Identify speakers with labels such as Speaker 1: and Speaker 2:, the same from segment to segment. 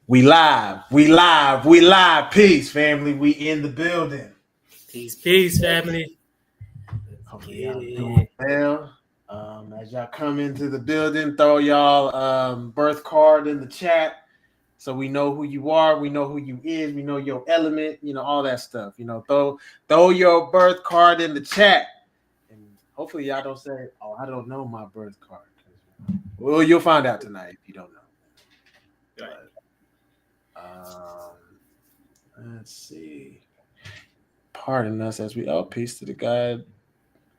Speaker 1: We live. We live. We live. Peace, family. We in the building.
Speaker 2: Peace, family.
Speaker 1: Hopefully
Speaker 2: Get
Speaker 1: y'all doing
Speaker 2: it.
Speaker 1: well. As y'all come into the building, throw y'all birth card in the chat so we know who you are. We know who you is. We know your element. You know all that stuff. You know, throw your birth card in the chat, and hopefully y'all don't say, "Oh, I don't know my birth card." Well, you'll find out tonight if you don't know.
Speaker 2: Right.
Speaker 1: But, let's see. Pardon us as we peace to the God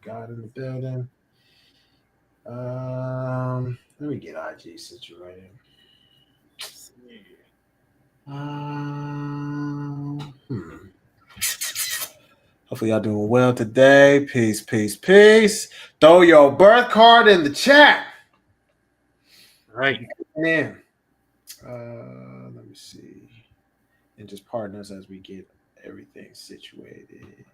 Speaker 1: in the building. Let me get IG situated. Hopefully y'all doing well today. Peace, peace, peace. Throw your birth card in the chat.
Speaker 2: Right.
Speaker 1: Man. Let me see. And just pardon us as we get everything situated.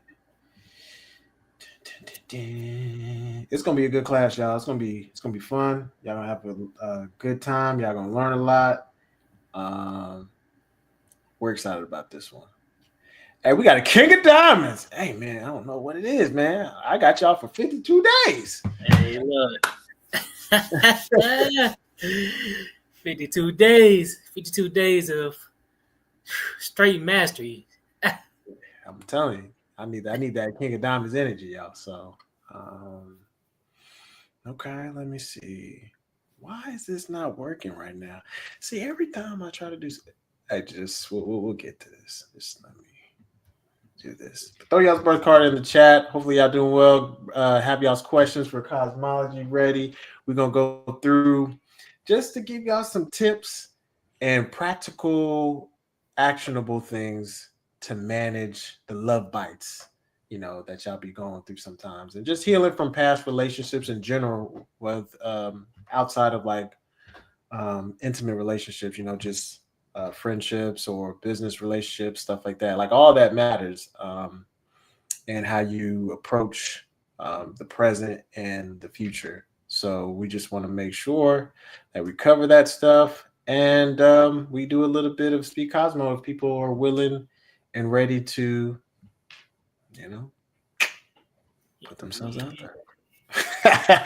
Speaker 1: It's gonna be a good class, y'all. It's gonna be fun. Y'all gonna have a good time. Y'all gonna learn a lot. We're excited about this one. Hey, we got a King of Diamonds. Hey, man, I don't know what it is, man. I got y'all for 52 days.
Speaker 2: Hey, look. 52 days. 52 days of straight mastery.
Speaker 1: I'm telling you, I need that King of Diamonds energy, y'all. So, okay, let me see. Why is this not working right now? See, every time I try to do, we'll get to this. Just let me do this. Throw y'all's birth card in the chat. Hopefully y'all doing well. Have y'all's questions for cosmology ready. We're gonna go through just to give y'all some tips and practical, actionable things to manage the love bites, that y'all be going through sometimes, and just healing from past relationships in general, with outside of like intimate relationships, just friendships or business relationships, stuff like that. Like all that matters, and how you approach the present and the future. So we just want to make sure that we cover that stuff, and we do a little bit of Speak Cosmo if people are willing and ready to, put themselves out there.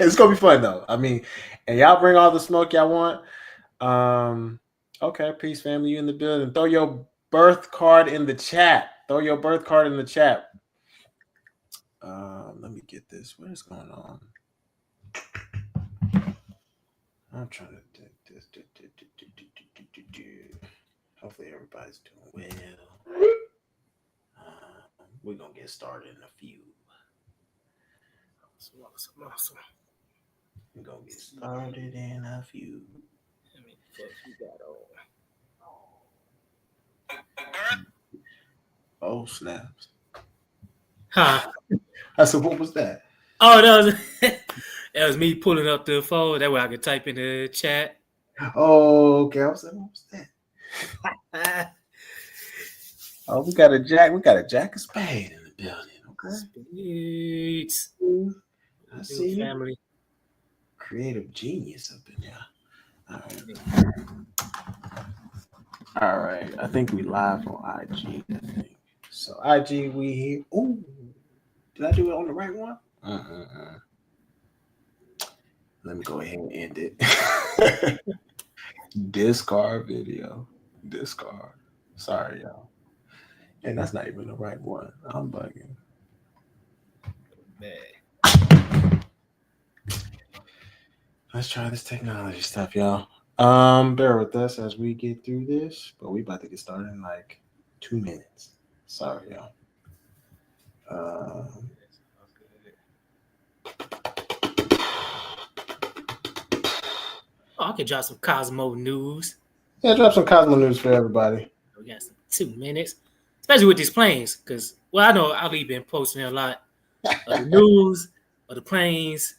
Speaker 1: It's gonna be fun though. I mean, and y'all bring all the smoke y'all want. Okay, peace, family. You in the building? Throw your birth card in the chat. Throw your birth card in the chat. Let me get this. What is going on? I'm trying to do this. Hopefully everybody's doing well. We're gonna get started in a few.
Speaker 2: Awesome.
Speaker 1: We're gonna get started in a few.
Speaker 2: Let me put that on.
Speaker 1: Oh snaps!
Speaker 2: Huh?
Speaker 1: I said, what was that?
Speaker 2: Oh, that was me pulling up the phone. That way I could type in the chat.
Speaker 1: Oh, okay. I was like, what was that? Oh, we got a Jack of Spade in the building. Okay.
Speaker 2: Spades.
Speaker 1: I see
Speaker 2: family.
Speaker 1: Creative genius up in there. All right. I think we live on IG. I think so. IG, we here. Ooh, did I do it on the right one? Let me go ahead and end it. Discard video. Discard. Sorry, y'all. And that's not even the right one. I'm bugging. Let's try this technology stuff, y'all. Bear with us as we get through this, but we about to get started in like 2 minutes. Sorry, y'all.
Speaker 2: I could drop some Cosmo news.
Speaker 1: Yeah, drop some Cosmo news for everybody.
Speaker 2: We got some 2 minutes, especially with these planes, because I know Ali been posting a lot of the news of the planes.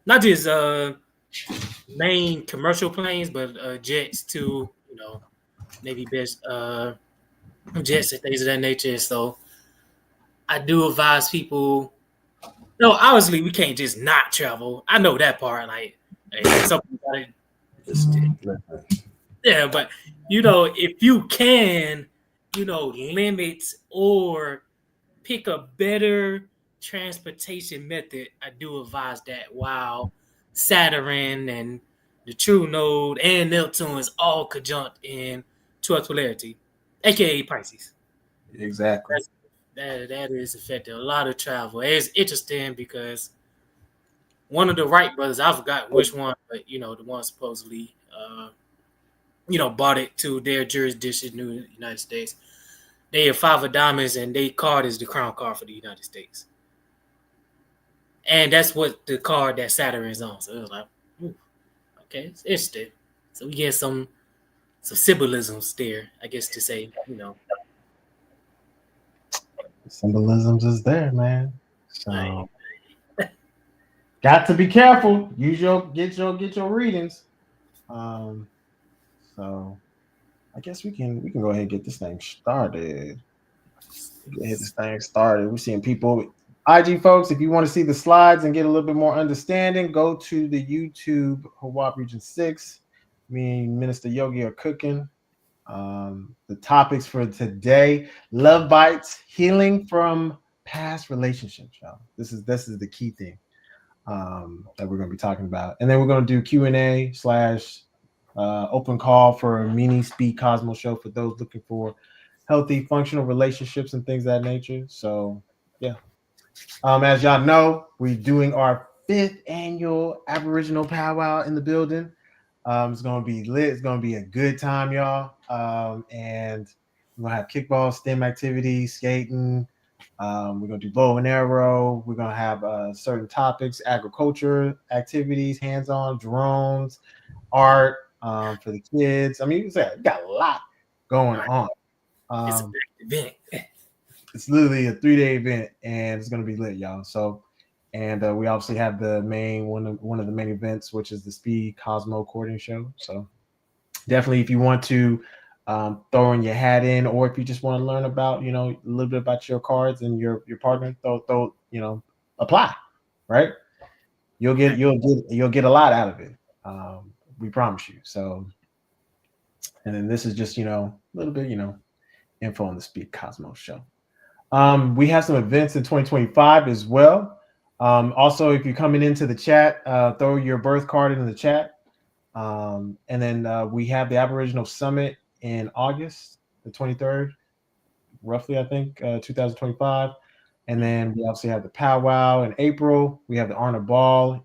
Speaker 2: Not just main commercial planes, but jets too. Maybe best jets and things of that nature. So I do advise people. No, obviously we can't just not travel. I know that part. Like something got Yeah, but if you can, limit or pick a better transportation method, I do advise that. While Saturn and the True Node and Neptune is all conjunct in 12th polarity, aka Pisces.
Speaker 1: Exactly.
Speaker 2: That is affecting a lot of travel. It's interesting because one of the Wright brothers, I forgot which one, but the one supposedly bought it to their jurisdiction in the United States. They have 5 of diamonds, and they card is the crown card for the United States. And that's what the card that Saturn is on. So it was like, ooh, okay, it's interesting. So we get some symbolisms there, I guess to say,
Speaker 1: Symbolisms is there, man. So
Speaker 2: right.
Speaker 1: got to be careful. Get your readings. So I guess we can go ahead and get this thing started. Get this thing started. We're seeing people. IG folks, if you want to see the slides and get a little bit more understanding, go to the YouTube Hawaii Region 6. Me and Minister Yogi are cooking. The topics for today: love bites, healing from past relationships, y'all. This is the key thing that we're going to be talking about. And then we're going to do Q&A / open call for a mini Speed Cosmo show for those looking for healthy, functional relationships and things of that nature. So, yeah. As y'all know, we're doing our 5th annual Aboriginal Powwow in the building. It's going to be lit. It's going to be a good time, y'all. And we're going to have kickball, STEM activities, skating. We're going to do bow and arrow. We're going to have certain topics, agriculture activities, hands-on, drones, art for the kids. I mean, we got a lot going on.
Speaker 2: It's a big event.
Speaker 1: It's literally a 3-day event, and it's going to be lit, y'all. So, and we obviously have the main one of the main events, which is the Speed Cosmo Courting Show. So, definitely, if you want to throw in your hat in, or if you just want to learn about, a little bit about your cards and your partner, throw apply, right? You'll get a lot out of it. We promise you. So, and then this is just a little bit info on the Speed Cosmo Show. We have some events in 2025 as well. Also, if you're coming into the chat, throw your birth card into the chat. And then we have the Aboriginal Summit in August, the 23rd, roughly, I think, 2025. And then we obviously have the powwow in April. We have the Arna Ball,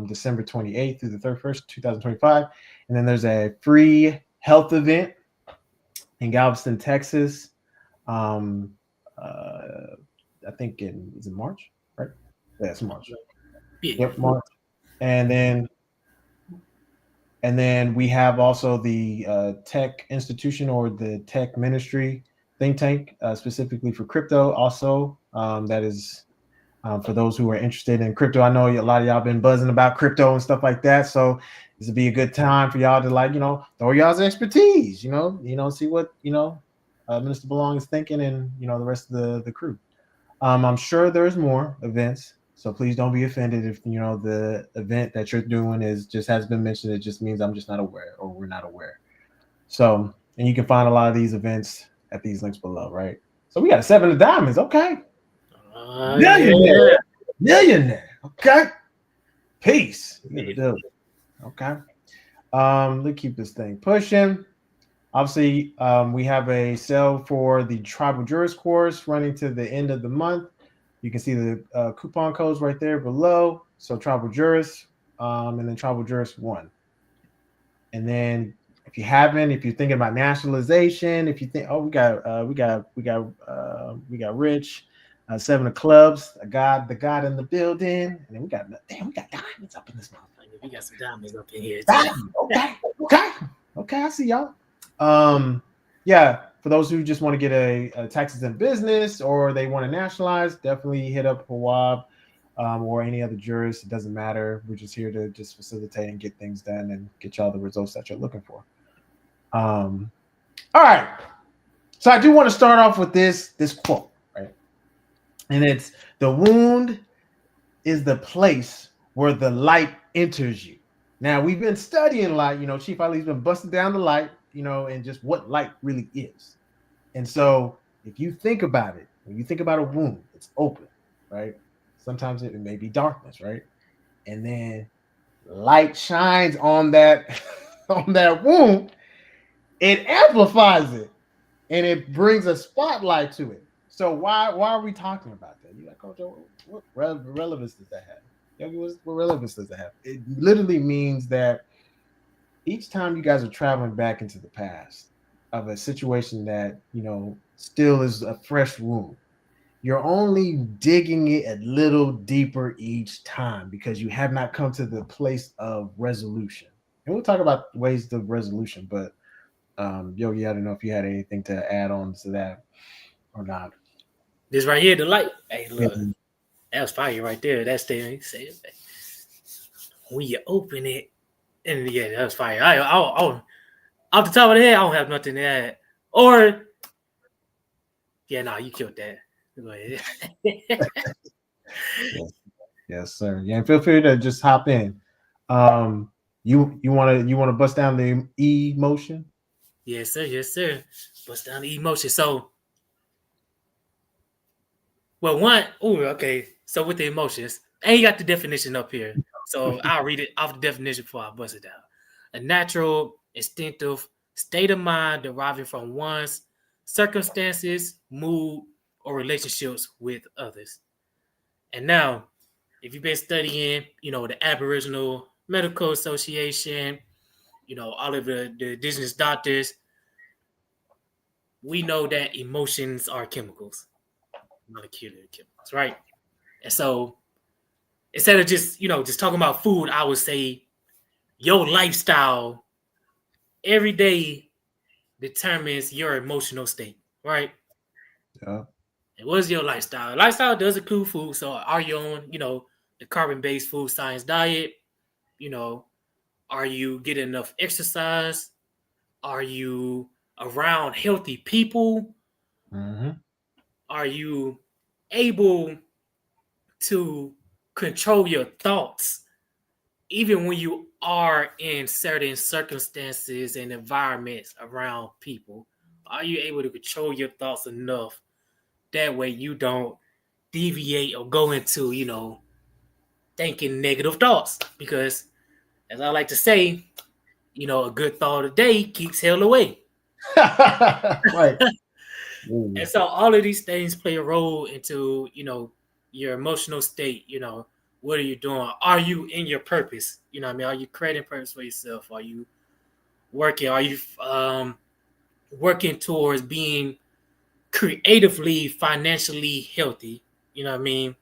Speaker 1: December 28th through the 31st, 2025. And then there's a free health event in Galveston, Texas. I think is it March, right? Yeah, it's March. Yep, March. And then we have also the Tech Institution or the Tech Ministry think tank, specifically for crypto. Also, that is for those who are interested in crypto. I know a lot of y'all been buzzing about crypto and stuff like that. So this would be a good time for y'all to throw y'all's expertise. See what Minister Belong is thinking, and the rest of the crew. I'm sure there's more events, so please don't be offended if the event that you're doing has been mentioned. It just means I'm just not aware, or we're not aware. So, and you can find a lot of these events at these links below, right? So we got a 7 of diamonds, okay? Millionaire, okay? Peace. Okay. Let's keep this thing pushing. Obviously, we have a sale for the Tribal Jurist course running to the end of the month. You can see the coupon codes right there below. So Tribal Jurist, and then Tribal Jurist 1. And then if you're thinking about nationalization, if you think, we got Rich, 7 of Clubs, the God in the building, and then we got diamonds up in this motherfucker.
Speaker 2: We got some diamonds up in here.
Speaker 1: Okay, I see y'all. Yeah, for those who just want to get a taxes in business, or they want to nationalize, definitely hit up Hawab or any other jurist. It doesn't matter. We're just here to just facilitate and get things done and get y'all the results that you're looking for. All right. So I do want to start off with this quote, right? And it's, the wound is the place where the light enters you. Now, we've been studying light. Chief Ali's been busting down the light.
Speaker 3: and just what light really is. And so if you think about it, when you think about a room, it's open, right? Sometimes it may be darkness, right? And then light shines on that on that room, it amplifies it and it brings a spotlight to it. So why are we talking about that? You're like, oh Joe, what relevance does that have? What relevance does that have? It literally means that each time you guys are traveling back into the past of a situation that still is a fresh wound, you're only digging it a little deeper each time because you have not come to the place of resolution. And we'll talk about ways of resolution, but Yogi, I don't know if you had anything to add on to that or not.
Speaker 2: This right here, the light. Hey, look, that was fire right there. That's the when you open it, and yeah, that was fire. I off the top of the head, I don't have nothing to add. Or yeah, no, you killed that. Go ahead.
Speaker 3: Yes, sir. Yeah, and feel free to just hop in. You want to bust down the emotion?
Speaker 2: Yes, sir. Yes, sir. Bust down the emotion. So, well, one. Oh, okay. So with the emotions, and you got the definition up here. So I'll read it off the definition before I bust it down. A natural, instinctive state of mind deriving from one's circumstances, mood, or relationships with others. And now, if you've been studying, the Aboriginal Medical Association, all of the indigenous doctors, we know that emotions are chemicals, molecular chemicals, right? And so instead of just talking about food, I would say your lifestyle every day determines your emotional state, right?
Speaker 3: Yeah.
Speaker 2: And what's your lifestyle? Lifestyle does include food. So are you on, the carbon-based food science diet? Are you getting enough exercise? Are you around healthy people?
Speaker 3: Mm-hmm.
Speaker 2: Are you able to control your thoughts even when you are in certain circumstances and environments around people? Are you able to control your thoughts enough that way you don't deviate or go into, thinking negative thoughts? Because as I like to say, a good thought a day keeps hell away.
Speaker 3: Right.
Speaker 2: And so all of these things play a role into, your emotional state. What are you doing? Are you in your purpose? What I mean? Are you creating purpose for yourself? Are you working? Are you working towards being creatively, financially healthy? You know what I mean?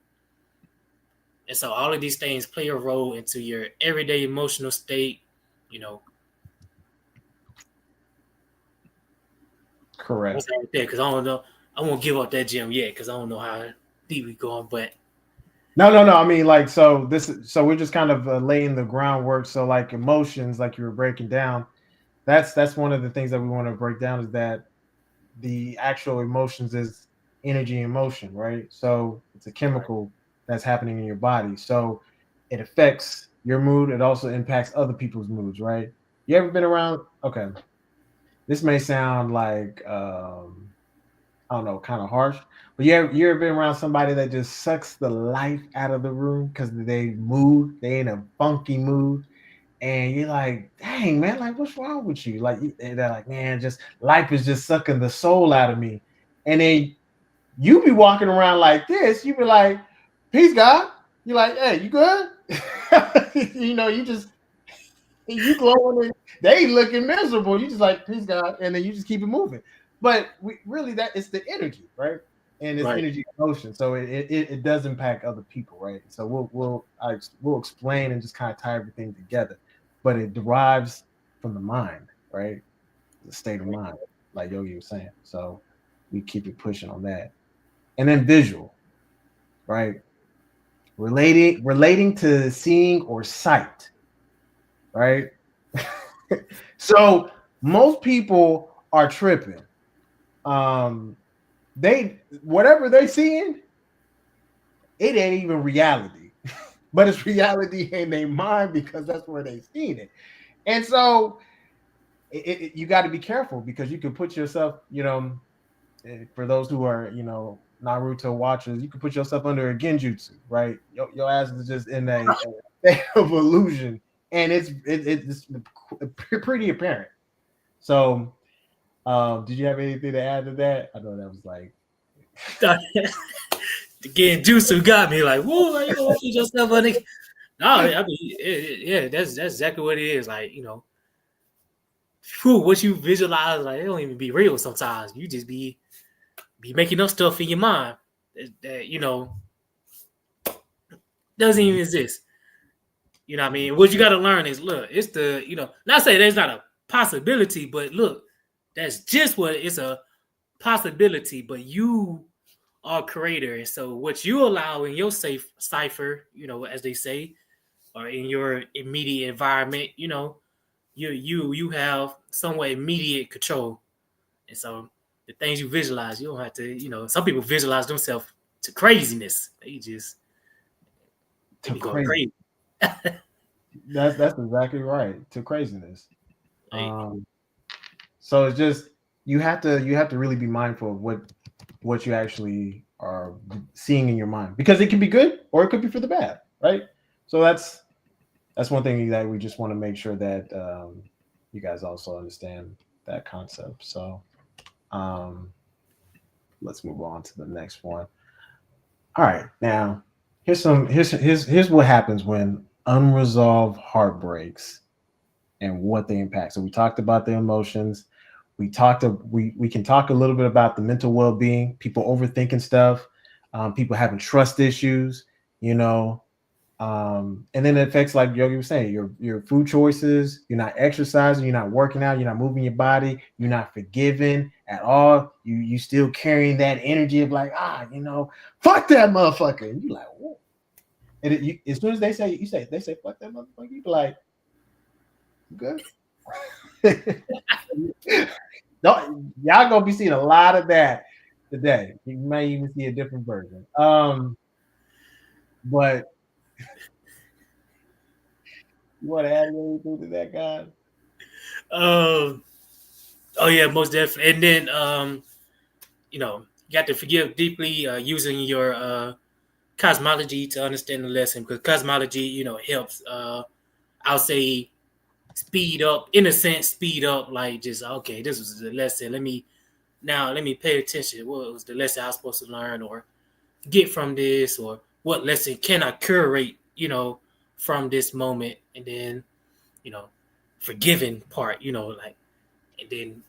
Speaker 2: And so all of these things play a role into your everyday emotional state,
Speaker 3: Correct.
Speaker 2: Because I don't know. I won't give up that gym yet because I don't know how deep we going. But
Speaker 3: No. I mean, like, so we're just kind of laying the groundwork. So, like, emotions, like you were breaking down, that's one of the things that we want to break down is that the actual emotions is energy and motion, right? So it's a chemical that's happening in your body. So it affects your mood. It also impacts other people's moods, right? You ever been around? Okay, this may sound like I don't know, kind of harsh, but you ever been around somebody that just sucks the life out of the room because they in a funky mood, and you're like, dang man, like what's wrong with you? Like they're like, man, just life is just sucking the soul out of me, and then you be walking around like this, you be like, peace God, you're like, hey, you good? You glowing, and they looking miserable. You just like, peace God, and then you just keep it moving. But really, that it's the energy, right? And it's energy emotion, so it does impact other people, right? So we'll explain and just kind of tie everything together, but it derives from the mind, right? The state of mind, like Yogi was saying. So we keep it pushing on that, and then visual, right? Relating to seeing or sight, right? So most people are tripping. They whatever they seeing, it ain't even reality, but it's reality in their mind because that's where they seen it. And so you got to be careful because you can put yourself, for those who are, Naruto watchers, you can put yourself under a genjutsu, right? Your ass is just in a state of illusion, and it's pretty apparent. So, did you have anything to add to that? I know that was like
Speaker 2: Again, Jutsu got me like, whoa, you gonna put yourself on the. No, I mean, yeah, that's exactly what it is. Like, what you visualize, like, it don't even be real sometimes. You just be making up stuff in your mind that doesn't even exist. You know what I mean? What you got to learn is, look, it's not say there's not a possibility, but look, that's just what it's a possibility, but you are a creator. And so what you allow in your safe cipher, as they say, or in your immediate environment, you have somewhat immediate control. And so the things you visualize, you don't have to, some people visualize themselves to craziness. They just
Speaker 3: to
Speaker 2: go
Speaker 3: crazy. That's exactly right. To craziness. So it's just you have to really be mindful of what you actually are seeing in your mind, because it can be good or it could be for the bad, right? So that's one thing that we just want to make sure that you guys also understand that concept. So let's move on to the next one. All right, now here's what happens when unresolved heartbreaks and what they impact. So we talked about the emotions. We can talk a little bit about the mental well-being, people overthinking stuff, people having trust issues, and then it affects, like Yogi was saying, your food choices. You're not exercising, you're not working out, you're not moving your body, you're not forgiving at all. You still carrying that energy of like, fuck that motherfucker. And you're like, whoa. And as soon as they say fuck that motherfucker, you be like, good. No, y'all gonna be seeing a lot of that today. You may even see a different version. But you want to add anything to that, guy?
Speaker 2: Oh yeah, most definitely. And then you got to forgive deeply, using your cosmology to understand the lesson, because cosmology, helps. I'll say speed up, like, just, okay, this was the lesson. Let me pay attention. What was the lesson I was supposed to learn or get from this, or what lesson can I curate, from this moment? And then, forgiving part, like, and then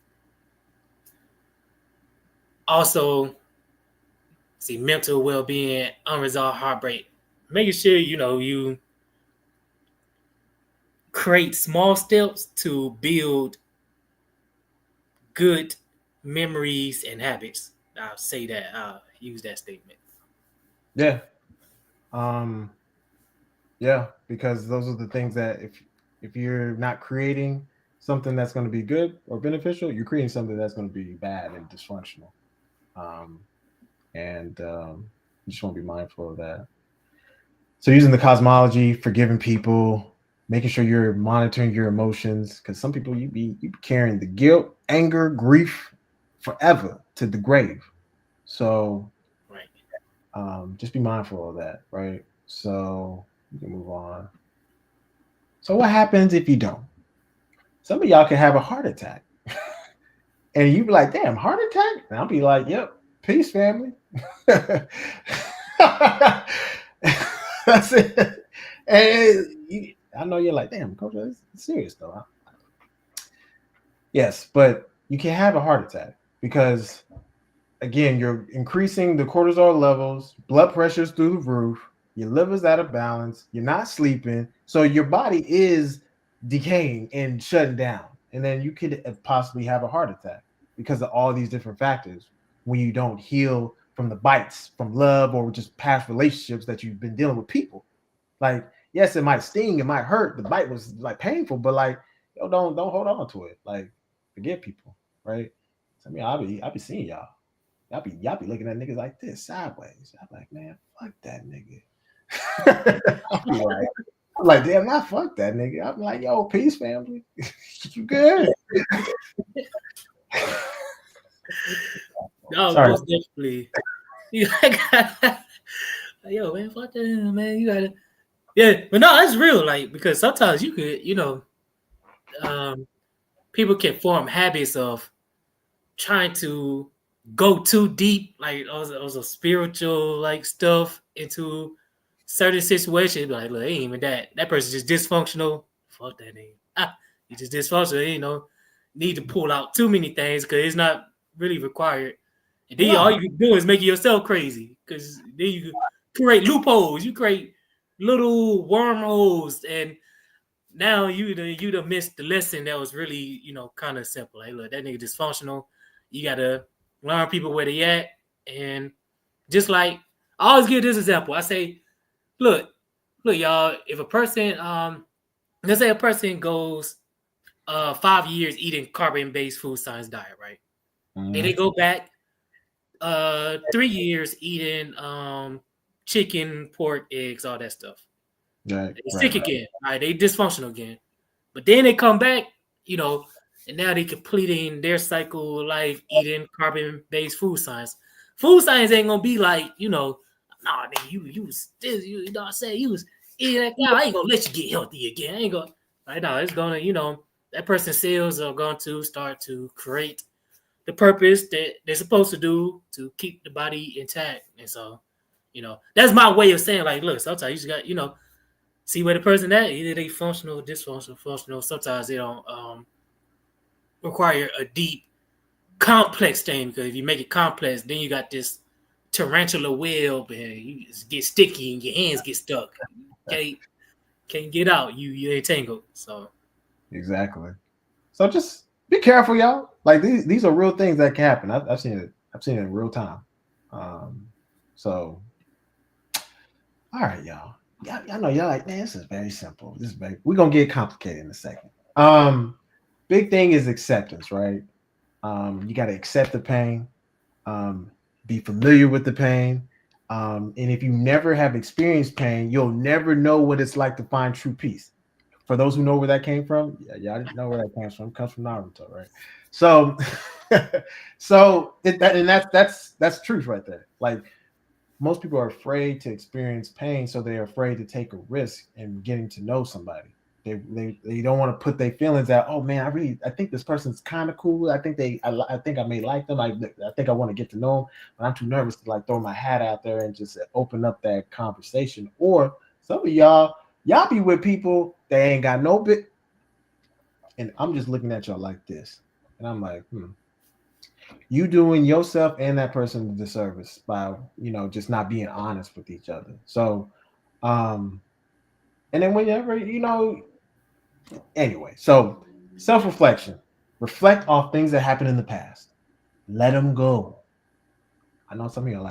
Speaker 2: also see mental well-being, unresolved heartbreak, making sure, you create small steps to build good memories and habits. I'll say that. I'll use that statement.
Speaker 3: Yeah. Yeah, because those are the things that if you're not creating something that's going to be good or beneficial, you're creating something that's going to be bad and dysfunctional. You just want to be mindful of that. So using the cosmology, forgiving people, making sure you're monitoring your emotions, because some people you be carrying the guilt, anger, grief forever to the grave. So
Speaker 2: right.
Speaker 3: Just be mindful of that, right? So you can move on. So what happens if you don't? Some of y'all can have a heart attack. And you be like, damn, heart attack? And I'll be like, yep, peace, family. That's it. And I know you're like, damn, coach, it's serious though. Yes, but you can have a heart attack because, again, you're increasing the cortisol levels, blood pressure's through the roof, your liver's out of balance, you're not sleeping, so your body is decaying and shutting down. And then you could possibly have a heart attack because of all these different factors when you don't heal from the bites from love or just past relationships that you've been dealing with people. Like, yes, it might sting, it might hurt. The bite was like painful, but like, don't hold on to it. Like, forget people, right? I mean, I'll be seeing y'all. Y'all be looking at niggas like this sideways. I'm like, man, fuck that nigga. I'll be like, I'm like, damn, I fuck that nigga. I'm like, yo, peace, family. You good?
Speaker 2: No,
Speaker 3: Sorry.
Speaker 2: most definitely. You got, yo, man, fuck that, man. You gotta, yeah, but no, that's real. Like, because sometimes you could, people can form habits of trying to go too deep, like also spiritual like stuff into certain situations. Like, look, it ain't even that. That person's just dysfunctional. Fuck that nigga. You just dysfunctional. Need to pull out too many things because it's not really required. And then all you can do is make yourself crazy because then you create loopholes. You create little wormholes, and now you done missed the lesson that was really kind of simple. Like, look, that nigga dysfunctional. You gotta learn people where they at, and just like I always give this example. I say, look, y'all. If a person, let's say a person goes 5 years eating carbon-based food science diet, right?
Speaker 3: Mm-hmm.
Speaker 2: Then they go back 3 years eating chicken, pork, eggs, all that stuff.
Speaker 3: Right,
Speaker 2: They sick again, right? They dysfunctional again. But then they come back, and now they completing their cycle of life eating carbon-based food science. Food science ain't gonna be like, nah, nigga, you was this, you know what I'm saying? You was eating that cow. I ain't gonna let you get healthy again. I ain't gonna right now, it's gonna, that person's cells are going to start to create the purpose that they're supposed to do to keep the body intact. And so, that's my way of saying, like, look, sometimes you just got, see where the person at. Either they functional, dysfunctional, functional. Sometimes they don't require a deep, complex thing, because if you make it complex, then you got this tarantula web and you just get sticky and your hands get stuck. Can't get out. You entangled. So
Speaker 3: exactly. So just be careful, y'all. Like these are real things that can happen. I've seen it. I've seen it in real time. So all right, y'all. Y'all know y'all like, man, this is very simple. We're gonna get complicated in a second. Big thing is acceptance, right? You got to accept the pain, be familiar with the pain. And if you never have experienced pain, you'll never know what it's like to find true peace. For those who know where that came from, y'all know where that comes from. It comes from Naruto, right? So, that's truth right there. Like, most people are afraid to experience pain, so they're afraid to take a risk in getting to know somebody. They don't want to put their feelings out. Oh man, I think this person's kind of cool. I think I may like them. I think I want to get to know them, but I'm too nervous to like throw my hat out there and just open up that conversation. Or some of y'all be with people that ain't got no bit, and I'm just looking at y'all like this, and I'm like, you doing yourself and that person a disservice by just not being honest with each other. So, and then whenever anyway, so self-reflection, reflect off things that happened in the past, let them go. I know some of you are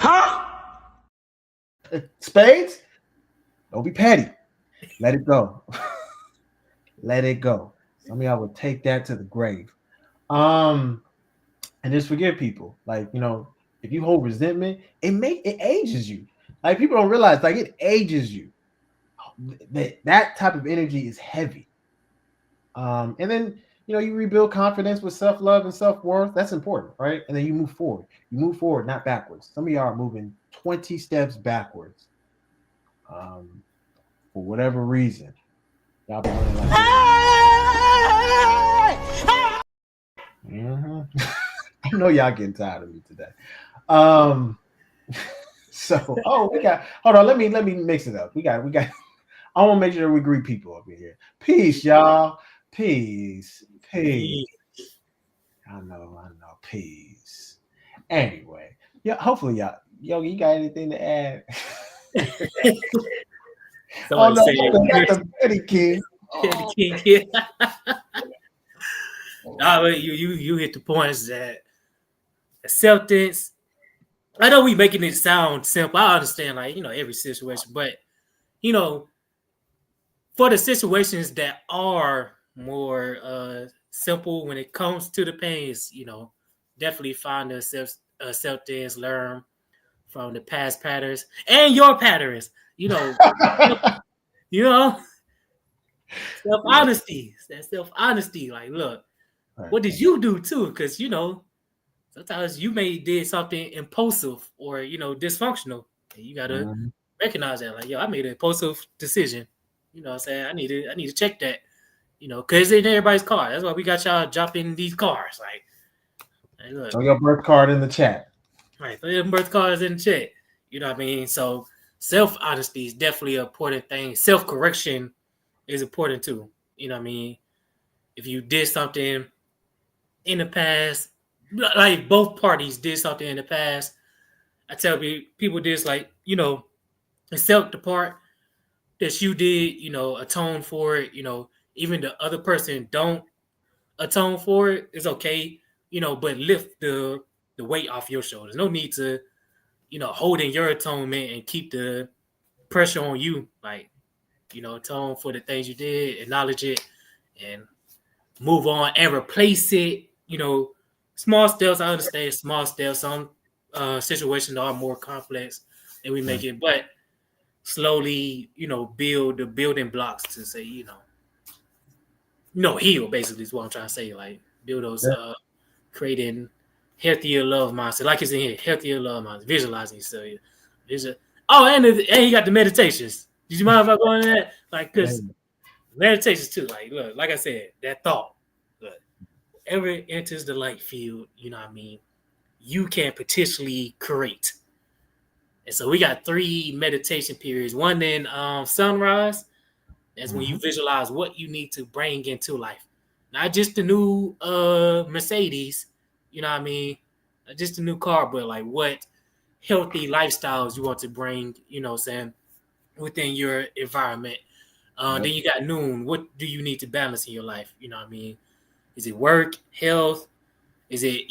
Speaker 3: like, spades, don't be petty, let it go. Let it go. Some of y'all will take that to the grave. And just forgive people. Like, if you hold resentment, it ages you. Like, people don't realize, like, it ages you. That type of energy is heavy. And then you rebuild confidence with self-love and self-worth. That's important, right? And then you move forward. You move forward, not backwards. Some of y'all are moving 20 steps backwards. For whatever reason. Y'all be running like I know y'all getting tired of me today. So hold on, let me mix it up. We got I want to make sure we greet people up in here. Peace, y'all. Peace. I know. Peace. Anyway, hopefully y'all, you got anything to add?
Speaker 2: Somebody
Speaker 3: the Petty King.
Speaker 2: Yeah. No, you hit the points that acceptance. I know we making it sound simple. I understand, like, every situation, but for the situations that are more simple when it comes to the pains, definitely find the acceptance, learn from the past patterns and your patterns. Self-honesty. That self-honesty. Like, look,
Speaker 3: Right.
Speaker 2: what did you do too? Because sometimes you may did something impulsive or dysfunctional. And you gotta
Speaker 3: Mhm.
Speaker 2: recognize that. Like, yo, I made an impulsive decision. You know what I'm saying? I need to check that. Because it's in everybody's car. That's why we got y'all dropping these cars. Like, hey, look,
Speaker 3: Throw your birth card in the chat.
Speaker 2: right, throw your birth cars in the check. You know what I mean? So self-honesty is definitely an important thing. Self-correction is important too. You know what I mean? If you did something in the past, like both parties did something in the past, I tell people this, like, accept the part that you did, atone for it, even the other person don't atone for it, it's okay, but lift the weight off your shoulders. No need to, hold in your atonement and keep the pressure on you. Like, atone for the things you did, acknowledge it, and move on and replace it. Small steps. I understand small steps. Some situations are more complex and we make it, but slowly, build the building blocks to say, heal. Basically, is what I'm trying to say. Like, build those,
Speaker 3: Yeah.
Speaker 2: creating healthier love mindset. Like it's in here, healthier love mindset. Visualizing yourself. Oh, and he got the meditations. Did you mind if I go into that? Like, because meditations too. Like, look, like I said, that thought. Look, whatever enters the light field, you know what I mean, you can potentially create. And so we got 3 meditation periods. One in sunrise. That's when you visualize what you need to bring into life. Not just the new Mercedes, you know what I mean? Not just a new car, but like what healthy lifestyles you want to bring, saying, within your environment. Then you got noon. What do you need to balance in your life? You know what I mean? Is it work, health? Is it,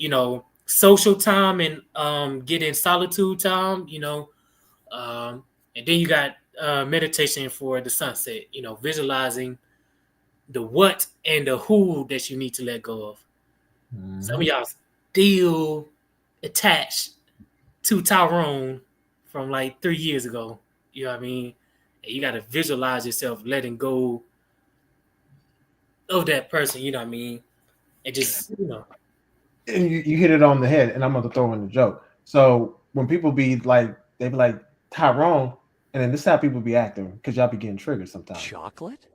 Speaker 2: social time and getting solitude time, and then you got meditation for the sunset, visualizing the what and the who that you need to let go of. Some of y'all still attached to Tyrone from like 3 years ago. You know what I mean? And you got to visualize yourself letting go of that person, you know what I mean? And just,
Speaker 3: And you hit it on the head, and I'm gonna throw in the joke. So when people be like, they be like Tyrone, and then this is how people be acting because y'all be getting triggered sometimes.
Speaker 4: Chocolate?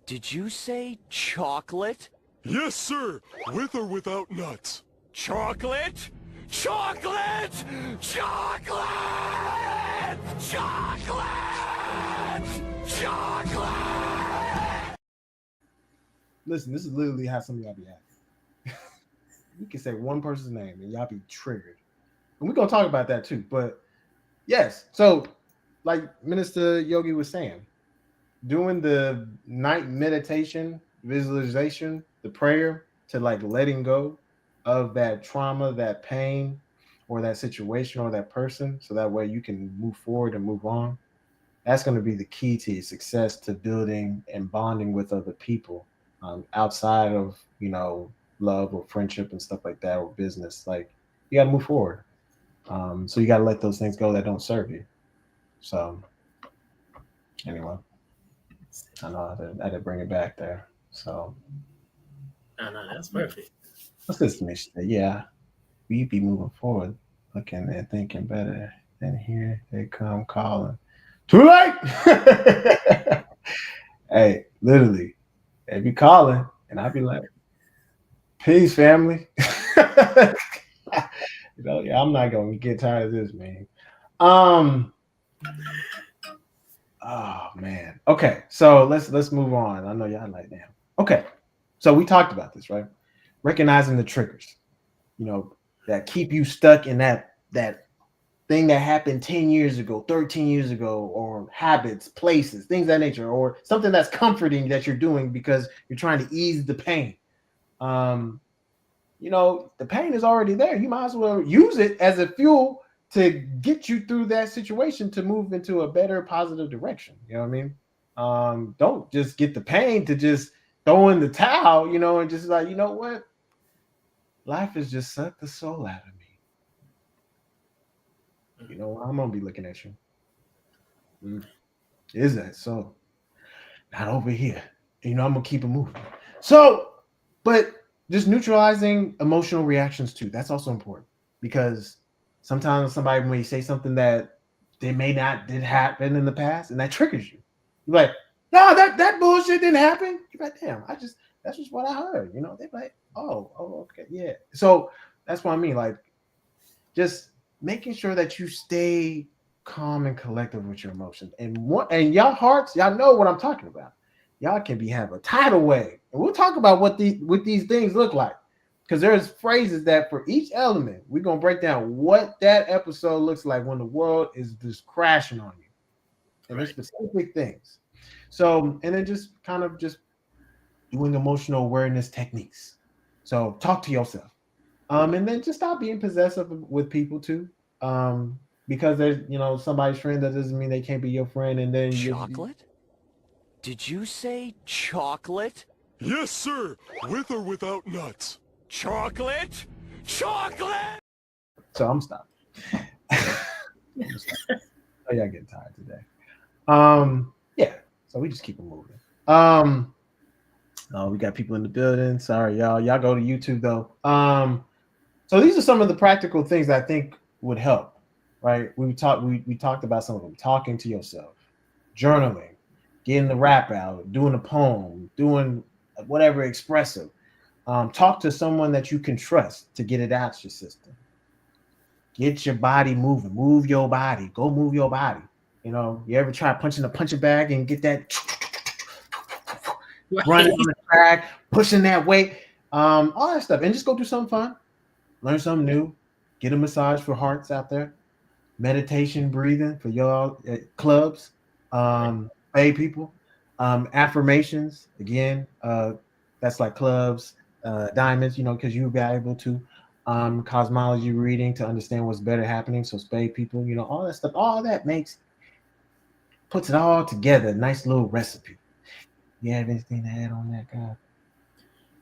Speaker 4: Did you say chocolate?
Speaker 5: Yes, sir. With or without nuts.
Speaker 4: Chocolate? Chocolate! Chocolate! Chocolate! Chocolate!
Speaker 3: Listen, this is literally how some of y'all be acting. You can say one person's name and y'all be triggered. And we're gonna talk about that too. But yes, so like Minister Yogi was saying, doing the night meditation, visualization, the prayer to like letting go of that trauma, that pain, or that situation or that person, so that way you can move forward and move on. That's going to be the key to your success, to building and bonding with other people outside of love or friendship and stuff like that, or business. Like, you got to move forward. So you got to let those things go that don't serve you. So anyway, I know I had to bring it back there. So
Speaker 2: no, that's perfect.
Speaker 3: what's this, Mish? Yeah, we be moving forward, looking and thinking better. And here they come calling. Too late. Hey, literally, they be calling, and I be like, "Peace, family." Yeah, I'm not gonna get tired of this, man. Oh man. Okay, so let's move on. I know y'all like, damn. Okay, so we talked about this, right? Recognizing the triggers, that keep you stuck in that thing that happened 10 years ago, 13 years ago, or habits, places, things of that nature, or something that's comforting that you're doing because you're trying to ease the pain. The pain is already there. You might as well use it as a fuel to get you through that situation to move into a better, positive direction. You know what I mean? Don't just get the pain to just throw in the towel, and just like, you know what? Life has just sucked the soul out of me. I'm gonna be looking at you. Is that so? not over here. I'm gonna keep it moving. So, but just neutralizing emotional reactions too. That's also important because sometimes somebody may say something that they may not did happen in the past, and that triggers you. You're like, no, that bullshit didn't happen. You're like, damn, that's just what I heard. They're like, oh, okay, yeah. So that's what I mean. Like, just making sure that you stay calm and collective with your emotions. And y'all hearts, y'all know what I'm talking about. Y'all can have a tidal wave. And we'll talk about what these things look like. Because there's phrases that for each element, we're going to break down what that episode looks like when the world is just crashing on you. And there's specific things. So, and then just kind of just doing emotional awareness techniques. So talk to yourself. And then just stop being possessive with people too. Because there's, somebody's friend, that doesn't mean they can't be your friend. And then
Speaker 4: Chocolate? Did you say chocolate?
Speaker 5: Yes, sir. With or without nuts.
Speaker 4: Chocolate? Chocolate!
Speaker 3: So I'm stopping. Oh, y'all getting tired today. Yeah. So we just keep it moving. Oh, we got people in the building. Sorry, y'all. Y'all go to YouTube though. So these are some of the practical things I think would help. Right? We talked about some of them. Talking to yourself, journaling, getting the rap out, doing a poem, doing whatever expressive. Talk to someone that you can trust to get it out your system. Get your body moving. Move your body. Go move your body. You ever try punching a punching bag and get that running on the track, pushing that weight, all that stuff, and just go do something fun, learn something new, get a massage for hearts out there, meditation, breathing for y'all at clubs, pay people, affirmations again, that's like clubs, diamonds, because you'll be able to cosmology reading to understand what's better happening. So spade people, all that stuff, all that puts it all together, nice little recipe. You have anything to add on that, guy?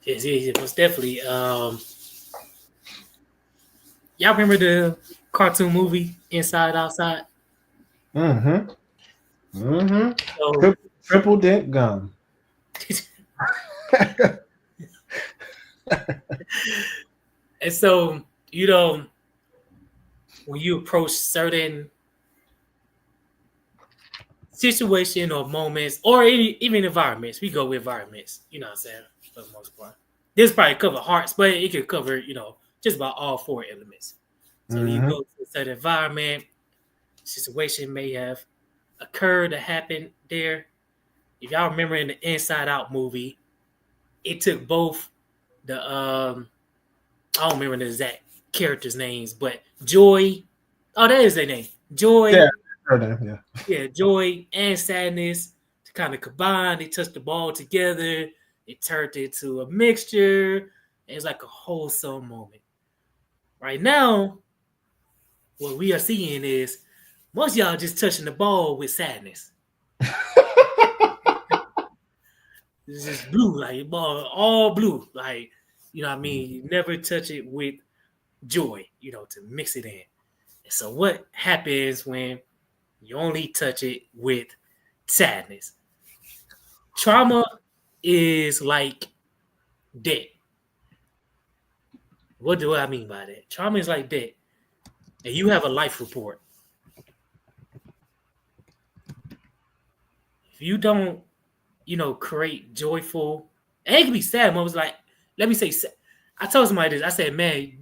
Speaker 2: Yes, most definitely. Y'all remember the cartoon movie Inside Outside? So,
Speaker 3: Triple dent gum.
Speaker 2: and so, when you approach certain situation or moments or even environments, we go with environments, you know what I'm saying, for the most part. This probably cover hearts, but it could cover, just about all four elements. So you go to a certain environment, situation may have occurred or happened there. If y'all remember in the Inside Out movie, it took both the I don't remember the exact characters' names, but Joy. Oh, that is their name. Joy.
Speaker 3: Yeah, her name, yeah.
Speaker 2: Yeah, Joy and Sadness to kind of combine. They touched the ball together. It turned into a mixture. It's like a wholesome moment. Right now, what we are seeing is most of y'all just touching the ball with sadness. It's just blue, like ball, all blue. Like, you know what I mean? You never touch it with joy, to mix it in. And so what happens when you only touch it with sadness? Trauma is like debt. What do I mean by that? Trauma is like debt. And you have a life report. If you don't, create joyful, and it can be sad moments. Like, let me say, I told somebody this. I said, man,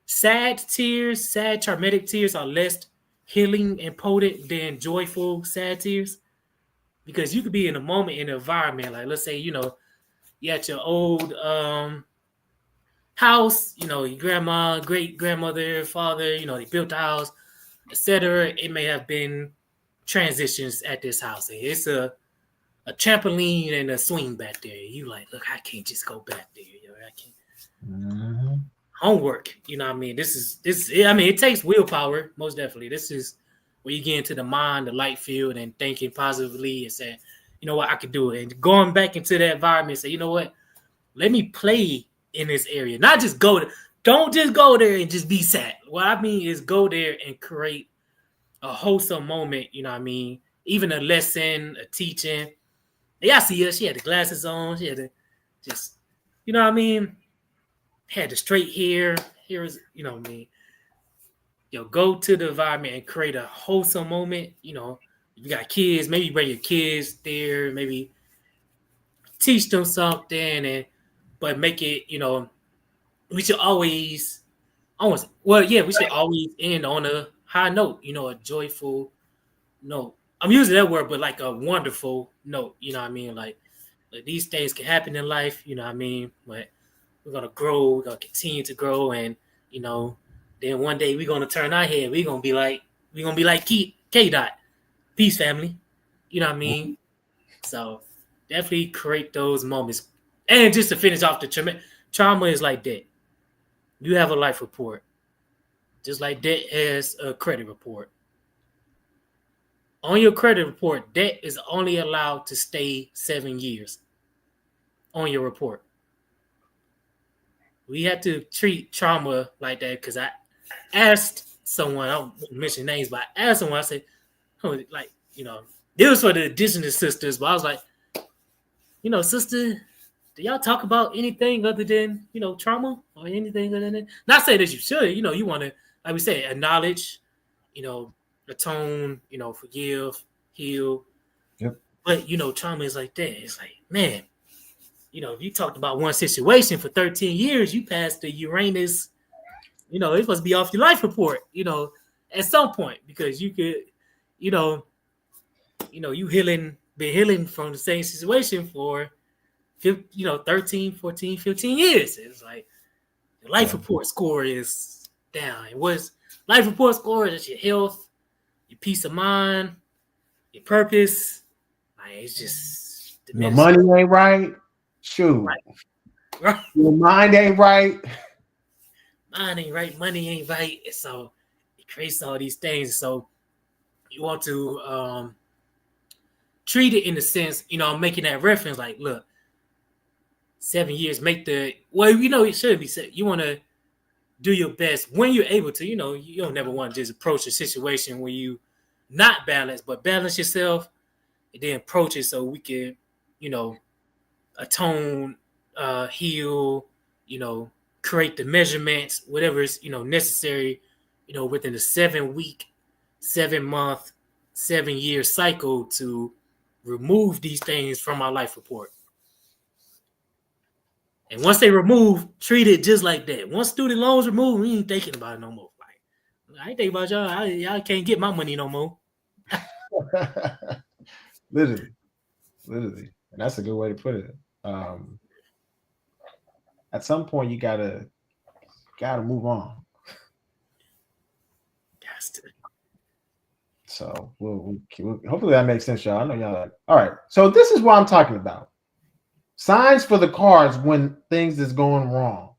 Speaker 2: sad tears, sad traumatic tears are less healing and potent than joyful sad tears. Because you could be in a moment in an environment, like let's say, you at your old house, your grandma, great grandmother, father, they built the house, etc. It may have been transitions at this house. And it's a trampoline and a swing back there. You like, look, I can't just go back there. I can't. Homework, you know what I mean? It takes willpower, most definitely. This is where you get into the mind, the light field, and thinking positively and saying, you know what, I could do it. And going back into that environment, say, you know what, let me play in this area. Not just go there. Don't just go there and just be sad. What I mean is go there and create a wholesome moment, you know what I mean? Even a lesson, a teaching, Yeah, I see her. She had the glasses on. She had the just, you know what I mean? Had the straight hair. Here is, you know what I mean? Go to the environment and create a wholesome moment. If you got kids, maybe bring your kids there, maybe teach them something, but make it, we should always, we should always end on a high note, a joyful note. I'm using that word, but like a wonderful note, you know what I mean? Like these things can happen in life, you know what I mean? But we're gonna grow, we're gonna continue to grow, and then one day we're gonna turn our head, we're gonna be like K Dot, peace family, you know what I mean? So definitely create those moments. And just to finish off the trauma is like that. You have a life report, just like debt has a credit report. On your credit report, debt is only allowed to stay 7 years on your report. We have to treat trauma like that because I asked someone, I won't mention names, but I asked someone, I said, this was for the indigenous sisters, but I was like, sister, do y'all talk about anything other than, trauma or anything other than that? Not saying that you should, you want to, like we said, acknowledge, atone, forgive, heal.
Speaker 3: Yep.
Speaker 2: But, trauma is like that. It's like, man, if you talked about one situation for 13 years, you passed the Uranus, it's supposed to be off your life report, at some point, because you could, you been healing from the same situation for 13, 14, 15 years. It's like the life report score is down. And what's life report score is your health, your peace of mind, your purpose. Like, it's just
Speaker 3: your money ain't right. Shoot.
Speaker 2: Right.
Speaker 3: Your mind ain't right.
Speaker 2: Mind ain't right, money ain't right. And so it creates all these things. So you want to treat it in the sense, making that reference like, look, 7 years, it should be said. You want to do your best when you're able to. You don't never want to just approach a situation when you not balanced, but balance yourself and then approach it so we can, atone, heal, create the measurements, whatever is, necessary, within the 7 week, 7 month, 7 year cycle to remove these things from our life report. And once they remove, treat it just like that. Once student loans removed, we ain't thinking about it no more. Like, I ain't thinking about y'all. Y'all can't get my money no more.
Speaker 3: Literally. And that's a good way to put it. At some point, you gotta move on. So we'll hopefully that makes sense, y'all. I know y'all like. All right. So this is what I'm talking about. Signs for the cards when things is going wrong,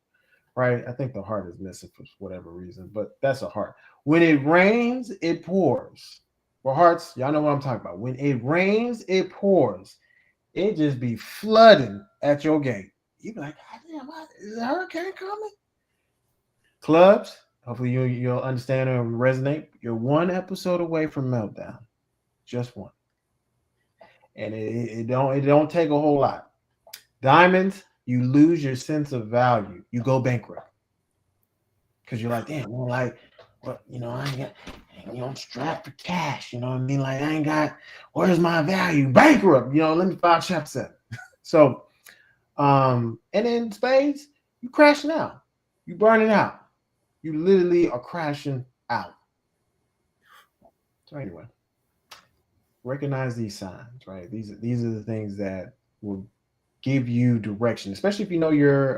Speaker 3: right? I think the heart is missing for whatever reason, but that's a heart. When it rains, it pours. For hearts, y'all know what I'm talking about. When it rains, it pours. It just be flooding at your gate. You be like, God damn, is a hurricane coming? Clubs, hopefully you'll understand and resonate. You're one episode away from meltdown. Just one. And it don't take a whole lot. Diamonds, you lose your sense of value. You go bankrupt. Because you're like, damn, well, like, well, I ain't got, I'm strapped for cash. You know what I mean? Like, I ain't got, where's my value? Bankrupt. Let me file Chapter 7. So, and then spades, you crashing out. You burning out. You literally are crashing out. So anyway, recognize these signs, right? These are the things that will give you direction, especially if you know your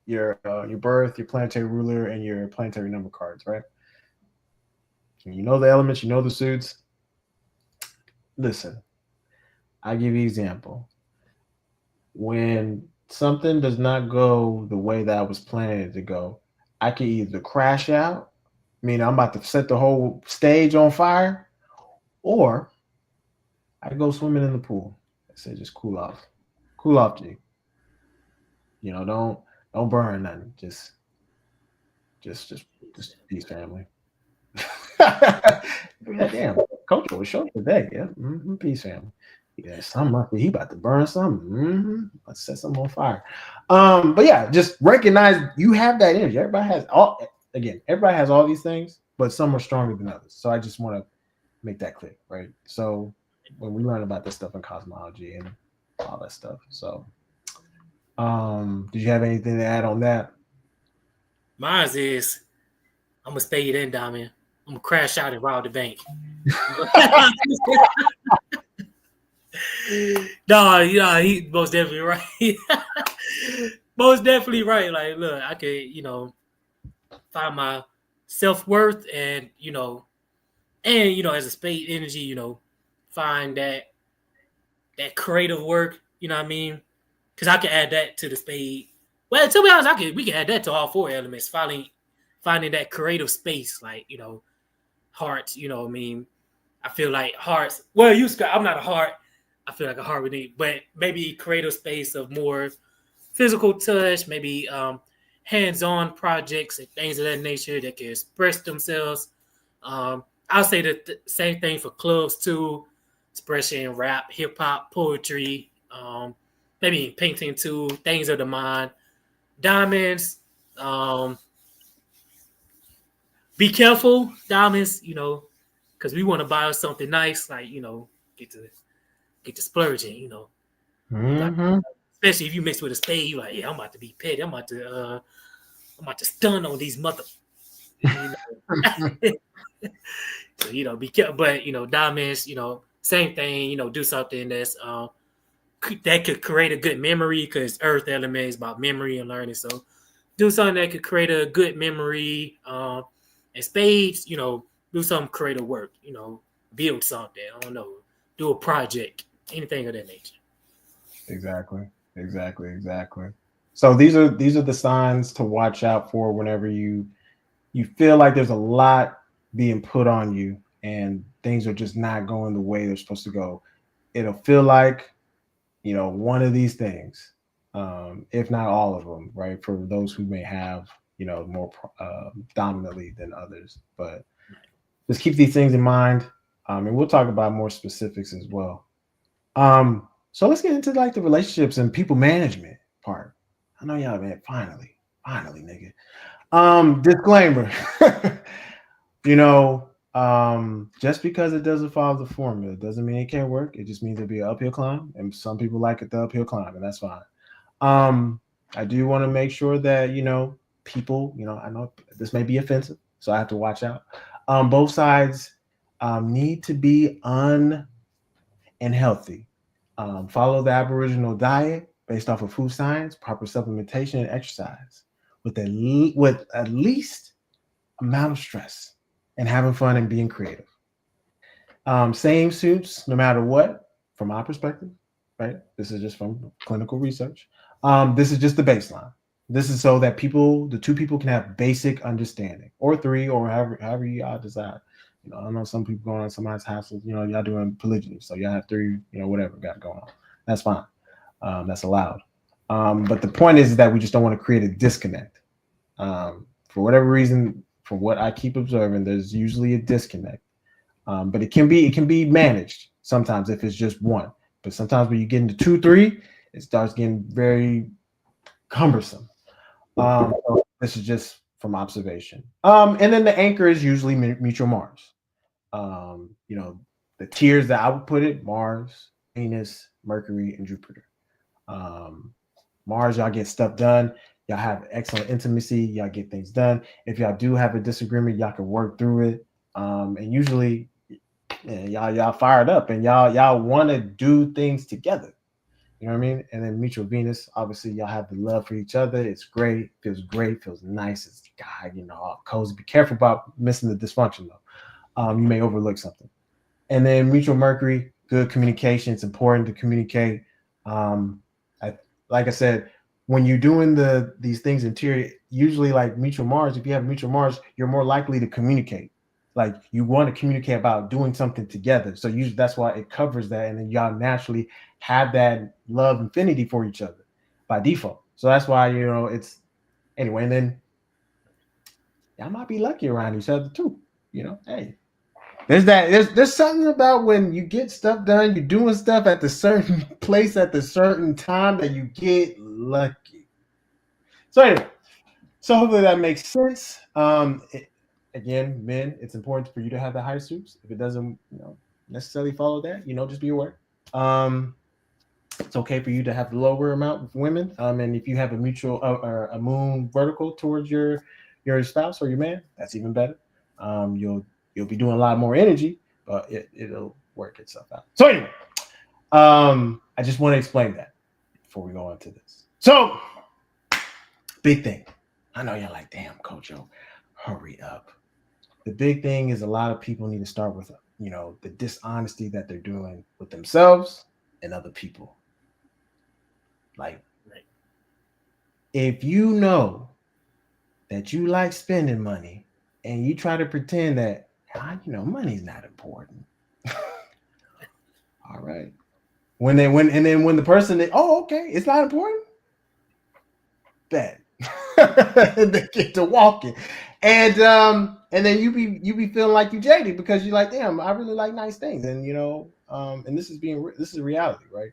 Speaker 3: birth, your planetary ruler, and your planetary number cards, right? You know the elements, you know the suits. Listen, I give you an example. When something does not go the way that I was planning to go, I can either crash out, meaning I'm about to set the whole stage on fire, or I go swimming in the pool. I say just cool off. Cool off, G. Don't burn nothing. Just peace, family. Damn, coach was short today. Yeah, peace, family. Yeah, something must be. He about to burn something. Let's set something on fire. But yeah, just recognize you have that energy. Everybody has all these things, but some are stronger than others. So I just want to make that clear, right? So when we learn about this stuff in cosmology and all that stuff. So did you have anything to add on that?
Speaker 2: Mine is I'm gonna stay in, Diamond. I'm gonna crash out and rob the bank. No, he most definitely right. Most definitely right. Like, look, I could, find my self-worth and as a space energy, find that creative work, you know what I mean? Because I can add that to the spade. Well, to be honest, we can add that to all four elements. Finding that creative space, like, hearts, you know what I mean? I feel like hearts. Well, I'm not a heart. I feel like a heart would need, but maybe creative space of more physical touch, maybe hands-on projects and things of that nature that can express themselves. I'll say the same thing for clubs too, expression, rap, hip hop, poetry, maybe painting too, things of the mind, diamonds. Be careful, diamonds, because we want to buy us something nice, like get to splurging,
Speaker 3: Mm-hmm.
Speaker 2: especially if you mix with a spade. You like, yeah, I'm about to be petty. I'm about to stun on these mother. So be careful. But diamonds. Same thing. Do something that's that could create a good memory because Earth element is about memory and learning. So do something that could create a good memory. And spades, do some creative work. Build something. I don't know. Do a project. Anything of that nature.
Speaker 3: Exactly. So these are the signs to watch out for whenever you feel like there's a lot being put on you and things are just not going the way they're supposed to go. It'll feel like one of these things, if not all of them, right? For those who may have more dominantly than others, but just keep these things in mind, and we'll talk about more specifics as well. So let's get into like the relationships and people management part. I know y'all, man. Finally, nigga. Disclaimer. Just because it doesn't follow the formula doesn't mean it can't work. It just means it'll be an uphill climb, and some people like it the uphill climb, and that's fine. I do want to make sure that people, I know this may be offensive, so I have to watch out. Both sides need to be unhealthy. Follow the Aboriginal diet based off of food science, proper supplementation, and exercise with at least amount of stress and having fun and being creative. Same suits no matter what, from my perspective, right? This is just from clinical research. This is just the baseline. This is so that the two people can have basic understanding, or three, or however y'all decide. I know some people going on somebody's house, y'all doing polygyny, so y'all have three, whatever got going on. That's fine. That's allowed. But the point is that we just don't want to create a disconnect. For whatever reason, from what I keep observing, there's usually a disconnect. But it can be managed sometimes if it's just one. But sometimes when you get into 2, 3, it starts getting very cumbersome. So this is just from observation. And then the anchor is usually mutual Mars. The tiers that I would put it: Mars, Venus, Mercury, and Jupiter. Mars, y'all get stuff done. Y'all have excellent intimacy. Y'all get things done. If y'all do have a disagreement, y'all can work through it. And usually, y'all fired up and y'all want to do things together. You know what I mean? And then mutual Venus, obviously, y'all have the love for each other. It's great, feels nice. It's all cozy. Be careful about missing the dysfunction though. You may overlook something. And then mutual Mercury, good communication. It's important to communicate. Like I said, when you're doing these things interior, usually like mutual Mars, if you have mutual Mars, you're more likely to communicate. Like you want to communicate about doing something together. So usually that's why it covers that. And then y'all naturally have that love infinity for each other by default. So that's why, it's anyway. And then y'all might be lucky around each other too. Hey, There's something about when you get stuff done, you're doing stuff at the certain place at the certain time that you get lucky. So anyway, so hopefully that makes sense. Again, men, it's important for you to have the high suits. If it doesn't, necessarily follow that, just be aware. It's okay for you to have the lower amount with women. And if you have a mutual or a moon vertical towards your spouse or your man, that's even better. You'll be doing a lot more energy, but it'll work itself out. So anyway, I just want to explain that before we go on to this. So, big thing. I know you're like, damn, Coach O, hurry up. The big thing is a lot of people need to start with, the dishonesty that they're doing with themselves and other people. Like, if you know that you like spending money and you try to pretend that, money's not important. All right. When the person, okay, it's not important. Bet. They get to walking. And then you be feeling like you jaded because you're like, damn, I really like nice things. And and this is a reality, right?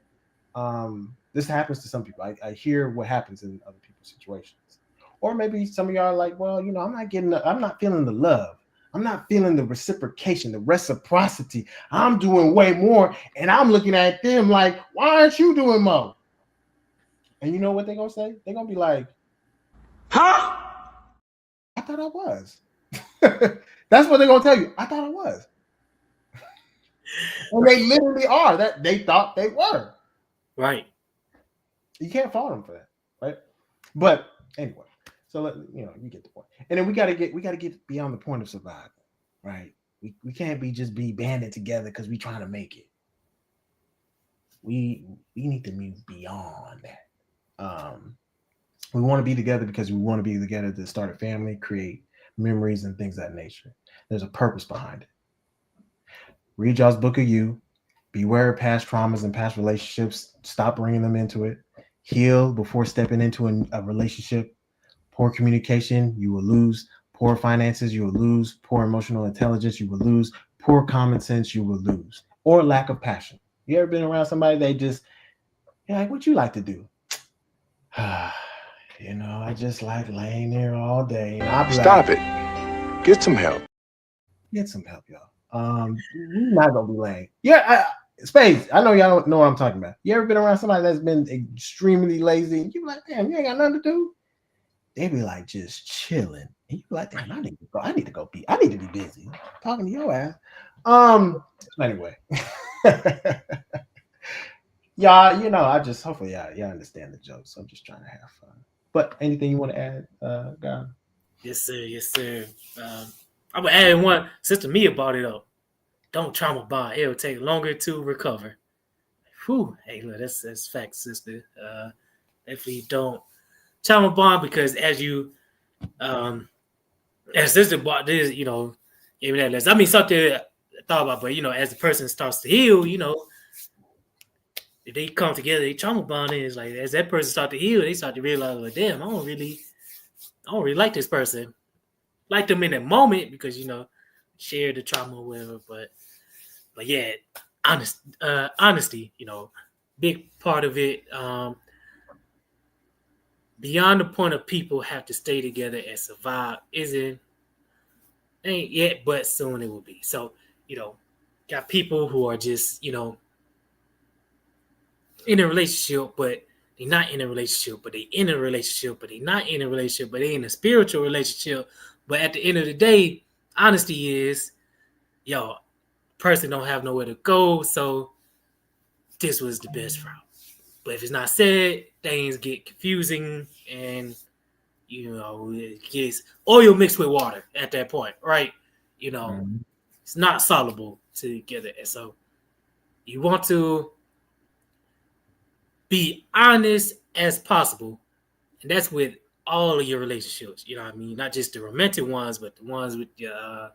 Speaker 3: This happens to some people. I hear what happens in other people's situations. Or maybe some of y'all are like, well, I'm not feeling the love. I'm not feeling the reciprocation, the reciprocity. I'm doing way more. And I'm looking at them like, why aren't you doing more? And you know what they're going to say? They're going to be like, huh? I thought I was. That's what they're going to tell you. I thought I was. And they literally are. That they thought they were.
Speaker 2: Right.
Speaker 3: You can't fault them for that, right? But anyway, so you get the point. And then we gotta get beyond the point of survival, right? We can't be banded together because we trying to make it. We need to move beyond that. We want to be together because we want to be together to start a family, create memories and things of that nature. There's a purpose behind it. Read y'all's book of you. Beware of past traumas and past relationships. Stop bringing them into it. Heal before stepping into a relationship. Poor communication, you will lose. Poor finances, you will lose. Poor emotional intelligence, you will lose. Poor common sense, you will lose. Or lack of passion. You ever been around somebody you're like, what you like to do? I just like laying there all day.
Speaker 5: Stop it. Get some help.
Speaker 3: Get some help, y'all. We're not gonna be laying. Yeah, Spades, I know y'all don't know what I'm talking about. You ever been around somebody that's been extremely lazy? And you be like, damn, you ain't got nothing to do. They be like just chilling. And you be like, damn, I need to be busy. Talking to your ass. Anyway. Y'all, I just hopefully y'all understand the jokes. So I'm just trying to have fun. But anything you want to add, God?
Speaker 2: Yes, sir. I'm gonna add one. Sister Mia brought it up. Don't trauma bond. It'll take longer to recover. Whew. Hey, look, that's facts, sister. Definitely don't trauma bond because as sister brought this, gave me that list. I mean, something I thought about, but as the person starts to heal, if they come together, they trauma bonding is like as that person start to heal, they start to realize, like, damn, I don't really like this person. Like them in that moment because share the trauma or whatever, but yeah, honesty, big part of it. Beyond the point of people have to stay together and survive ain't yet, but soon it will be. So, got people who are just, in a relationship, but they're not in a relationship, but they in a relationship, but they not in a relationship, but they in a spiritual relationship. But at the end of the day, honesty is, person don't have nowhere to go, so this was the best route. But if it's not said, things get confusing and, it gets oil mixed with water at that point, right? It's not soluble together. And so you want to be honest as possible. And that's with all of your relationships, you know what I mean? Not just the romantic ones, but the ones with your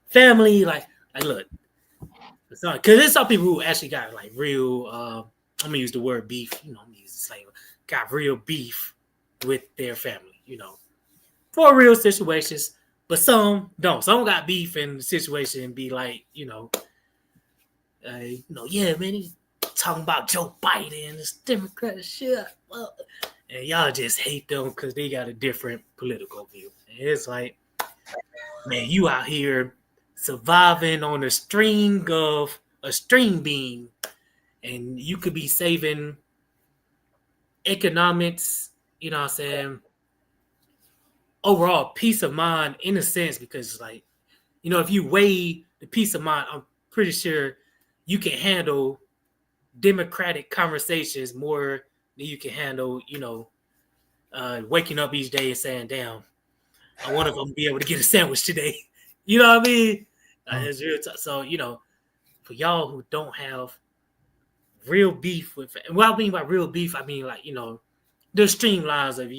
Speaker 2: family. Like look, because there's some people who actually got like real, I'm gonna use the word beef, I'm gonna use the slang, got real beef with their family, for real situations. But some don't. Some got beef in the situation and be like, yeah, man, he's talking about Joe Biden, this Democrat shit. Well, and y'all just hate them because they got a different political view. And it's like, man, you out here surviving on a string bean, and you could be saving economics, you know what I'm saying, overall peace of mind in a sense, because like, if you weigh the peace of mind, I'm pretty sure you can handle democratic conversations more than you can handle, waking up each day and saying, damn, I wonder if I'm gonna be able to get a sandwich today. You know what I mean? It's real so, for y'all who don't have real beef with, and what I mean by real beef, I mean like, the streamlines of,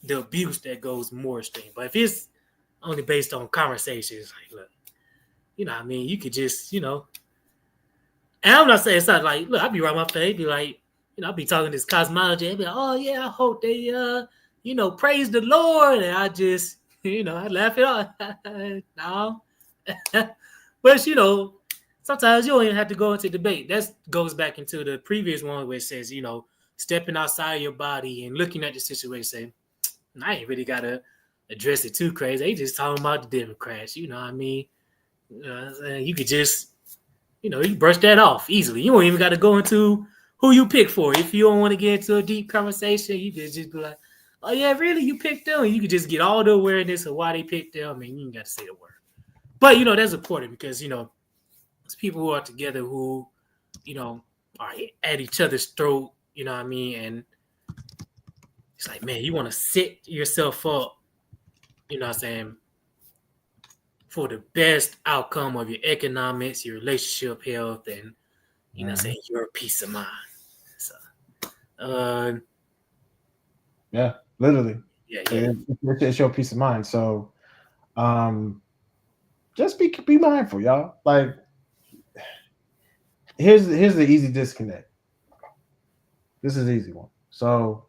Speaker 2: the abuse that goes more extreme. But if it's only based on conversations, like, look, what I mean? You could just, and I'm not saying it's not like, look, I'll be right my face, be like, I'll be talking this cosmology, I'll be like, oh yeah, I hope they praise the Lord, and I just, I laugh it off. No. But sometimes you don't even have to go into debate. That goes back into the previous one where it says, stepping outside your body and looking at the situation, saying, I ain't really gotta address it too crazy. They just talking about the Democrats, you know what I mean? You could just, you brush that off easily. You don't even got to go into who you pick for. If you don't want to get into a deep conversation, you could just be like, oh yeah, really? You picked them? And you could just get all the awareness of why they picked them, and you ain't got to say the word. But that's important because it's people who are together who, are at each other's throat, you know what I mean? And it's like, man, you want to set yourself up, you know what I'm saying, for the best outcome of your economics, your relationship health, and, you know what I'm saying, your peace of mind. So,
Speaker 3: yeah, literally.
Speaker 2: Yeah.
Speaker 3: It's your peace of mind. So, just be mindful, y'all. Like, here's the easy disconnect. This is an easy one. So,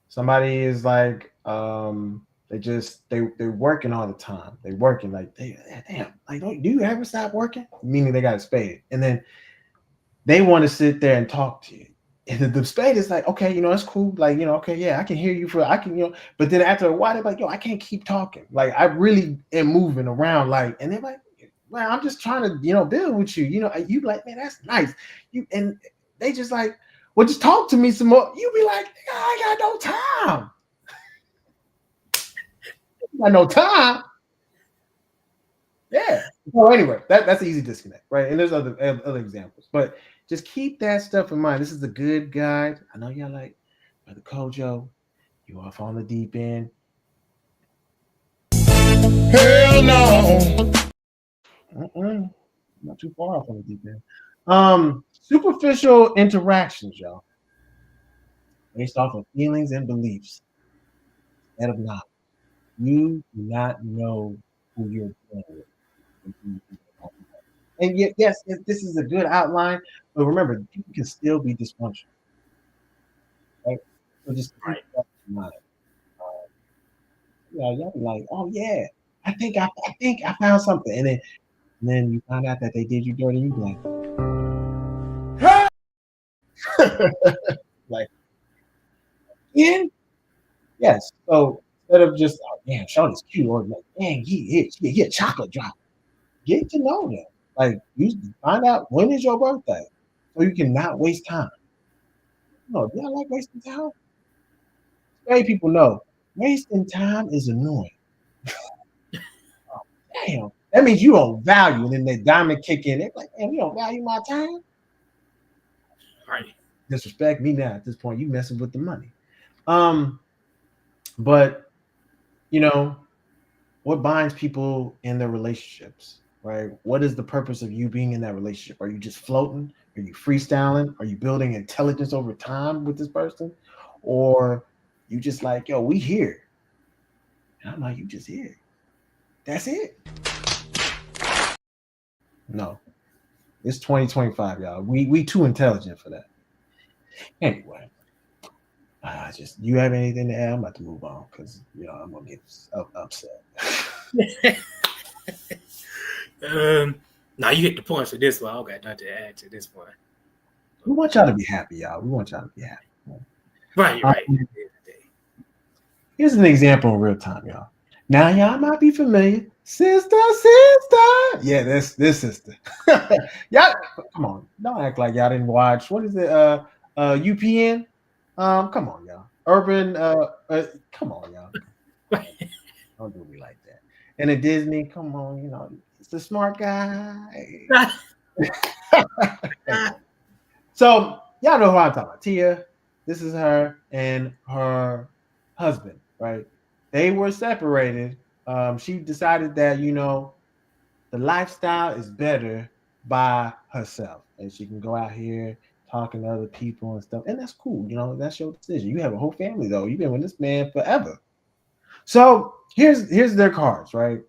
Speaker 3: somebody is like, they're working all the time. They're working like, damn, like, do you ever stop working? Meaning they got a spade, and then they want to sit there and talk to you. And the spade is like, okay, it's cool. Like, okay, yeah, I can hear you but then after a while, they're like, yo, I can't keep talking. Like, I really am moving around. Like, and they're like, well, I'm just trying to, build with you. You like, man, that's nice. And they just like, well, just talk to me some more. You be like, I got no time. Got no time. Yeah. So anyway, that's an easy disconnect, right? And there's other examples, but just keep that stuff in mind. This is a good guide. I know y'all like, Brother Kojo, you off on the deep end.
Speaker 6: Hell no.
Speaker 3: Not too far off on the deep end. Superficial interactions, y'all, based off of feelings and beliefs instead of knowledge. You do not know who you're dealing with. And yet, yes, this is a good outline, but remember, people can still be dysfunctional. Right? So just keep that in mind. Y'all be like, oh yeah, I think I found something, and then you find out that they did you dirty. You be like, like, yeah, yes. So instead of just, oh damn, Shawty's cute, or like, dang, he a chocolate drop. Get to know them. Like, you find out when is your birthday, so you can not waste time. Do y'all like wasting time? Many people know wasting time is annoying. Oh, damn, that means you don't value. And then the diamond kick in. They're like, man, you don't value my time.
Speaker 2: Right.
Speaker 3: Disrespect me now. At this point, you messing with the money. But what binds people in their relationships, right? What is the purpose of you being in that relationship? Are you just floating? Are you freestyling? Are you building intelligence over time with this person? Or you just like, yo, we here. And I'm like, you just here. That's it. No. It's 2025, y'all. We too intelligent for that. Anyway. Just you have anything to add? I'm about to move on because I'm gonna get upset.
Speaker 2: Now you hit the point for this one. I got nothing to add to this one.
Speaker 3: We want y'all to be happy, y'all. We want y'all to be happy.
Speaker 2: Right.
Speaker 3: Here's an example in real time, y'all. Now y'all might be familiar. Sister. Yeah, this sister. Y'all, come on. Don't act like y'all didn't watch. What is it? UPN? Come on, y'all. Urban, come on, y'all. Don't do me like that. And at Disney, come on, it's the smart guy. So y'all know who I'm talking about. Tia, this is her and her husband, right? They were separated. She decided that the lifestyle is better by herself, and she can go out here talking to other people and stuff, and that's cool. That's your decision. You have a whole family though. You've been with this man forever. So here's their cards, right?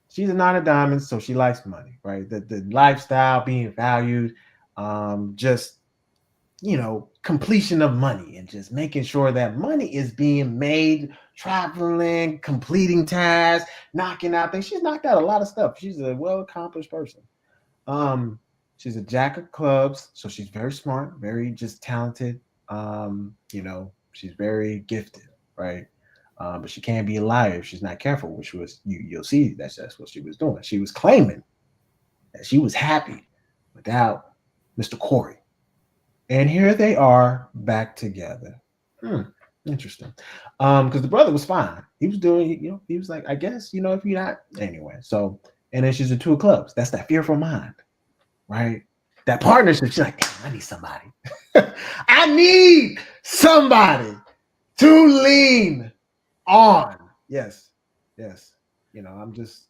Speaker 3: She's a 9 of diamonds, so she likes money, right? The lifestyle being valued, just completion of money and just making sure that money is being made, traveling, completing tasks, knocking out things. She's knocked out a lot of stuff. She's a well-accomplished person. She's a jack of clubs, so she's very smart, very just talented. She's very gifted, right? But she can't be a liar if she's not careful, which was you'll see that's what she was doing. She was claiming that she was happy without Mr. Corey. And here they are back together. Interesting. Because the brother was fine. He was doing, he was like, I guess, if you're not anyway. So, and then she's a 2 of clubs. That's that fearful mind, right? That partnership. She's like, I need somebody. I need somebody to lean on. Yes. I'm just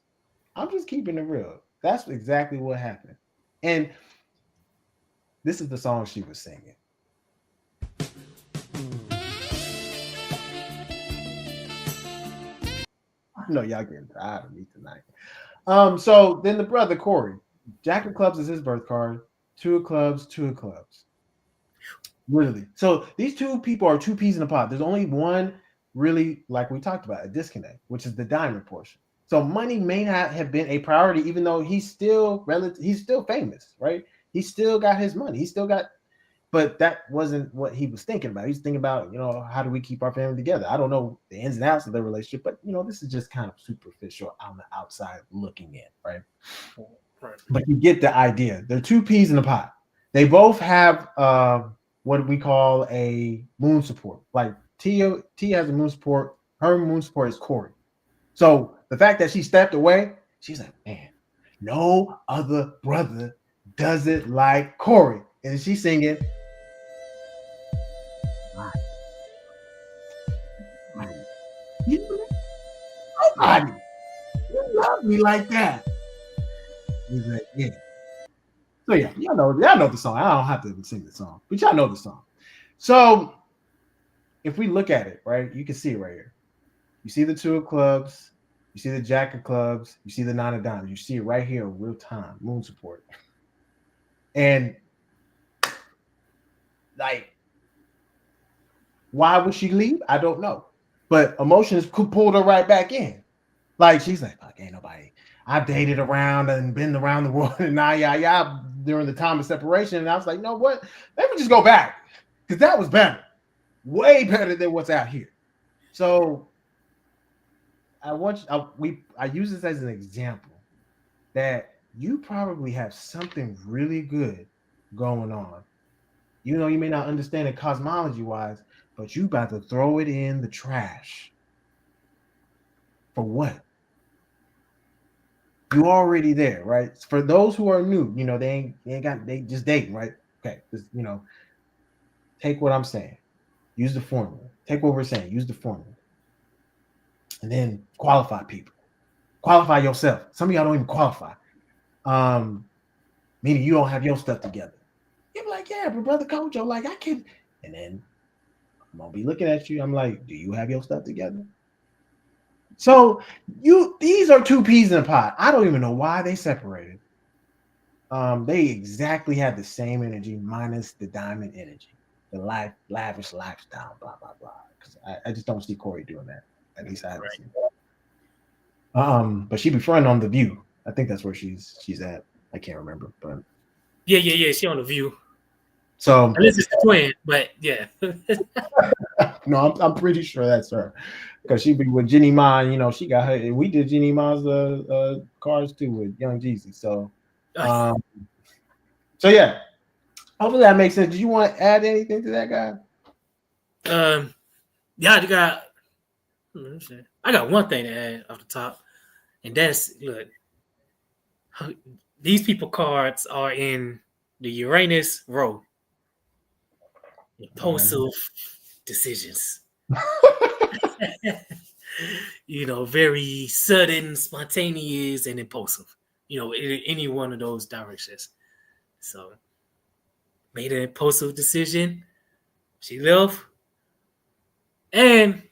Speaker 3: keeping it real. That's exactly what happened. And this is the song she was singing. I know y'all getting tired of me tonight. So then the brother Corey, Jack of Clubs is his birth card. 2 of clubs, 2 of clubs. Really. So these 2 people are 2 peas in a pod. There's only one really, like we talked about, a disconnect, which is the diamond portion. So money may not have been a priority, even though he's still famous, right? He still got his money. But that wasn't what he was thinking about. He's thinking about, how do we keep our family together? I don't know the ins and outs of their relationship, but this is just kind of superficial on the outside looking in, right? But you get the idea. They're 2 peas in a pot. They both have what we call a moon support. Like Tia has a moon support. Her moon support is Corey. So the fact that she stepped away, she's like, man, no other brother does it like Corey. And she's singing, nobody love me like that. He's like, yeah. So yeah, y'all know the song. I don't have to sing the song, but y'all know the song. So if we look at it, right, you can see it right here. You see the 2 of clubs, you see the jack of clubs, you see the 9 of diamonds. You see it right here in real time, moon support. And like, why would she leave? I don't know. But emotions pulled her right back in. Like, she's like, fuck, ain't nobody. I've dated around and been around the world and during the time of separation. And I was like, no, what? Let me just go back. Because that was better. Way better than what's out here. So I use this as an example that you probably have something really good going on. You may not understand it cosmology wise, but you about to throw it in the trash. For what? You already there, right? For those who are new, they just dating, right? Okay, just take what I'm saying, use the formula. Take what we're saying, use the formula, and then qualify people. Qualify yourself. Some of y'all don't even qualify. Meaning you don't have your stuff together. You're like, yeah, but brother Kojo, like I can. And then I'm gonna be looking at you. I'm like, do you have your stuff together? So these are 2 peas in a pot. I don't even know why they separated. They exactly had the same energy minus the diamond energy. the lavish lifestyle, blah blah blah. Because I just don't see Corey doing that. At least I haven't seen it. But she be fronting on The View. I think that's where she's at. I can't remember, but
Speaker 2: Yeah. She on The View.
Speaker 3: so
Speaker 2: Unless it's the twin, but yeah.
Speaker 3: no, I'm pretty sure that's her because she be with Jenny Ma. You know, she got her. We did Jenny Ma's cars too with Young Jeezy. So, so yeah. Hopefully that makes sense. Did you want to add anything to that guy?
Speaker 2: Yeah, I got one thing to add off the top, and that's look. These people cards are in the Uranus row. Impulsive decisions. You know, very sudden, spontaneous, and impulsive. You know, in any one of those directions. So, made an impulsive decision. She left. And,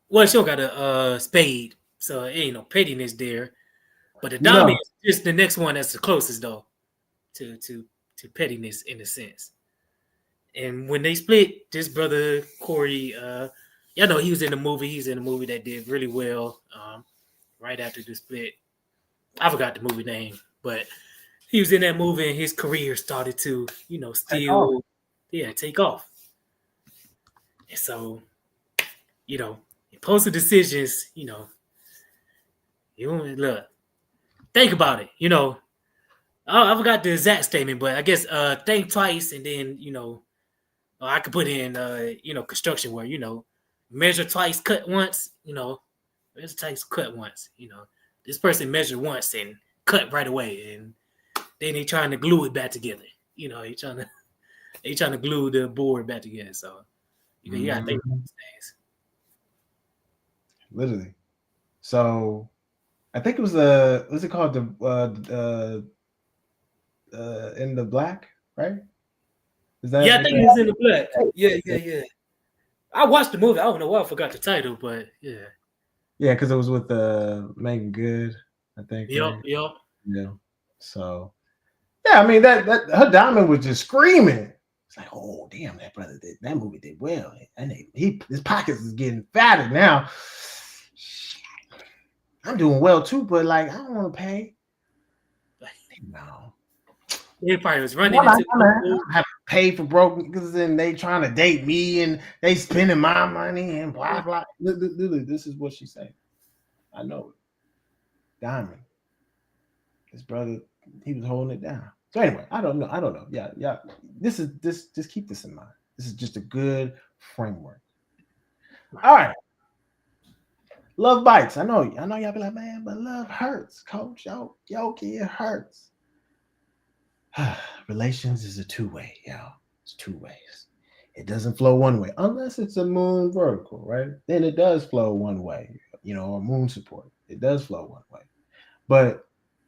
Speaker 2: well, she don't got a spade. So, it ain't no pettiness there. But the diamond is just the next one that's the closest, though, to pettiness in a sense. And when they split, this brother Corey, y'all know he was in the movie. He's in a movie that did really well. Right after the split, I forgot the movie name, but he was in that movie, and his career started to, you know, take off. And so, you know, impulsive decisions, you know, look, think about it. You know, I forgot the exact statement, but I guess think twice, and then, you know. I could put in, you know, construction where, you know, measure twice, cut once, you know, measure twice, cut once, you know. This person measured once and cut right away, and then they trying to glue it back together. You know, they trying to glue the board back together. So, you know, you got to think about these things.
Speaker 3: Literally. So, I think it was what's it called? The In the Black, right? Is that?
Speaker 2: Yeah, I think it was In the Black. Yeah. I watched the movie. I don't know why I forgot the title, but yeah.
Speaker 3: Yeah, because it was with Megan Good, I think.
Speaker 2: Yep.
Speaker 3: Yeah. So, yeah, I mean that her diamond was just screaming. It's like, oh damn, that movie did well, and his pockets is getting fatter now. I'm doing well too, but like I don't want to pay. No.
Speaker 2: He probably was running
Speaker 3: I
Speaker 2: into
Speaker 3: have to pay for broke because then they trying to date me and they spending my money and blah blah. Literally, this is what she's saying. I know it. Diamond. His brother, he was holding it down. So anyway, I don't know. Yeah. Just keep this in mind. This is just a good framework. All right. Love bites. I know y'all be like, man, but love hurts, coach. Yo, it hurts. Relations is a two-way, y'all. It's two ways. It doesn't flow one way unless it's a moon vertical, right? Then it does flow one way, you know, or moon support. It does flow one way. But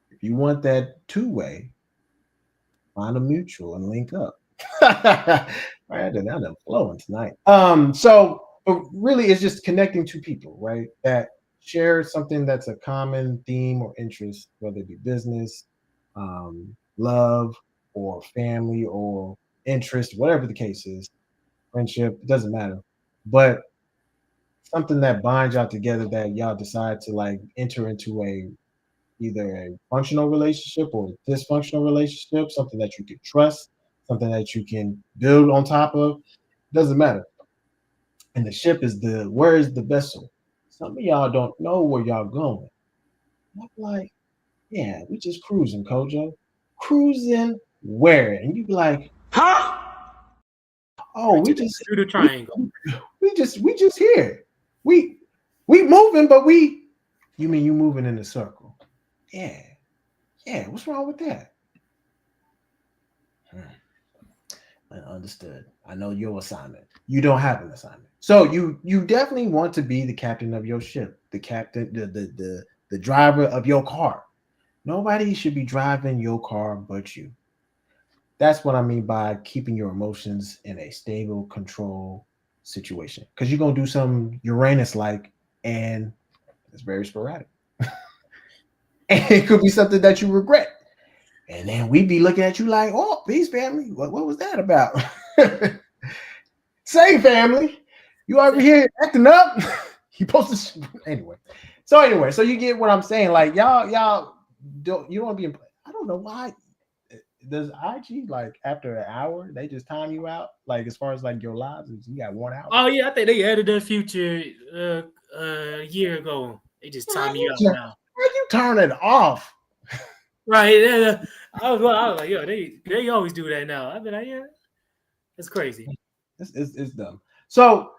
Speaker 3: if you want that two-way, find a mutual and link up. Right, I'm flowing tonight. So really, it's just connecting two people, right? That share something that's a common theme or interest, whether it be business, love, or family, or interest, whatever the case is, friendship, it doesn't matter. But something that binds y'all together that y'all decide to like enter into either a functional relationship or a dysfunctional relationship, something that you can trust, something that you can build on top of, doesn't matter. And the ship is where is the vessel? Some of y'all don't know where y'all going. I'm like, yeah, we just cruising, Kojo. Cruising where? And you be like, huh? Oh, we just
Speaker 2: through the triangle.
Speaker 3: We just here. We moving, but you mean you moving in a circle? Yeah. What's wrong with that? Understood. I know your assignment. You don't have an assignment. So you definitely want to be the captain of your ship, the captain, the driver of your car. Nobody should be driving your car but you. That's what I mean by keeping your emotions in a stable control situation. Because you're gonna do something Uranus-like, and it's very sporadic. And it could be something that you regret. And then we'd be looking at you like, oh, peace family, what was that about? Say, family, you over here acting up. You supposed to anyway. So you get what I'm saying. Like y'all don't you don't want to be. I don't know why. Does IG like after an hour they just time you out? Like as far as like your lives, you got 1 hour.
Speaker 2: Oh yeah, I think they added that feature a year ago. They just time you out now.
Speaker 3: Why you turn it off?
Speaker 2: Right. Yeah. I was like, yo, they always do that now. I've been like, yeah, that's crazy.
Speaker 3: It's dumb. So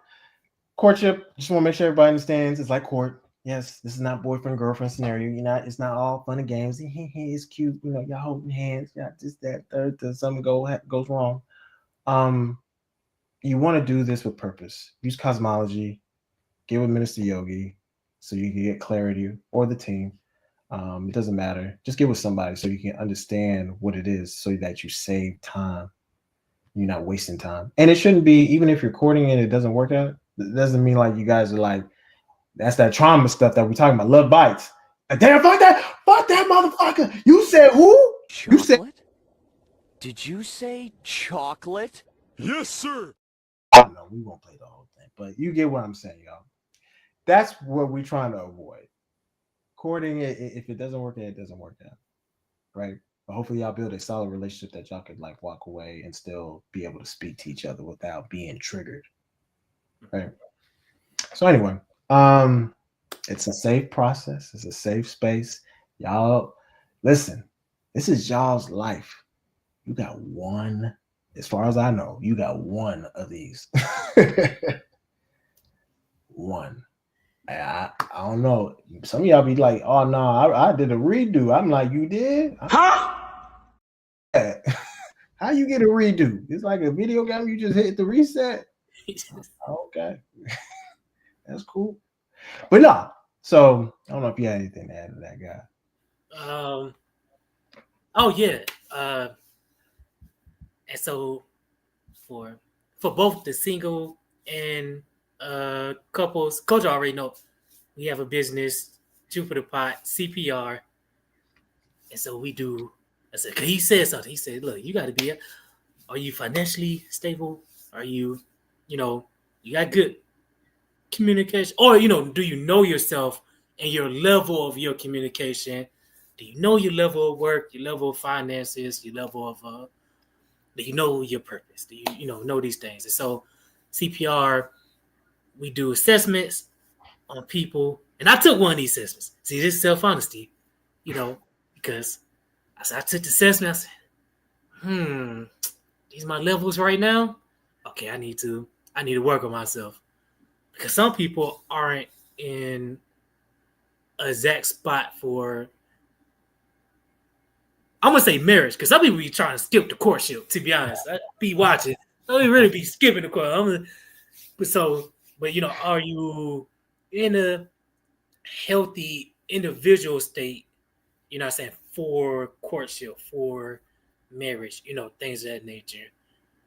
Speaker 3: courtship, just want to make sure everybody understands. It's like court. Yes, this is not boyfriend girlfriend scenario. It's not all fun and games. It's cute. Y'all holding hands. Yeah, just that third. Something goes wrong. You want to do this with purpose. Use cosmology. Get with Minister Yogi so you can get clarity, or the team. It doesn't matter. Just get with somebody so you can understand what it is, so that you save time. You're not wasting time. And it shouldn't be, even if you're courting and it doesn't work out, it doesn't mean like you guys are like, that's that trauma stuff that we're talking about. Love bites. Like, damn, fuck that motherfucker. You said who?
Speaker 4: Chocolate?
Speaker 3: You said.
Speaker 4: Did you say chocolate?
Speaker 6: Yes, sir.
Speaker 3: No, we won't play the whole thing, but you get what I'm saying, y'all. That's what we're trying to avoid. Courting, if it doesn't work out, it doesn't work out, right? But hopefully y'all build a solid relationship that y'all could like walk away and still be able to speak to each other without being triggered, right? So anyway, it's a safe process. It's a safe space. Y'all, listen, this is y'all's life. You got one, as far as I know, you got one of these. One. I don't know. Some of y'all be like, oh no, I did a redo. I'm like, you did? Huh? How you get a redo? It's like a video game, you just hit the reset. Okay. That's cool. But no, so I don't know if you had anything to add to that, guy.
Speaker 2: Oh yeah. And so for both the single and couples, Coach already know we have a business, Jupiter Pot, CPR. And so we do, I said, cause he said something. He said, look, you gotta be, are you financially stable? Are you, you got good communication? Or, do you know yourself and your level of your communication? Do you know your level of work, your level of finances, your level of, do you know your purpose? Do you, know these things? And so CPR, we do assessments on people. And I took one of these assessments. See, this is self-honesty, because I took the assessment. I said, these are my levels right now. Okay, I need to work on myself. Because some people aren't in an exact spot for, I'm gonna say marriage, because some people be trying to skip the courtship, to be honest. I be watching. I don't really be skipping the courtship. But are you in a healthy individual state, what I'm saying, for courtship, for marriage, things of that nature.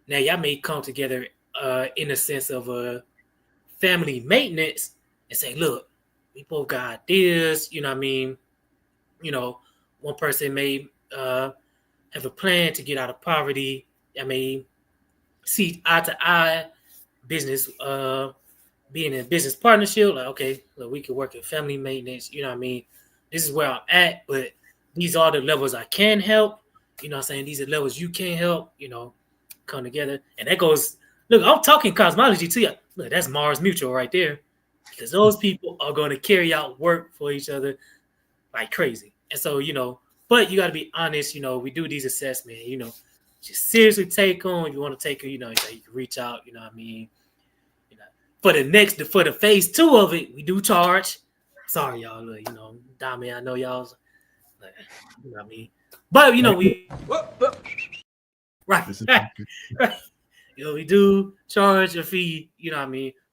Speaker 2: Now y'all may come together in a sense of a family maintenance and say, look, we both got ideas, one person may have a plan to get out of poverty. I mean, see eye to eye business, being in a business partnership. Like, okay, look, we can work in family maintenance. This is where I'm at, but these are the levels I can help. These are levels you can help. Come together, and that goes. Look, I'm talking cosmology to you. Look, that's Mars Mutual right there, because those people are going to carry out work for each other like crazy. And so, but you got to be honest. We do these assessments. Just seriously take on. You want to take it. You can reach out. For the phase 2 of it, we do charge. Sorry, y'all. Dami, I know y'all's. But we. Right. Right. We do charge a fee.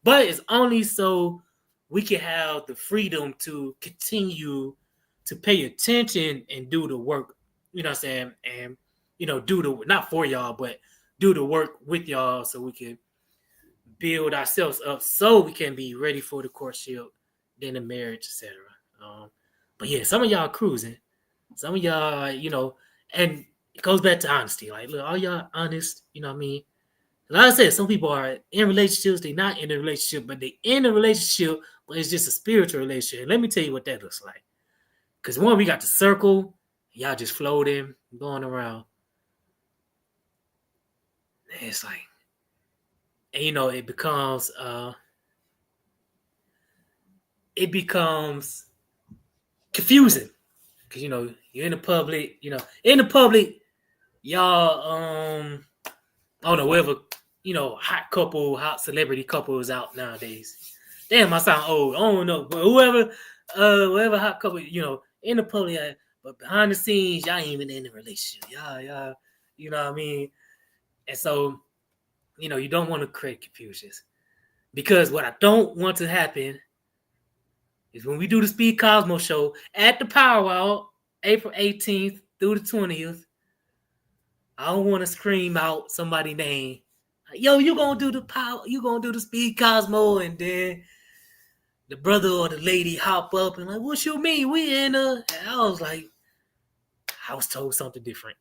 Speaker 2: But it's only so we can have the freedom to continue to pay attention and do the work. And do the not for y'all, but do the work with y'all so we can build ourselves up so we can be ready for the courtship, then the marriage, etc. But yeah, some of y'all cruising, some of y'all, and it goes back to honesty. Like, look, all y'all honest, So Like I said, some people are in relationships, they're not in a relationship, but they in a relationship, but it's just a spiritual relationship. And let me tell you what that looks like. Because one, we got the circle, y'all just floating, going around. And it's like, and it becomes confusing. Because you're in the public, y'all I don't know, whatever, hot celebrity couple is out nowadays. Damn, I sound old. I don't know. But whoever hot couple, in the public, but behind the scenes, y'all ain't even in the relationship. Y'all, you know what I mean? And so, you don't want to create confusions. Because what I don't want to happen is when we do the Speed Cosmo show at the Powwow, April 18th through the 20th, I don't want to scream out somebody's name. Yo, you gonna do the Speed Cosmo, and then the brother or the lady hop up and like, what you mean? We in a... And I was like, I was told something different.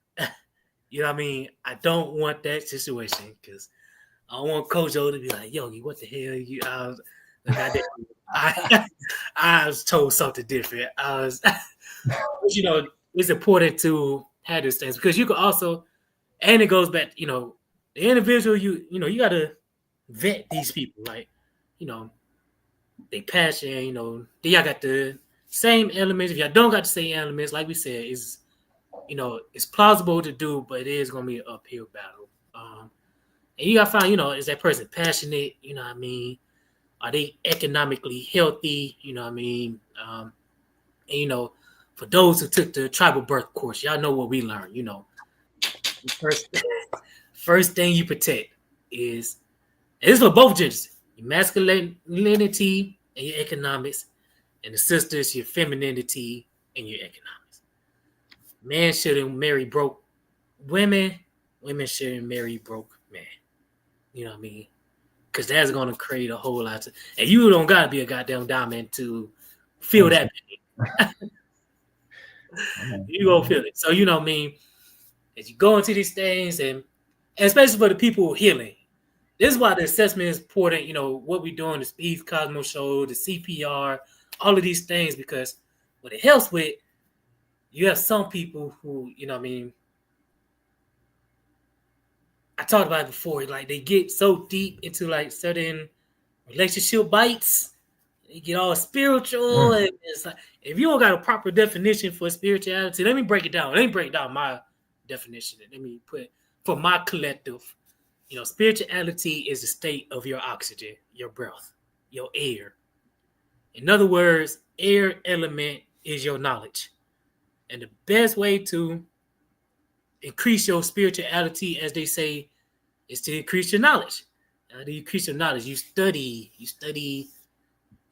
Speaker 2: You know what I mean? I don't want that situation because I don't want Kojo to be like, yo, what the hell? I was told something different. It's important to have these things because you could also, and it goes back, the individual, you got to vet these people, like, they passion, they y'all got the same elements. If y'all don't got the same elements, like we said, it's plausible to do, but it is going to be an uphill battle. And you got to find, is that person passionate? You know what I mean? Are they economically healthy? You know what I mean? And, for those who took the tribal birth course, y'all know what we learned, First thing you protect is, and this is for both genders, your masculinity and your economics, and the sisters, your femininity and your economics. Men shouldn't marry broke women. Women shouldn't marry broke men. You know what I mean? Because that's going to create a whole lot of... And you don't got to be a goddamn diamond to feel that pain. You going to feel it. So, you know what I mean? As you go into these things, and especially for the people healing, this is why the assessment is important. What we're doing, the Speed Cosmo show, the CPR, all of these things, because what it helps with, you have some people who, I talked about it before, like they get so deep into like certain relationship bites, they get all spiritual, and it's like, if you don't got a proper definition for spirituality, let me break it down. Let me break down my definition. Let me put for my collective. Spirituality is the state of your oxygen, your breath, your air. In other words, air element is your knowledge. And the best way to increase your spirituality, as they say, is to increase your knowledge. How do you increase your knowledge? You study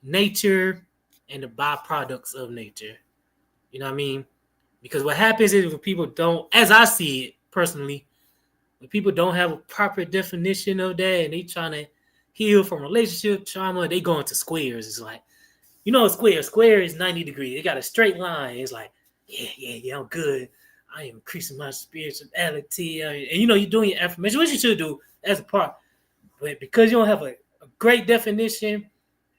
Speaker 2: nature and the byproducts of nature. You know what I mean? Because what happens is when people don't, as I see it personally, when people don't have a proper definition of that and they trying to heal from relationship trauma, they go into squares. It's like, a square is 90 degrees. They got a straight line. It's like, yeah, I'm good. I am increasing my spirituality. And you're doing your affirmation, which you should do as a part. But because you don't have a great definition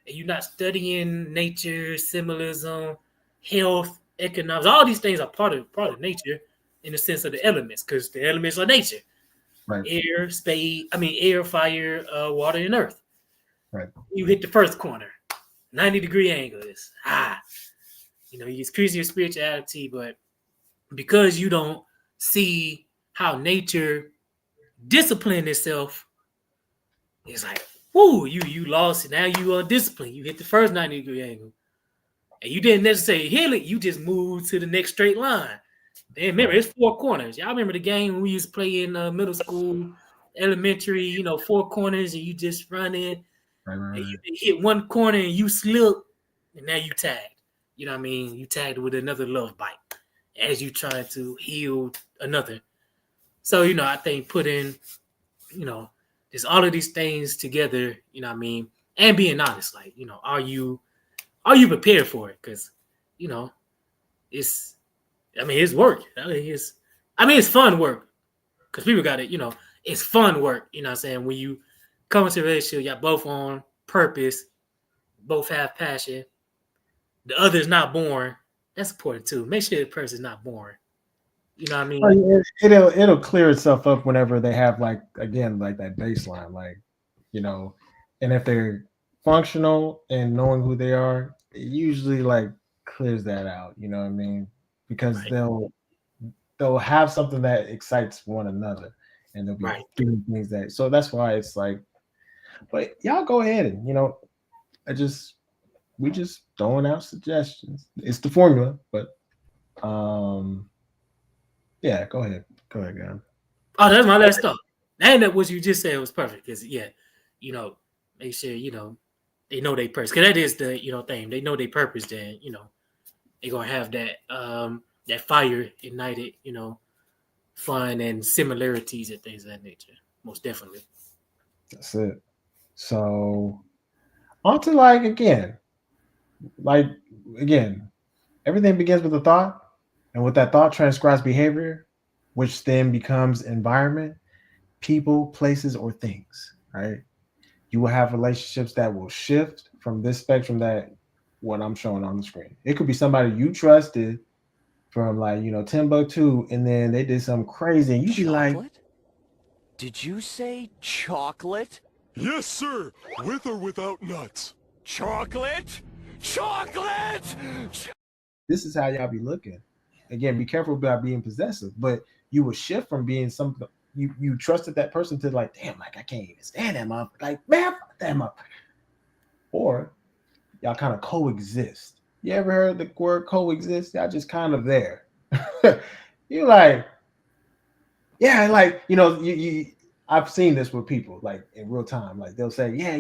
Speaker 2: and you're not studying nature, symbolism, health, economics, all these things are part of nature in the sense of the elements, because the elements are nature.
Speaker 3: Right.
Speaker 2: Air, fire, water, and earth.
Speaker 3: Right.
Speaker 2: You hit the first corner, 90-degree angle. It's you increase your spirituality, but because you don't see how nature disciplined itself, it's like, whoo, you lost it. Now you are disciplined. You hit the first 90-degree angle. And you didn't necessarily heal it. You just moved to the next straight line. And remember, it's four corners. Y'all remember the game we used to play in middle school, elementary, four corners, and you just run in.
Speaker 3: Right.
Speaker 2: And you hit one corner and you slip, and now you tagged. You know what I mean? You tagged with another love bite as you try to heal another. So, I think putting, just all of these things together, you know what I mean? And being honest, like, are you prepared for it? Because, it's work. It's fun work. Because people got it, it's fun work. You know what I'm saying? When you come into a relationship, y'all both on purpose, both have passion. The other is not boring. That's important too. Make sure the person's not boring. You know what I mean?
Speaker 3: Well, yeah, it'll clear itself up whenever they have like again like that baseline, like you know, and if they're functional and knowing who they are, it usually like clears that out. You know what I mean? Because
Speaker 2: Right.
Speaker 3: they'll have something that excites one another, and they'll be
Speaker 2: Right.
Speaker 3: doing things that. So that's why it's like, but y'all go ahead and we just throwing out suggestions. It's the formula, but yeah, go ahead, guy.
Speaker 2: Oh, that's my last thought. And that what you just said was perfect. Because make sure they know their purpose. Because that is the thing. They know their purpose. Then they're gonna have that that fire ignited. Fun and similarities and things of that nature. Most definitely.
Speaker 3: That's it. So on to again, everything begins with a thought, and with that thought transcribes behavior, which then becomes environment, people, places, or things, right? You will have relationships that will shift from this spectrum that what I'm showing on the screen. It could be somebody you trusted from Timbuktu, and then they did something crazy, and you be like,
Speaker 4: Did you say chocolate?
Speaker 6: Yes, sir. With or without nuts.
Speaker 4: Chocolate? Chocolate!
Speaker 3: this is how y'all be looking. Again, be careful about being possessive, but you will shift from being something you trusted that person to damn, I can't even stand that motherfucker. Man, fuck that motherfucker. Or y'all kind of coexist. You ever heard the word coexist? Y'all just kind of there. You're I've seen this with people in real time. They'll say, yeah,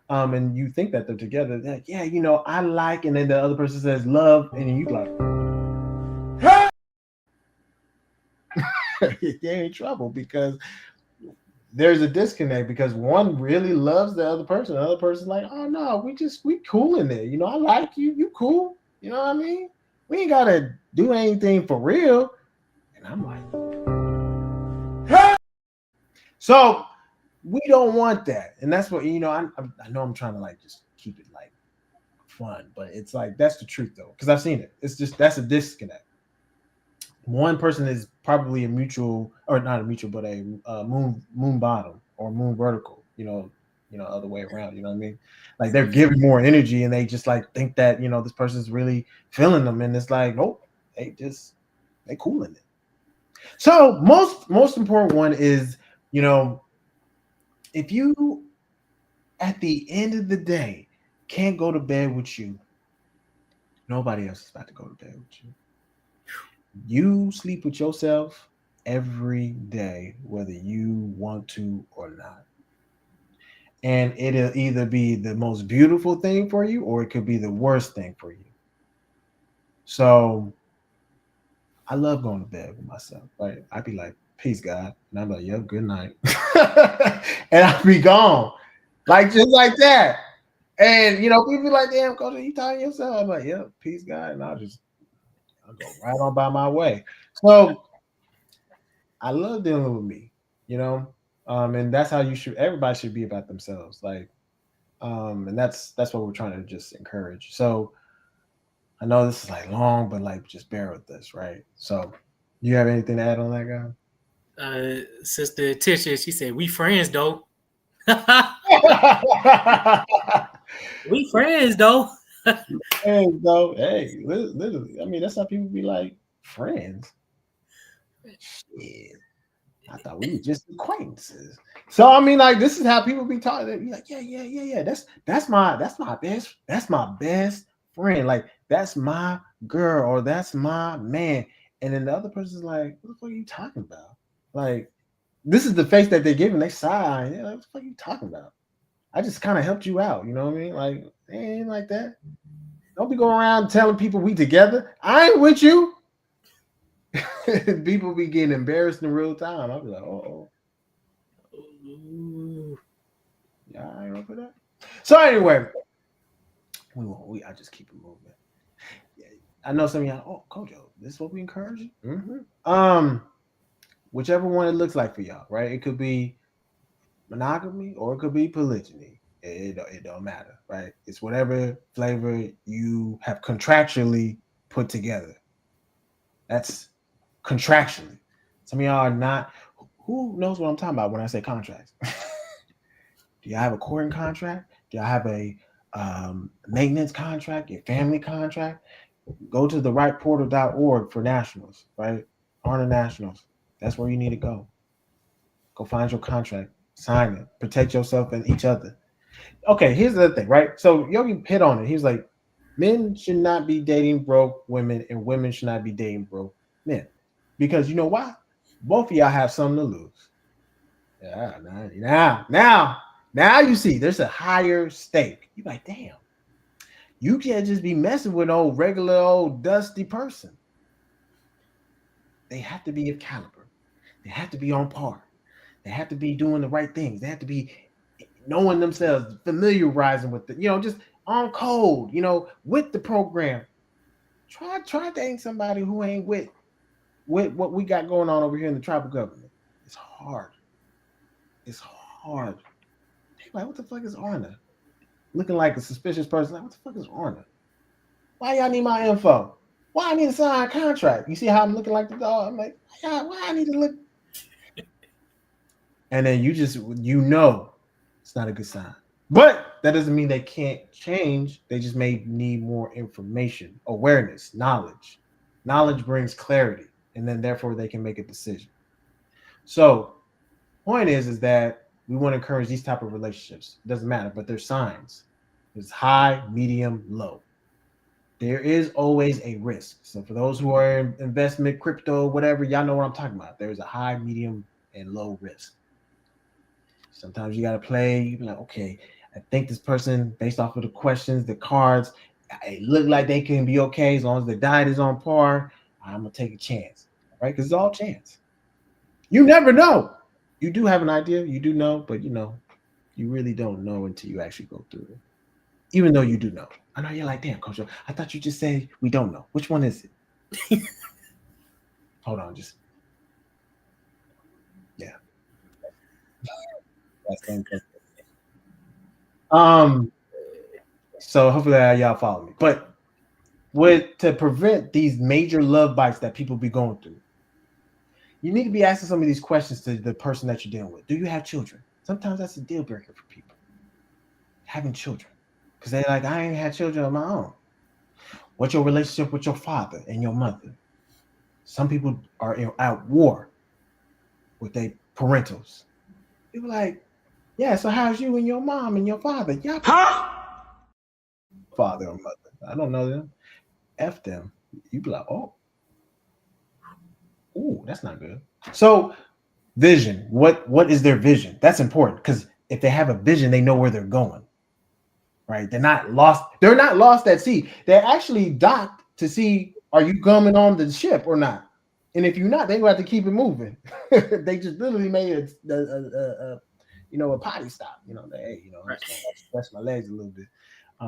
Speaker 3: and you think that they're together. They're like, yeah, I like, and then the other person says love, and then you you're in trouble because there's a disconnect because one really loves the other person. The other person's like, oh no, we cool in there. I like you. You cool. You know what I mean? We ain't gotta do anything for real. And I'm like, so we don't want that. And that's what, I know I'm trying to just keep it fun, but it's that's the truth though. Cause I've seen it. It's just, that's a disconnect. One person is probably a mutual, or not a mutual, but a moon bottom or moon vertical, other way around, you know what I mean? They're giving more energy and they just think that, this person's really feeling them. And it's nope, they cool in it. So most important one is, if you at the end of the day can't go to bed with you, nobody else is about to go to bed with you. You sleep with yourself every day, whether you want to or not. And it'll either be the most beautiful thing for you or it could be the worst thing for you. So I love going to bed with myself. Right? I'd be like, peace, God. And I'm like, yep, good night. And I'll be gone. Just like that. And people be like, damn, Coach, you talking to yourself? I'm like, yep, peace, God. And I'll go right on by my way. So I love dealing with me, and that's how everybody should be about themselves. And that's what we're trying to just encourage. So I know this is long, but just bear with us, right? So you have anything to add on that, guy?
Speaker 2: Sister Tisha, she said, we friends though. We friends though.
Speaker 3: Friends though. Hey, literally. I mean, that's how people be friends. Shit. I thought we were just acquaintances. So I mean, this is how people be talking. They be like, yeah. That's my best friend. That's my girl or that's my man. And then the other person's like, what the fuck are you talking about? This is the face that they're giving. They sigh. Yeah, what the fuck are you talking about? I just kind of helped you out. You know what I mean? It ain't like that. Don't be going around telling people we together. I ain't with you. People be getting embarrassed in real time. I'll be like, oh. Yeah, I ain't up for that. So anyway, I just keep it moving. Yeah, I know some of y'all, Kojo, this is what we encourage you. Mm-hmm. whichever one it looks like for y'all, right? It could be monogamy or it could be polygyny. It don't matter, right? It's whatever flavor you have contractually put together. That's contractually. Some of y'all are not. Who knows what I'm talking about when I say contracts? Do y'all have a courting contract? Do y'all have a maintenance contract? Your family contract? Go to the rightportal.org for nationals, right? Honor nationals. That's where you need to go. Go find your contract, sign it, protect yourself and each other. Okay, here's the other thing, right? So Yogi hit on it. He's like, men should not be dating broke women, and women should not be dating broke men. Because you know why? Both of y'all have something to lose. Yeah, now you see there's a higher stake. You're like, damn, you can't just be messing with old regular old dusty person. They have to be of caliber. They have to be on par. They have to be doing the right things. They have to be knowing themselves, familiarizing with it, just on code, with the program. Try dating somebody who ain't with what we got going on over here in the tribal government. It's hard. It's hard. They're like, what the fuck is Arna? Looking like a suspicious person. Like, what the fuck is Arna? Why y'all need my info? Why I need to sign a contract? You see how I'm looking like the dog? I'm like, why I need to look? And then it's not a good sign. But that doesn't mean they can't change. They just may need more information, awareness, knowledge. Knowledge brings clarity, and then therefore they can make a decision. So, point is that we want to encourage these type of relationships. It doesn't matter, but there's signs. There's high, medium, low. There is always a risk. So for those who are in investment, crypto, whatever, y'all know what I'm talking about. There's a high, medium, and low risk. Sometimes you got to play. You be like, okay, I think this person, based off of the questions, the cards, it look like they can be okay as long as the diet is on par. I'm going to take a chance, right? Because it's all chance. You never know. You do have an idea. You do know, but you really don't know until you actually go through it. Even though you do know. I know you're like, damn, Coach, I thought you just said we don't know. Which one is it? Hold on, just yeah. So hopefully y'all follow me. But to prevent these major love bites that people be going through, you need to be asking some of these questions to the person that you're dealing with. Do you have children? Sometimes that's a deal breaker for people. Having children. Because they're like, I ain't had children of my own. What's your relationship with your father and your mother? Some people are at war with their parentals. People like, yeah, so how's you and your mom and your father? Yeah, father or mother. I don't know them. F them. You be like, oh, ooh, that's not good. So vision. What is their vision? That's important because if they have a vision, they know where they're going. Right? They're not lost. They're not lost at sea. They're actually docked to see, are you coming on the ship or not? And if you're not, they will have to keep it moving. They just literally made a potty stop. Hey, stretch my legs a little bit.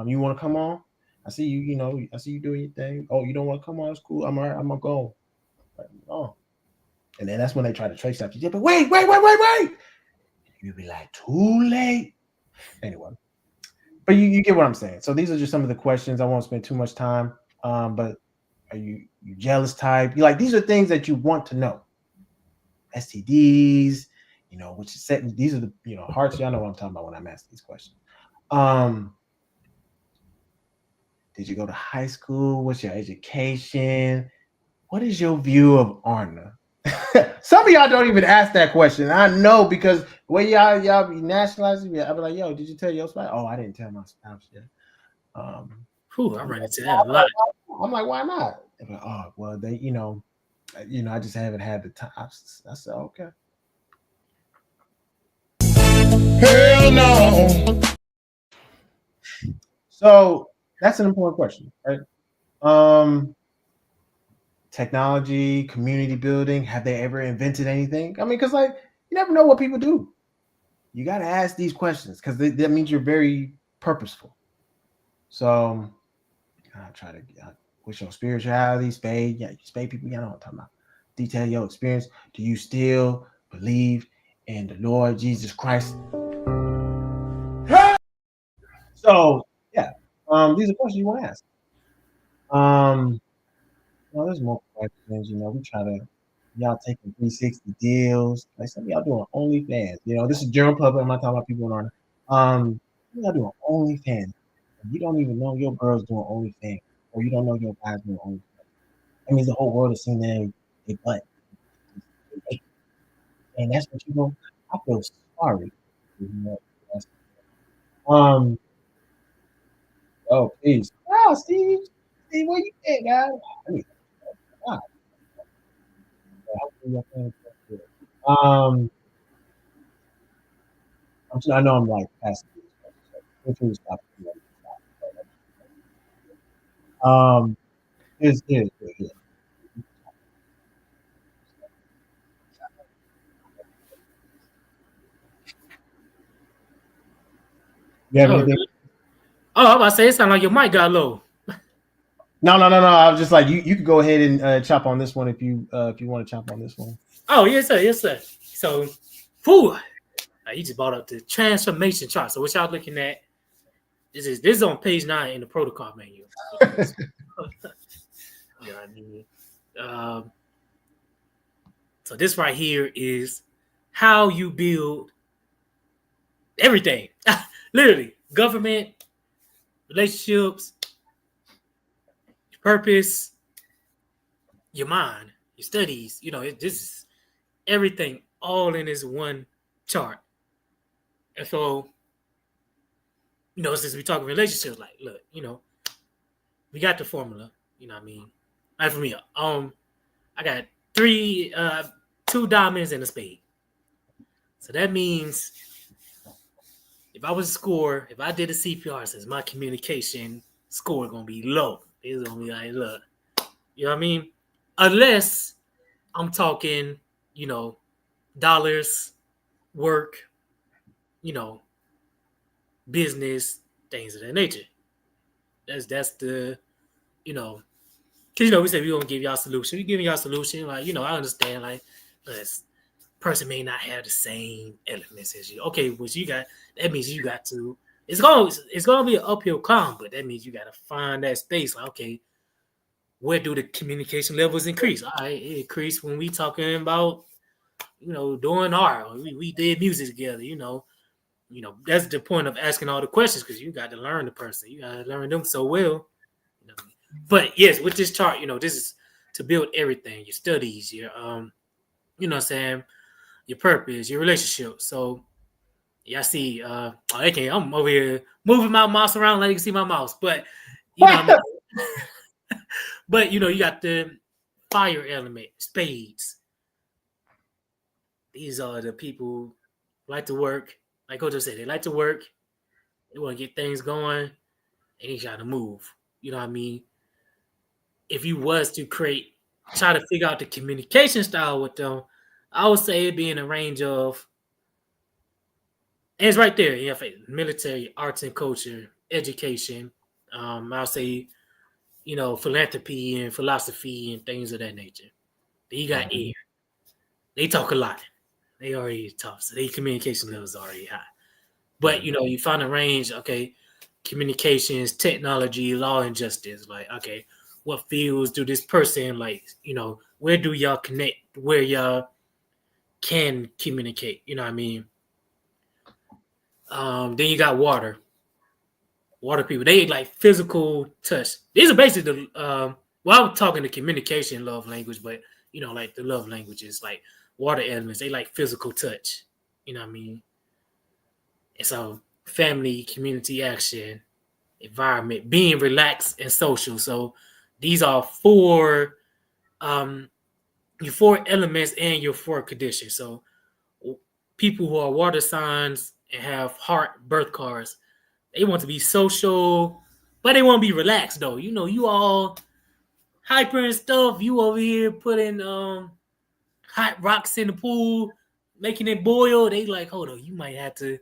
Speaker 3: You want to come on? I see you. I see you doing your thing. Oh, you don't want to come on? It's cool. I'm all right. I'm gonna go. Oh, and then that's when they try to trace after you. But wait. You'll be like, too late. Anyway. But you get what I'm saying. So these are just some of the questions. I won't spend too much time. But are you jealous type? These are things that you want to know. STDs, which is set. These are the hearts. Y'all know what I'm talking about when I'm asking these questions. Did you go to high school? What's your education? What is your view of Arna? Some of y'all don't even ask that question. I know because when y'all be nationalizing, I'll be like, yo, did you tell your spouse? Oh, I didn't tell my spouse yet.
Speaker 2: I run into that a lot.
Speaker 3: I'm like, why not? Like, oh, well, they, I just haven't had the time. I said, okay.
Speaker 6: Hell no.
Speaker 3: So that's an important question, right? Technology, community building, have they ever invented anything? I mean, because you never know what people do. You got to ask these questions because that means you're very purposeful. So I try to with your spirituality, spade people, you know what I'm talking about. detail your experience. Do you still believe in the Lord Jesus Christ? So yeah, these are questions you want to ask. Well, there's more questions. We try to y'all taking 360 deals. Like some of y'all doing OnlyFans. This is general public. I'm not talking about people in Arna. Some of y'all doing OnlyFans. You don't even know your girl's doing OnlyFans, or you don't know your guy's doing OnlyFans. That means the whole world is seeing their butt. And that's what I feel sorry. Oh please. Oh, Steve, where you at, guys? I mean, God. I know I'm like passing this. So stop. Here's. You have anything?
Speaker 2: Oh, I'm about to say it sounds like your mic got low.
Speaker 3: No. I was just like you could go ahead and chop on this one if you want to chop on this one.
Speaker 2: Oh, yes, sir. So, you just brought up the transformation chart. So what y'all looking at? This is on page 9 in the protocol menu. You know what I mean? So this right here is how you build everything. Literally, government, relationships, your purpose, your mind, your studies. This is everything all in this one chart. And so, since we talk relationships, like, look, we got the formula. You know what I mean? Like for me, I got 2 diamonds and a spade. So that means if I was a scorer, if I did a CPR, since my communication score gonna be low, it's gonna be like, look, you know what I mean? Unless I'm talking, dollars, work, business, things of that nature. That's the, because we say we're gonna give y'all a solution. We're giving y'all a solution, like, I understand, like, this person may not have the same elements as you. Okay, what you got, that means you got to, it's gonna be an uphill climb, but that means you gotta find that space. Like, okay, where do the communication levels increase? All right, it increased when we talking about, doing art. We did music together, that's the point of asking all the questions, because you got to learn the person. You got to learn them so well. But yes, with this chart, this is to build everything, your studies, your, your purpose, your relationship. So, yeah, I see, I'm over here moving my mouse around like you can see my mouse. But, but, you got the fire element, spades. These are the people who like to work. Like Coach said, they like to work. They want to get things going. And they try to move. You know what I mean? If you was to try to figure out the communication style with them, I would say it'd be in a range of, and it's right there. Military, arts and culture, education. I'll say, philanthropy and philosophy and things of that nature. Then you got air. They talk a lot. They already talk, so their communication levels are already high. But, you find a range, okay, communications, technology, law, and justice. Like, okay, what fields do this person, like, where do y'all connect, where y'all can communicate, you know what I mean? Then you got water people. They like physical touch. These are basically the, I'm talking the communication love language, but, like the love languages, like water elements, they like physical touch, you know what I mean? And so family, community action, environment, being relaxed and social. So these are 4 your 4 elements and your 4 conditions. So people who are water signs and have heart birth cards, they want to be social, but they want to be relaxed though. You all hyper and stuff. You over here putting hot rocks in the pool, making it boil. They like, hold on, you might have to,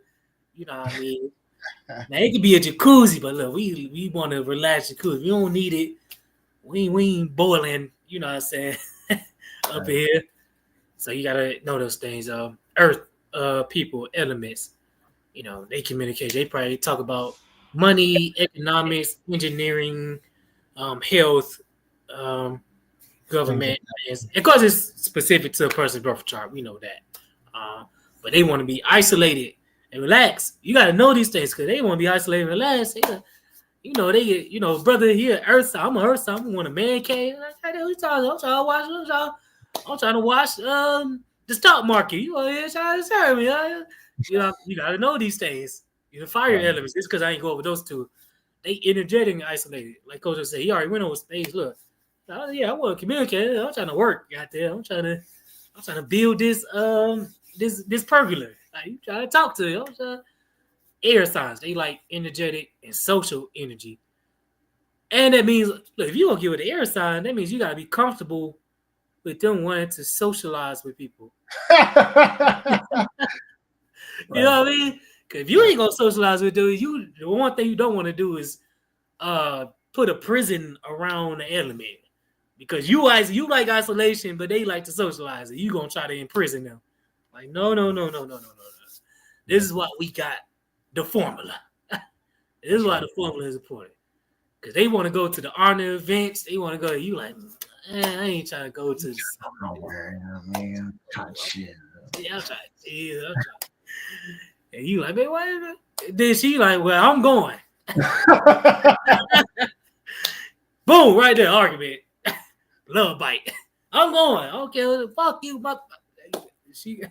Speaker 2: you know what I mean? Now it could be a jacuzzi, but look, we want to relax jacuzzi. We don't need it. We ain't boiling, you know what I'm saying? up here. So you gotta know those things. Earth, people, elements. You know, they communicate. They probably talk about money, economics, engineering, health, government. Of course, it's specific to a person's birth chart. We know that. But they want to be isolated and relax. You got to know these things because they want to be isolated and relaxed. You know, they get, you know, brother here, Earth sign. I'm an Earth sign. I'm going to man cave. I'm trying to watch the stock market. You know, you're trying to serve me. You know, you got to know these things. You know, fire elements. It's because I ain't go over those two. They energetic and isolated. Like Coach said, he already went over stage. Look, yeah, I want to communicate. I'm trying to work out there. I'm trying to build this this pergola. Like, you trying to talk to them. Air signs, they like energetic and social energy. And that means, look, if you don't give it an air sign, that means you got to be comfortable with them wanting to socialize with people. You know what I mean? Because if you ain't going to socialize with them, the one thing you don't want to do is put a prison around the element. Because you like isolation, but they like to socialize. And you going to try to imprison them. Like, no. This is why we got the formula. This is why the formula is important. Because they want to go to the honor events. They want to go. You like, I ain't trying to go to.
Speaker 3: Man. God, shit.
Speaker 2: Yeah, I'm trying. And you like, man, what? Then she like, well, I'm going. Boom, right there, argument. Love bite. I'm going. Okay, fuck you. She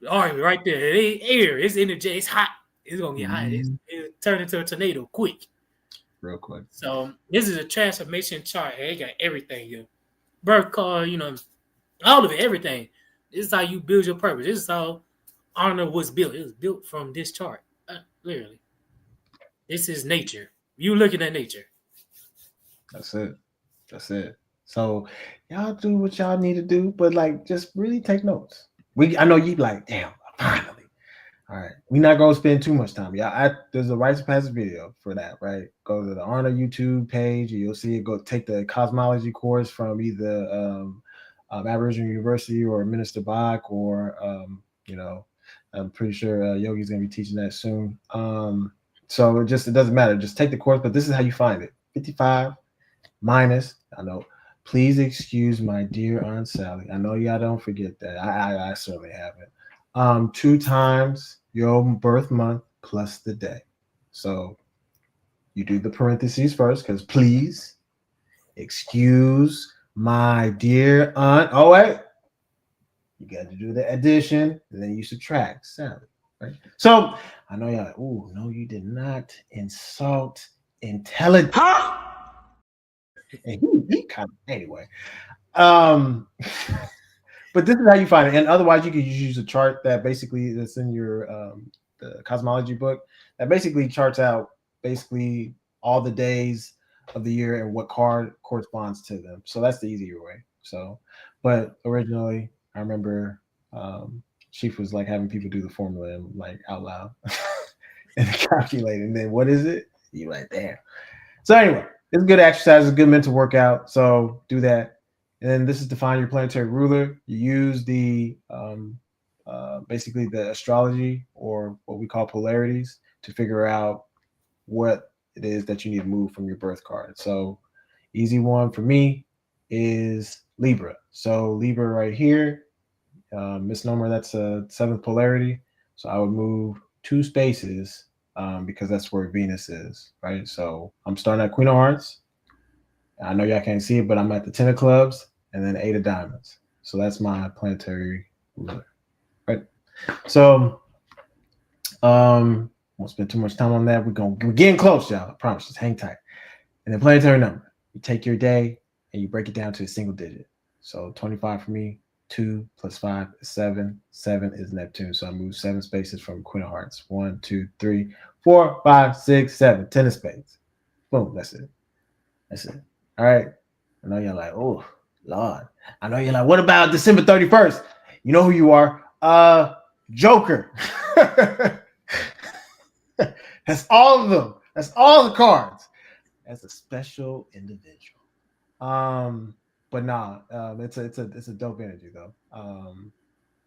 Speaker 2: argument right there. It air. It's energy. It's hot. It's gonna get hot. It turn into a tornado quick.
Speaker 3: Real quick.
Speaker 2: So this is a transformation chart. They got everything here. Birth card, you know, all of it, everything. This is how you build your purpose. This is how honor was built. It was built from this chart. Literally. This is nature. You looking at nature.
Speaker 3: That's it. So y'all do what y'all need to do, but like just really take notes. I know you like, damn, finally. All right. We're not gonna spend too much time. Yeah, there's a rites of passage video for that, right? Go to the Honor YouTube page, and you'll see it. Go take the cosmology course from either Aboriginal University or Minister Bach, or I'm pretty sure Yogi's gonna be teaching that soon. So it doesn't matter. Just take the course, but this is how you find it. 55 minus, I know. Please excuse my dear Aunt Sally. I know y'all don't forget that. I certainly haven't. 2 times your birth month plus the day. So you do the parentheses first, because please excuse my dear aunt. Oh, wait. You got to do the addition, and then you subtract Sally. Right? So I know y'all like, oh, no, you did not insult intelligence. Huh? And he kind of, anyway. But this is how you find it. And otherwise, you could use a chart that basically that's in your the cosmology book that basically charts out basically all the days of the year and what card corresponds to them. So that's the easier way. So, but originally, I remember Chief was like having people do the formula and like out loud and calculate. And then what is it? You like, damn. So anyway. It's a good exercise, it's a good mental workout. So do that. And then this is to find your planetary ruler. You use the basically the astrology, or what we call polarities, to figure out what it is that you need to move from your birth card. So easy one for me is Libra. So Libra right here, misnomer, that's a 7th polarity. So I would move 2 spaces because that's where Venus is, right? So I'm starting at Queen of Hearts. I know y'all can't see it, but I'm at the 10 of Clubs and then 8 of Diamonds. So that's my planetary ruler, right? So won't spend too much time on that. We're getting close, y'all. I promise. Just hang tight. And then planetary number. You take your day and you break it down to a single digit. So 25 for me. 2 plus 5 is 7. 7 is Neptune. So I move 7 spaces from Queen of Hearts. 1, 2, 3, 4, 5, 6, 7. 10 of spades. Boom. That's it. All right. I know you're like, oh, Lord. I know you're like, what about December 31st? You know who you are. Joker. That's all of them. That's all the cards. That's a special individual. But nah, it's a dope energy though.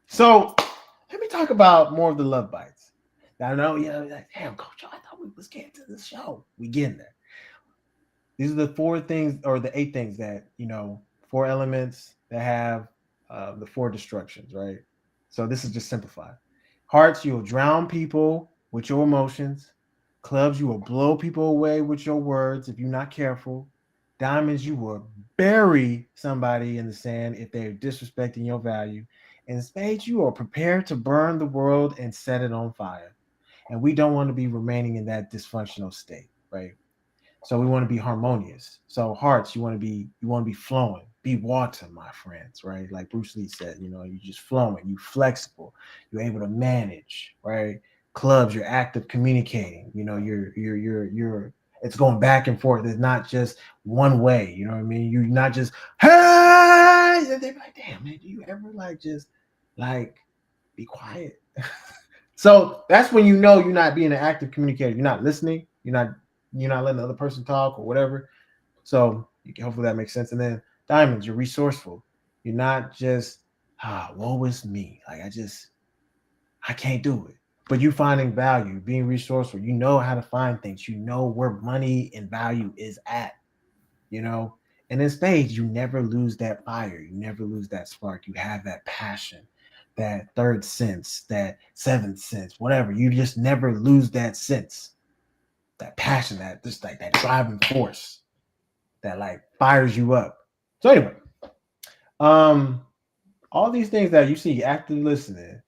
Speaker 3: So let me talk about more of the love bites. I know, like, damn, Coach, I thought we was getting to the show. We getting there. These are the 4 things or the 8 things that 4 elements that have the 4 destructions, right? So this is just simplified. Hearts, you will drown people with your emotions. Clubs, you will blow people away with your words if you're not careful. Diamonds, you will bury somebody in the sand if they're disrespecting your value. And spades, you are prepared to burn the world and set it on fire. And we don't want to be remaining in that dysfunctional state, right? So we want to be harmonious. So hearts, you want to be flowing, be water, my friends, right? Like Bruce Lee said, you're just flowing, you flexible, you're able to manage, right? Clubs, you're active communicating, you're it's going back and forth. It's not just one way, you know what I mean? You're not just, hey, they're like, damn, man, do you ever just be quiet? So that's when you're not being an active communicator. You're not listening, you're not letting the other person talk or whatever. So hopefully that makes sense. And then diamonds, you're resourceful. You're not just, woe is me. Like I can't do it. But you finding value, being resourceful. You know how to find things. You know where money and value is at. And in spades, you never lose that fire. You never lose that spark. You have that passion, that 3rd sense, that 7th sense, whatever. You just never lose that sense. That passion, that just that driving force that fires you up. So anyway, all these things that you see: active listening,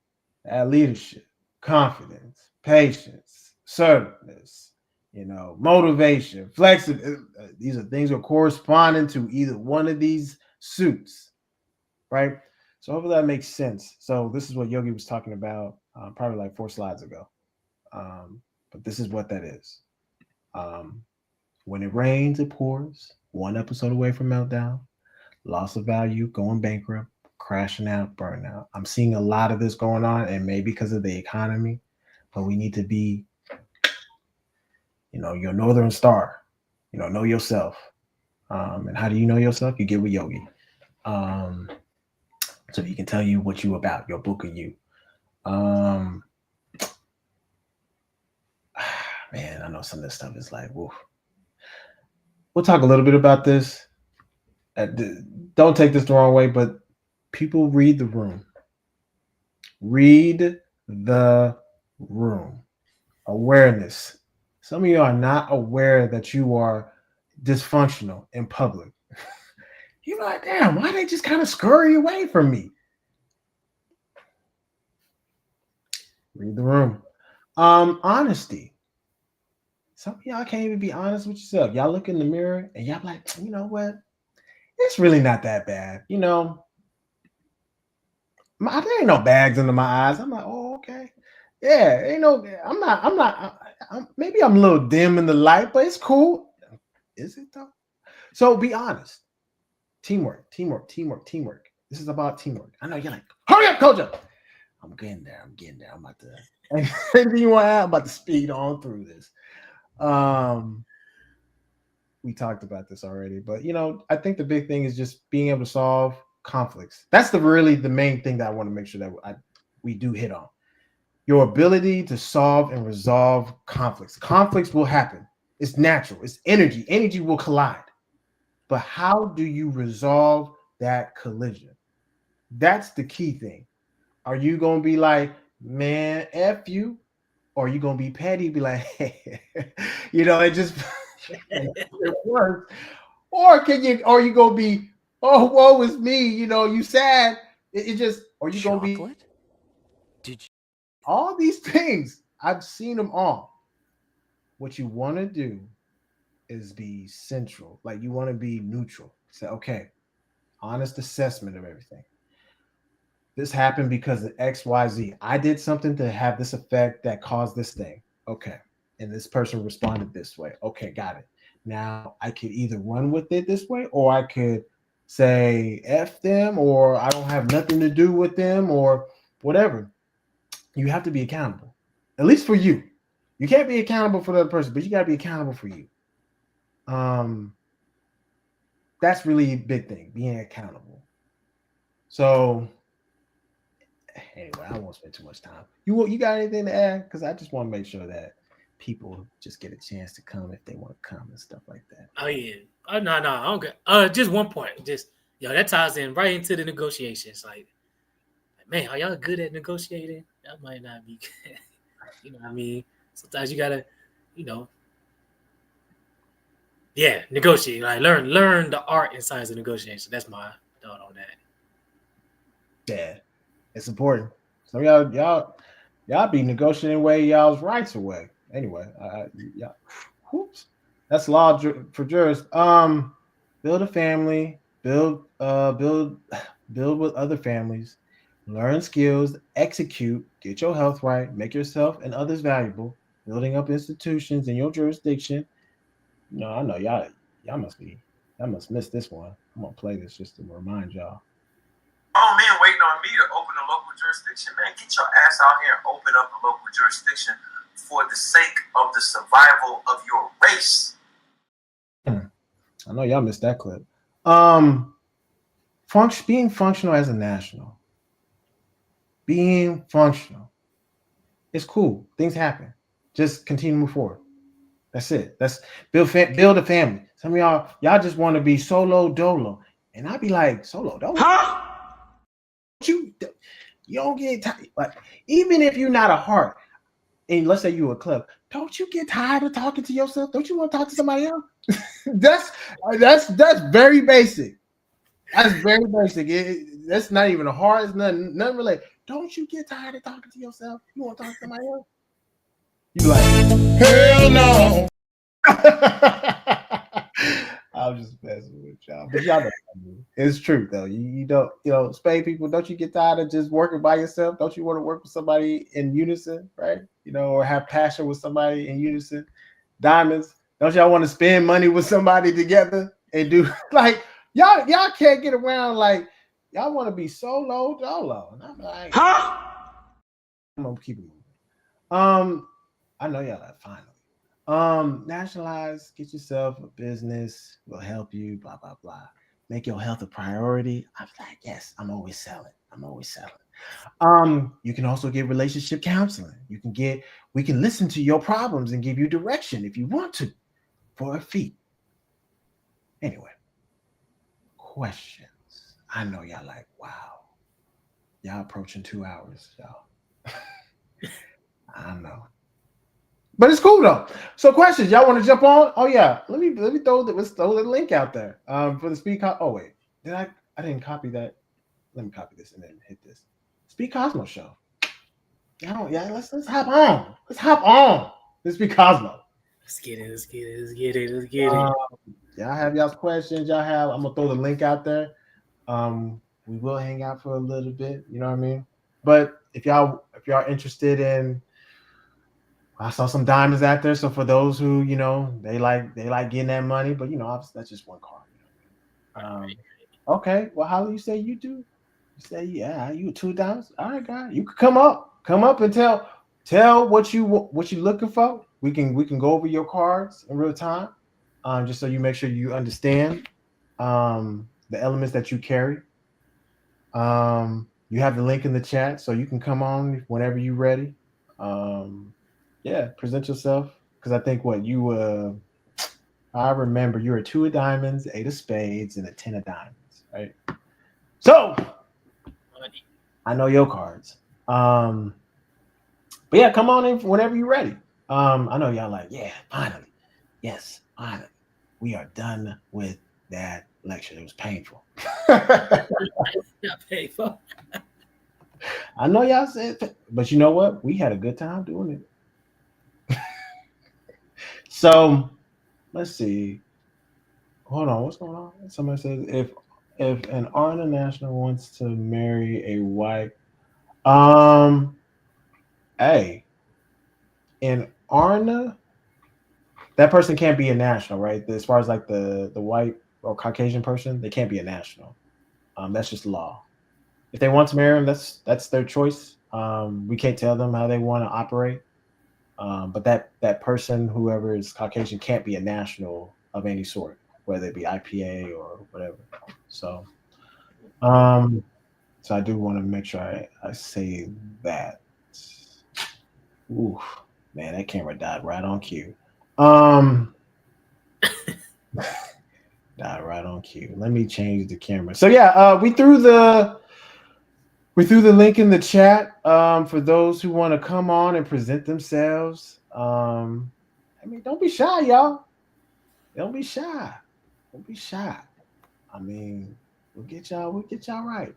Speaker 3: leadership, confidence, patience, assertiveness, motivation, flexibility. These are things that are corresponding to either one of these suits, right? So hopefully that makes sense. So this is what Yogi was talking about probably 4 slides ago. But this is what that is. When it rains, it pours. 1 episode away from meltdown, loss of value, going bankrupt, crashing out, burnout. I'm seeing a lot of this going on, and maybe because of the economy, but we need to be, your Northern Star, know yourself. And how do you know yourself? You get with Yogi. So he can tell you what you about, your book of you. Man, I know some of this stuff is woof. We'll talk a little bit about this. Don't take this the wrong way, but people read the room. Read the room. Awareness. Some of you are not aware that you are dysfunctional in public. You're like, damn, why they just kind of scurry away from me? Read the room. Honesty. Some of y'all can't even be honest with yourself. Y'all look in the mirror and y'all like, you know what? It's really not that bad. There ain't no bags under my eyes. I'm like, oh, okay. Yeah, maybe I'm a little dim in the light, but it's cool. Is it though? So be honest. Teamwork. This is about teamwork. I know you're like, hurry up, coach. I'm getting there. I'm about to, anything you want to add? I'm about to speed on through this. We talked about this already, but I think the big thing is just being able to solve conflicts. That's the main thing that I want to make sure that we do hit on. Your ability to solve and resolve conflicts. Conflicts will happen. It's natural. It's energy. Energy will collide. But how do you resolve that collision? That's the key thing. Are you going to be like, man, F you? Or are you going to be petty, be like, hey, it just it works. Or are you going to be, oh, woe is me, you sad. It just, or you going to be,
Speaker 4: Did you?
Speaker 3: All these things, I've seen them all. What you want to do is be central. You want to be neutral. Say, okay, honest assessment of everything. This happened because of X, Y, Z. I did something to have this effect that caused this thing. Okay. And this person responded this way. Okay, got it. Now I could either run with it this way, or I could say F them, or I don't have nothing to do with them, or whatever. You have to be accountable, at least for you. You can't be accountable for the other person, but you got to be accountable for you. that's really a big thing, being accountable. So anyway, I won't spend too much time. You got anything to add? Because I just want to make sure that people just get a chance to come if they want to come and stuff like that.
Speaker 2: Oh yeah. Oh no, I don't get. Just one point. Just that ties in right into the negotiations. Like, man, are y'all good at negotiating? That might not be. You know what I mean? Sometimes you gotta, negotiate. Like learn the art and science of negotiation. That's my thought on that.
Speaker 3: Yeah, it's important. So y'all be negotiating away y'all's rights away. Anyway, yeah. Whoops. That's law for jurists. Build a family, build with other families, learn skills, execute, get your health right, make yourself and others valuable, building up institutions in your jurisdiction. No, I know y'all must miss this one. I'm gonna play this just to remind y'all.
Speaker 7: Oh man, waiting on me to open a local jurisdiction. Man, get your ass out here and open up a local jurisdiction for the sake of the survival of your race.
Speaker 3: I know y'all missed that clip. Being functional as a national. Being functional. It's cool. Things happen. Just continue to move forward. That's it. That's build a family. Some of y'all just want to be solo dolo. And I'd be like, solo dolo? Huh? You don't get tired. Like, even if you're not a heart, and let's say you're a club, don't you get tired of talking to yourself? Don't you want to talk to somebody else? that's very basic. That's very basic. That's not even a heart. It's nothing related. Don't you get tired of talking to yourself? You want to talk to somebody else? You like,
Speaker 6: Hell no.
Speaker 3: I was just messing with y'all, but y'all know what I mean. It's true though. You don't, spade people. Don't you get tired of just working by yourself? Don't you want to work with somebody in unison, right? Or have passion with somebody in unison. Diamonds. Don't y'all want to spend money with somebody together and do like y'all can't get around like y'all want to be solo dolo, and I'm like, huh? I'm gonna keep it moving. I know y'all are finally. Nationalize, get yourself a business, will help you, blah, blah, blah. Make your health a priority. I'm like, yes, I'm always selling. You can also get relationship counseling. We can listen to your problems and give you direction if you want to for a fee. Anyway, questions. I know y'all like, wow. Y'all approaching 2 hours, y'all. I know. But it's cool though. So questions, y'all want to jump on? Oh yeah, let's throw the link out there for the speed. Oh wait, I didn't copy that. Let me copy this and then hit this. Speed Cosmo show. Yeah, let's hop on. Let's hop on. This Speed Cosmo.
Speaker 2: Let's get it.
Speaker 3: Y'all have y'all's questions. I'm gonna throw the link out there. We will hang out for a little bit. You know what I mean? But if y'all interested in. I saw some diamonds out there. So for those who, they like getting that money, but obviously that's just one card. Okay. Well, how do you say you do? You say, yeah, you 2 diamonds. All right, guy. You can come up and tell what you looking for. We can go over your cards in real time. Just so you make sure you understand the elements that you carry. You have the link in the chat, so you can come on whenever you're ready. Yeah, present yourself, because I think I remember you were 2 of diamonds, 8 of spades, and a 10 of diamonds, right? So I know your cards. But yeah, come on in whenever you're ready. I know y'all like, yeah, finally. Yes, finally. We are done with that lecture. It was painful.
Speaker 2: Not painful.
Speaker 3: I know y'all said, but you know what? We had a good time doing it. So let's see. Hold on, what's going on? Somebody says if an Arna national wants to marry a white, in Arna, that person can't be a national, right? As far as like the white or Caucasian person, they can't be a national. That's just law. If they want to marry him, that's their choice. We can't tell them how they want to operate. But that person, whoever is Caucasian, can't be a national of any sort. whether it be IPA or whatever. So, so I do want to make sure I say that. Ooh, man, that camera died right on cue. Died right on cue. Let me change the camera. So yeah, we threw the link in the chat for those who want to come on and present themselves. I mean, don't be shy, y'all. Don't be shy. Don't be shy. I mean, we'll get y'all right.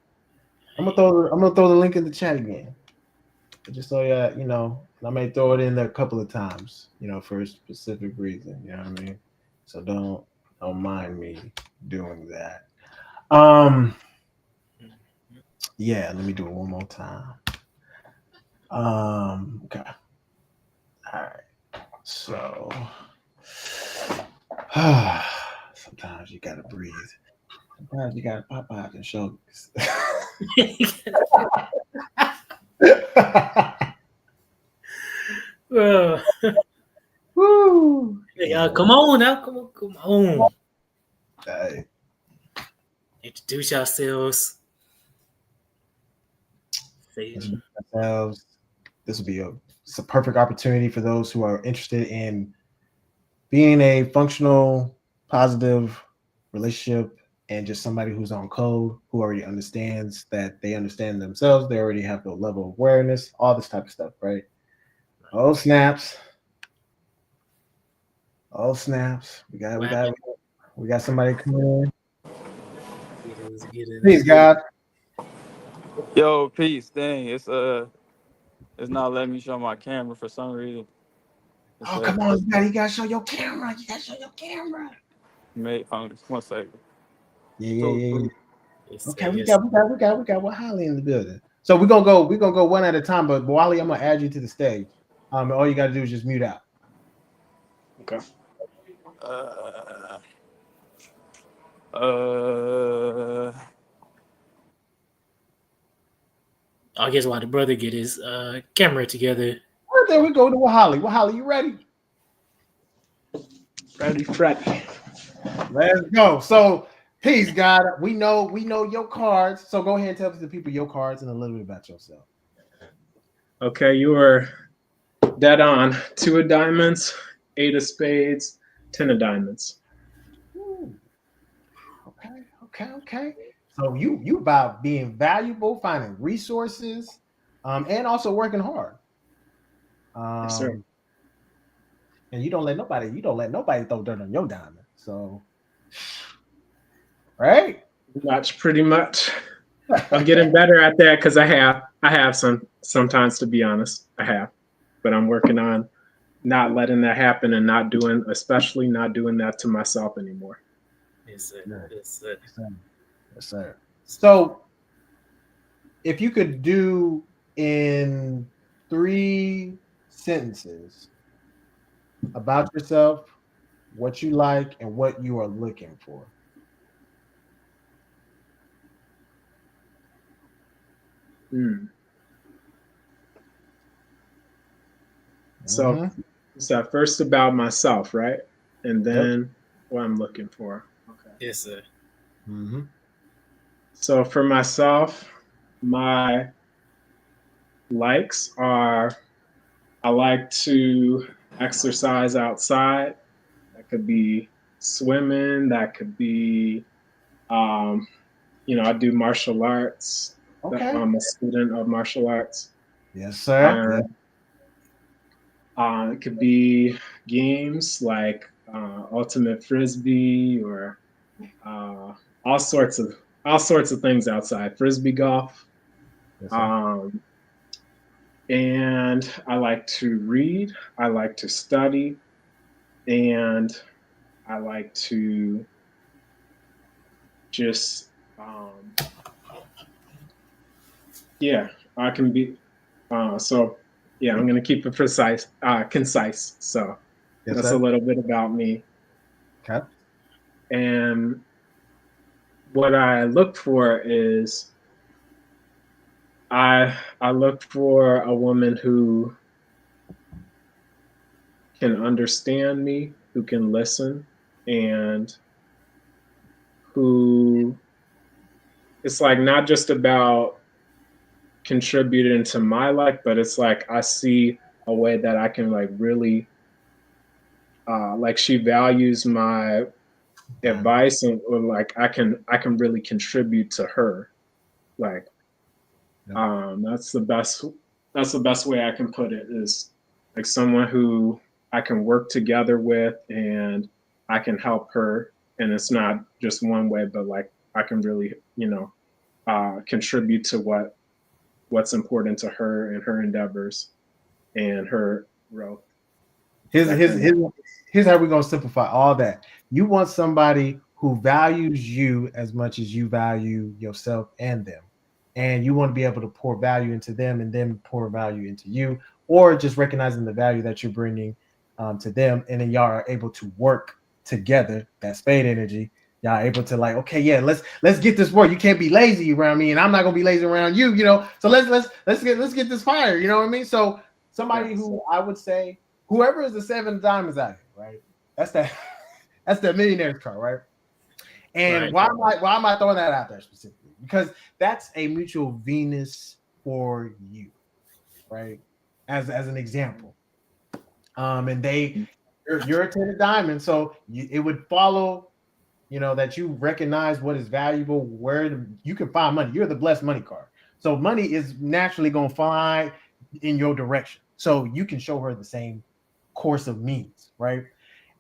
Speaker 3: I'm gonna throw the link in the chat again. Just so you know, I may throw it in there a couple of times, you know, for a specific reason. You know what I mean? So don't mind me doing that. Yeah, let me do it one more time. Okay. All right. So sometimes you gotta breathe. Sometimes you gotta pop out and show. Woo!
Speaker 2: Hey, come on now, come on.
Speaker 3: Hey.
Speaker 2: Introduce yourselves.
Speaker 3: Ourselves. This will be it's a perfect opportunity for those who are interested in being a functional, positive relationship and just somebody who's on code, who already understands that they understand themselves, they already have the level of awareness, all this type of stuff, right? Oh snaps. Oh snaps. We got somebody coming in. Please, God.
Speaker 8: Yo, peace. Dang, it's not letting me show my camera for some reason.
Speaker 3: Oh, come on, you gotta show your camera. You gotta show your camera.
Speaker 8: Just 1 second.
Speaker 3: Yeah. Okay, we got Wally in the building. So we're gonna go one at a time, but Wally, I'm gonna add you to the stage. All you gotta do is just mute out.
Speaker 8: Okay.
Speaker 2: I guess while the brother get his camera together.
Speaker 3: Right, there we go to Wally. Wally, you ready?
Speaker 9: Ready.
Speaker 3: Let's go. So, peace, God. We know your cards. So go ahead and tell the people your cards and a little bit about yourself.
Speaker 9: Okay, you were dead on. 2 of diamonds, 8 of spades, 10 of diamonds.
Speaker 3: Ooh. Okay. So you about being valuable, finding resources, and also working hard.
Speaker 9: Yes, sir.
Speaker 3: And you don't let nobody throw dirt on your diamond. So, right?
Speaker 9: Pretty much. I'm getting better at that because I have sometimes, to be honest, I have, but I'm working on not letting that happen and especially not doing that to myself anymore.
Speaker 2: Yes,
Speaker 3: sir. So, if you could do in 3 sentences about yourself, what you like, and what you are looking for.
Speaker 9: So, first about myself, right? And then what I'm looking for. Okay.
Speaker 2: Yes, sir.
Speaker 3: Mm-hmm.
Speaker 9: So for myself, my likes are I like to exercise outside. That could be swimming. That could be, I do martial arts.
Speaker 3: Okay.
Speaker 9: I'm a student of martial arts.
Speaker 3: Yes, sir.
Speaker 9: It could be games like Ultimate Frisbee or all sorts of things outside. Frisbee golf.
Speaker 3: Yes,
Speaker 9: and I like to read. I like to study, and I like to just I can be I'm going to keep it concise. So that's a little bit about me.
Speaker 3: Okay.
Speaker 9: And what I look for is I look for a woman who can understand me, who can listen, and who it's like not just about contributing to my life, but it's like I see a way that I can like really like she values my advice and or like I can really contribute to her. Like that's the best way I can put it is like someone who I can work together with and I can help her, and it's not just one way, but like I can really, contribute to what's important to her and her endeavors and her growth.
Speaker 3: Here's how we're gonna simplify all that. You want somebody who values you as much as you value yourself and them, and you want to be able to pour value into them and then pour value into you, or just recognizing the value that you're bringing to them, and then y'all are able to work together. That spade energy, y'all are able to like, okay, yeah, let's get this work. You can't be lazy around me, and I'm not gonna be lazy around you. So let's get this fire. You know what I mean? So somebody who I would say, whoever is the 7 of diamonds out here, right? That's that millionaire's card, right? And why am I throwing that out there specifically? Because that's a mutual Venus for you, right? As an example. And you're a 10 of diamonds, so it would follow, that you recognize what is valuable, where you can find money. You're the blessed money card. So money is naturally going to fly in your direction. So you can show her the same course of means, right?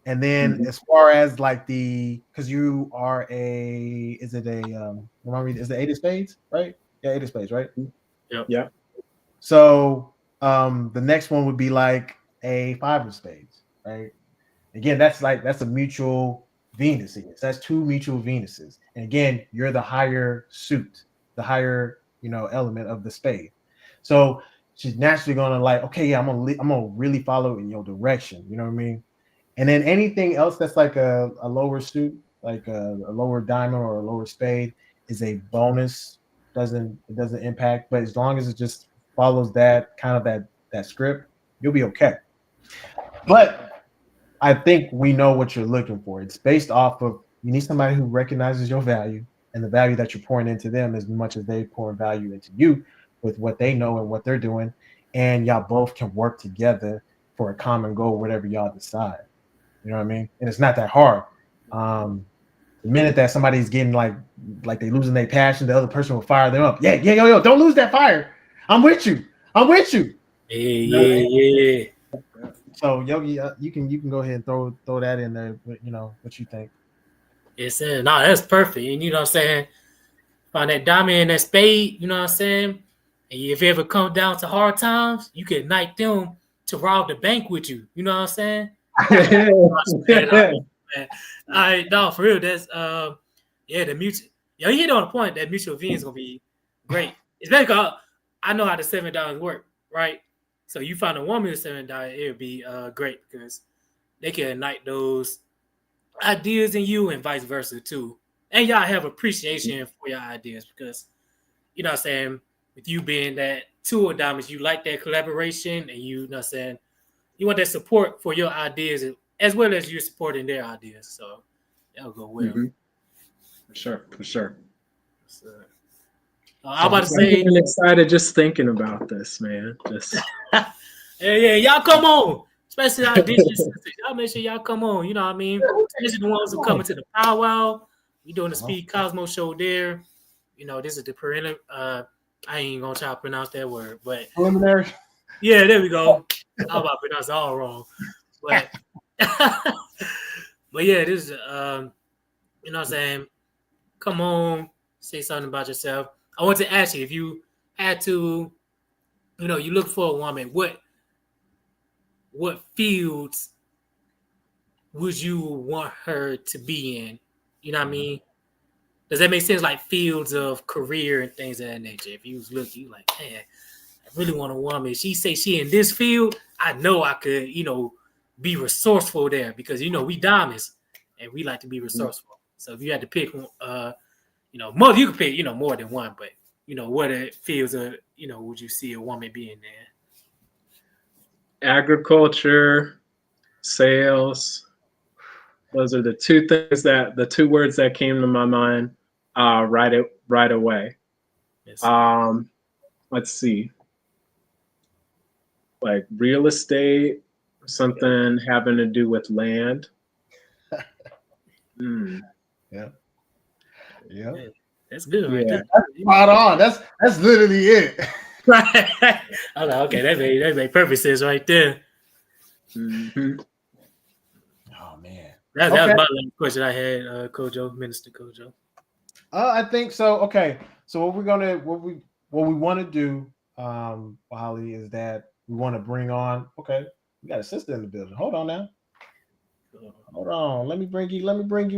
Speaker 3: And then as far as like because you are is it 8 of spades, right? Yeah, 8 of spades, right?
Speaker 2: Yep.
Speaker 9: Yeah.
Speaker 3: So the next one would be like a 5 of spades, right? Again, that's a mutual Venus. That's 2 mutual Venuses. And again, you're the higher suit, the higher, element of the spade. So she's naturally gonna like, okay, yeah, I'm gonna really follow in your direction. You know what I mean? And then anything else that's like a lower suit, like a lower diamond or a lower spade, is a bonus. It doesn't impact, but as long as it just follows that kind of that script, you'll be okay. But I think we know what you're looking for. It's based off of, you need somebody who recognizes your value and the value that you're pouring into them as much as they pour value into you with what they know and what they're doing, and y'all both can work together for a common goal, whatever y'all decide. You know what I mean? And it's not that hard. The minute that somebody's getting like they losing their passion, the other person will fire them up. Yeah, yo, don't lose that fire. I'm with you.
Speaker 2: Yeah.
Speaker 3: So Yogi, you can go ahead and throw that in there. What you think?
Speaker 2: Yes, sir. No, that's perfect. And you know what I'm saying? Find that diamond and that spade, you know what I'm saying? And if it ever come down to hard times, you can knight them to rob the bank with you. You know what I'm saying? All right, no, for real. That's the mutual. You hit on the point that mutual V is gonna be great. Especially because I know how the $7 work, right? So you find a woman with $7, it would be great because they can ignite those ideas in you and vice versa too. And y'all have appreciation for your ideas because, you know what I'm saying, with you being that 2 of diamonds, you like that collaboration and you know what I'm saying, you want that support for your ideas as well as you're supporting their ideas. So that'll go well.
Speaker 9: For sure.
Speaker 2: So, I'm about to say,
Speaker 9: I'm excited just thinking about this, man.
Speaker 2: yeah, y'all come on. Especially our DJ sisters. Y'all make sure y'all come on. You know what I mean? Especially the ones who coming to the powwow. We doing the Speed Cosmo show there. This is the preliminary. I ain't gonna try to pronounce that word, but
Speaker 3: preliminary.
Speaker 2: Yeah, there we go. I'm about to pronounce it all wrong, but but yeah, this is you know what I'm saying. Come on, say something about yourself. I want to ask you if you had to, you look for a woman, what fields would you want her to be in? You know what I mean? Does that make sense? Like fields of career and things of that nature. If you was looking, you like, man, I really want a woman. If she say she in this field, I know I could, be resourceful there because, we diamonds and we like to be resourceful. So if you had to pick, more, you could pick, more than one, but, what fields of, would you see a woman being there?
Speaker 9: Agriculture, sales, Those are the the two words that came to my mind right away.
Speaker 2: Yes.
Speaker 9: Let's see. Like real estate, something having to do with land.
Speaker 3: Yeah.
Speaker 2: That's good right
Speaker 9: Yeah.
Speaker 2: there.
Speaker 3: Spot on. That's literally it.
Speaker 2: Right. I was like, okay, that made perfect sense right there.
Speaker 9: Mhm.
Speaker 3: Oh man.
Speaker 2: That was
Speaker 3: Okay.
Speaker 2: my last question I had, Kojo, Minister Kojo.
Speaker 3: I think so. Okay. So what we want to do, Holly, is that we want to bring on. Okay, we got a sister in the building. Hold on now. Hold on. Let me bring you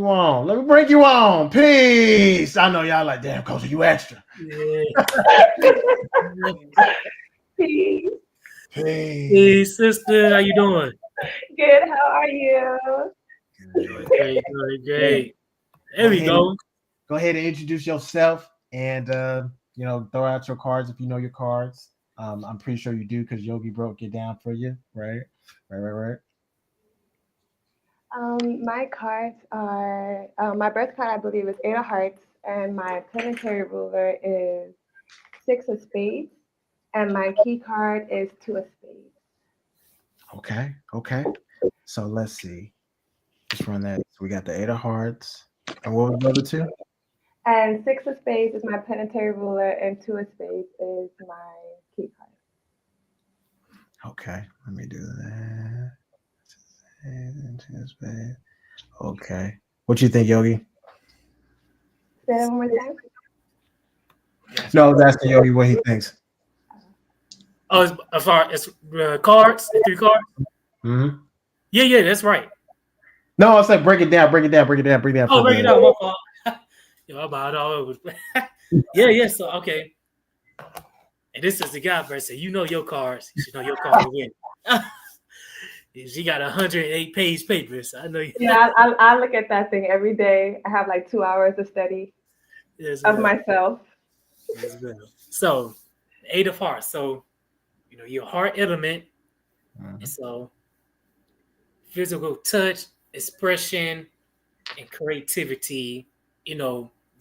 Speaker 3: on. Peace. I know y'all like, damn, Coach, you extra.
Speaker 2: Yeah.
Speaker 10: Peace.
Speaker 2: Hey, sister, how you doing?
Speaker 10: Good. How are you?
Speaker 2: Great. There we go.
Speaker 3: Go ahead and introduce yourself, and throw out your cards if you know your cards. I'm pretty sure you do because Yogi broke it down for you, right? Right.
Speaker 10: My cards are my birth card, I believe, is 8 of Hearts, and my planetary ruler is 6 of Spades, and my key card is 2 of Spades.
Speaker 3: Okay. So let's see. Just run that. So we got the 8 of Hearts, and what was the other two?
Speaker 10: And 6 of Spades is my planetary ruler, and 2 of Spades is my key card.
Speaker 3: Okay, let me do that. Okay. What you think, Yogi?
Speaker 10: Say that one more time.
Speaker 3: No, I was asking Yogi what he thinks.
Speaker 2: Oh, as far as cards, the 3 cards?
Speaker 3: Mm-hmm.
Speaker 2: Yeah, that's right.
Speaker 3: No, I said break it down.
Speaker 2: Oh, break it down. My fault. Yo, I'm about all over. Yeah. So okay. And this is the guy person. You know your cards. You should know your cards to win. She got 108-page papers. I know you.
Speaker 10: Yeah, I look at that thing every day. I have like 2 hours of study of myself.
Speaker 2: Yes, so, 8 of Hearts. So, your heart element.
Speaker 3: Mm-hmm.
Speaker 2: And so, physical touch, expression, and creativity,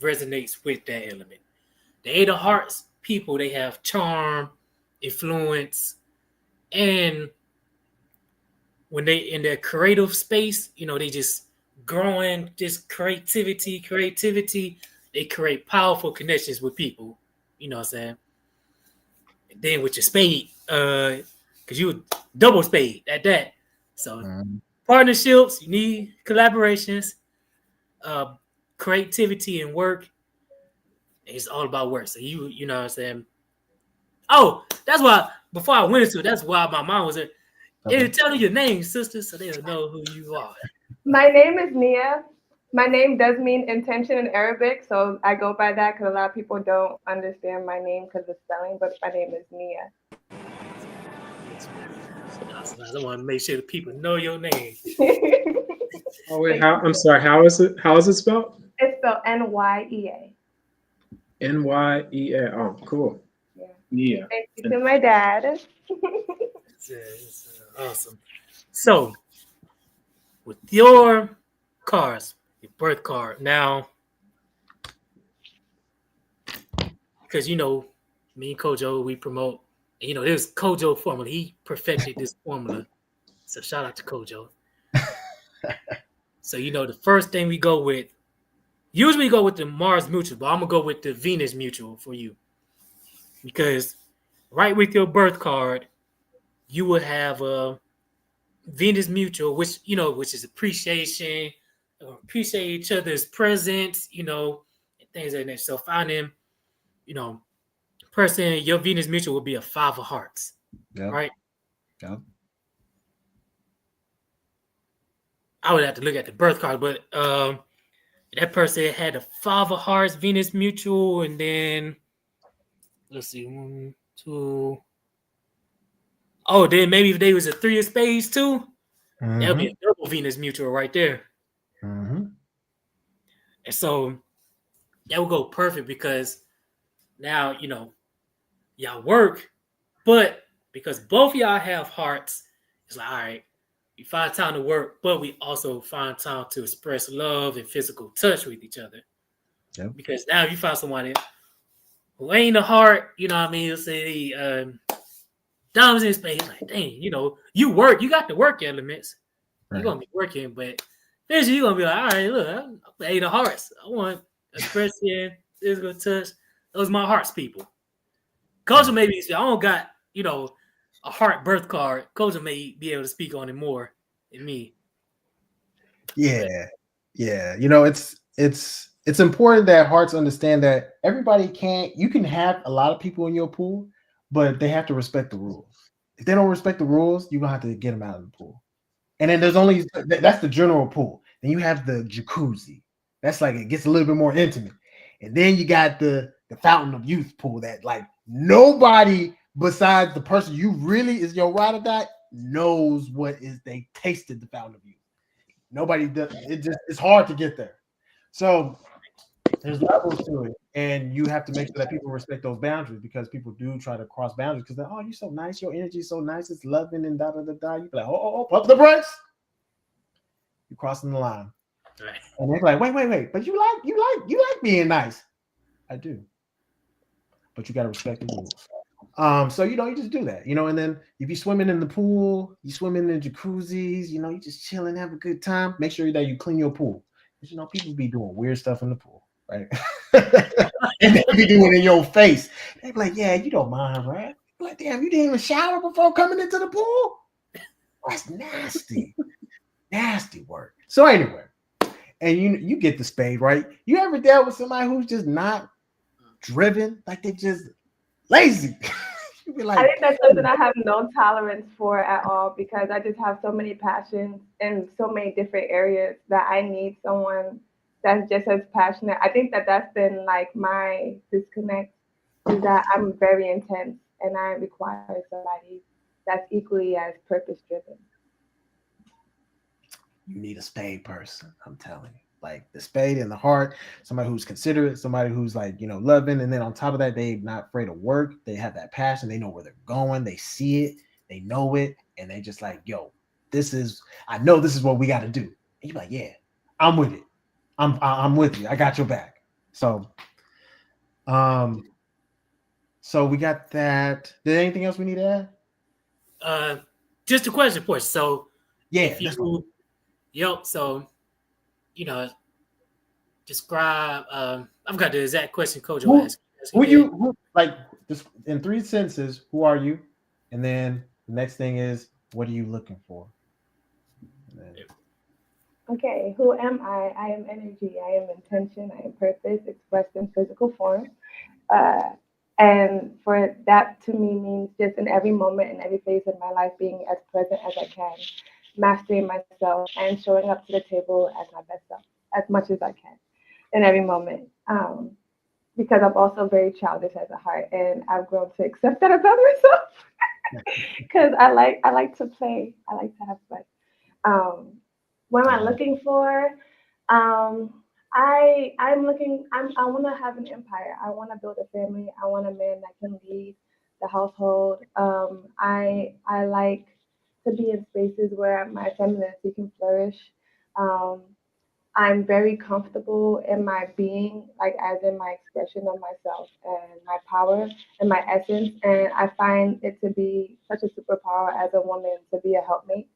Speaker 2: resonates with that element. The 8 of Hearts people, they have charm, influence, and when they in their creative space, they just growing just creativity. They create powerful connections with people. You know what I'm saying? And then with your spade, because you double spade at that. So partnerships, you need collaborations, creativity and work. It's all about work. So you know what I'm saying? Oh, that's why before I went into it, that's why my mom was tell me your name, sister, so they'll know who you are.
Speaker 10: My name is Nia. My name does mean intention in Arabic, so I go by that because a lot of people don't understand my name because of spelling, but my name is Nia.
Speaker 2: I want to make sure the people know your name.
Speaker 9: Oh wait, I'm sorry. How is it spelled?
Speaker 10: It's spelled N-Y-E-A.
Speaker 9: N-Y-E-A. Oh, cool.
Speaker 10: Yeah.
Speaker 9: Nia.
Speaker 10: Thank you to my dad.
Speaker 2: It's awesome. So, with your cards, your birth card, now, because me and Kojo, we promote, and there's Kojo formula. He perfected this formula. So, shout out to Kojo. So, the first thing we go with, usually we go with the Mars Mutual, but I'm going to go with the Venus Mutual for you. Because right with your birth card, you would have a Venus Mutual, which is appreciation, appreciate each other's presence, and things like that. So finding, person, your Venus Mutual would be a 5 of Hearts, right?
Speaker 3: Yeah.
Speaker 2: I would have to look at the birth card, but that person had a 5 of Hearts, Venus Mutual, and then let's see, 1, 2. Oh, then maybe if they was a 3 of Spades too, that would be a double Venus Mutual right there.
Speaker 3: Mm-hmm.
Speaker 2: And so that would go perfect because now, y'all work, but because both y'all have hearts, it's like, all right, we find time to work, but we also find time to express love and physical touch with each other.
Speaker 3: Yep.
Speaker 2: Because now if you find someone who ain't a heart, you know what I mean, you'll say diamonds in space, like, dang, you know, you got the work elements.
Speaker 3: Right.
Speaker 2: You're gonna be working, but eventually you're gonna be like, all right, look, I'm 8 of hearts. I want expression, physical touch. Those are my hearts people. Culture maybe I don't got, you know, a heart birth card. Culture may be able to speak on it more than me.
Speaker 3: Yeah. You know, it's important that hearts understand that you can have a lot of people in your pool, but they have to respect the rules. If they don't respect the rules, you're gonna have to get them out of the pool. And then that's the general pool. Then you have the jacuzzi. That's like, it gets a little bit more intimate. And then you got the fountain of youth pool that like nobody besides the person you really is your ride or die knows what is they tasted the fountain of youth. Nobody does. It's hard to get there. So there's levels to it, and you have to make sure that people respect those boundaries, because people do try to cross boundaries because they're, oh, you're so nice, your energy is so nice, it's loving and da da da da. You be like, oh, pump the brakes. You're crossing the line.
Speaker 2: Right.
Speaker 3: And they're like, wait, but you like being nice. I do. But you gotta respect the rules. So you know, you just do that, you know, and then if you're swimming in the pool, you swimming in jacuzzis, you know, you just chilling, have a good time. Make sure that you clean your pool. Because you know, people be doing weird stuff in the pool, right? And they be doing it in your face. They be like, yeah, you don't mind, right? Like, damn, you didn't even shower before coming into the pool? That's nasty. Nasty work. So anyway, and you get the spade, right? You ever dealt with somebody who's just not driven, like they just lazy? You be like,
Speaker 10: I think that's something I have no tolerance for at all, because I just have so many passions in so many different areas that I need someone that's just as passionate. I think that's been like my disconnect, is that I'm very intense and I require somebody that's equally as purpose driven.
Speaker 3: You need a spade person, I'm telling you. Like the spade in the heart, somebody who's considerate, somebody who's like, you know, loving. And then on top of that, they're not afraid of work. They have that passion. They know where they're going. They see it. They know it. And they just like, yo, I know this is what we got to do. And you're like, yeah, I'm with it. I'm with you. I got your back. So we got that. Did anything else we need to
Speaker 2: add? Just a question, Portia. So
Speaker 3: yeah,
Speaker 2: so you know, describe. I've got the exact question Coach will ask.
Speaker 3: Who like just in 3 sentences? Who are you? And then the next thing is, what are you looking for?
Speaker 10: Okay, who am I? I am energy. I am intention. I am purpose expressed in physical form. And for that to me means just in every moment and every phase of my life being as present as I can, mastering myself and showing up to the table as my best self as much as I can in every moment. Because I'm also very childish as a heart, and I've grown to accept that about myself. Because I like to play. I like to have fun. What am I looking for? I want to have an empire. I want to build a family. I want a man that can lead the household. I like to be in spaces where my femininity can flourish. I'm very comfortable in my being, like as in my expression of myself and my power and my essence. And I find it to be such a superpower as a woman to be a helpmate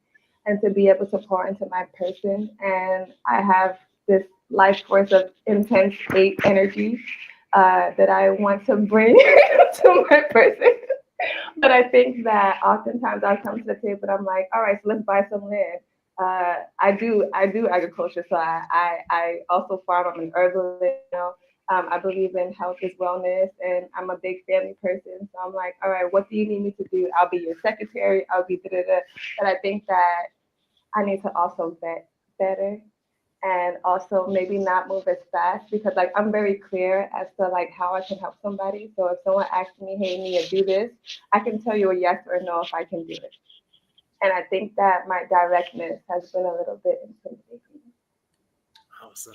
Speaker 10: and to be able to pour into my person. And I have this life force of intense 8 energy that I want to bring to my person. But I think that oftentimes I'll come to the table and I'm like, all right, so let's buy some land. I do agriculture, so I also farm. I'm an herbalist, you know. I believe in health is wellness, and I'm a big family person. So I'm like, all right, what do you need me to do? I'll be your secretary. I'll be da-da-da. But I think that I need to also vet better, and also maybe not move as fast, because like I'm very clear as to like how I can help somebody. So if someone asks me, hey, Nia, do this, I can tell you a yes or no if I can do it. And I think that my directness has been a little bit intimidating.
Speaker 2: Awesome.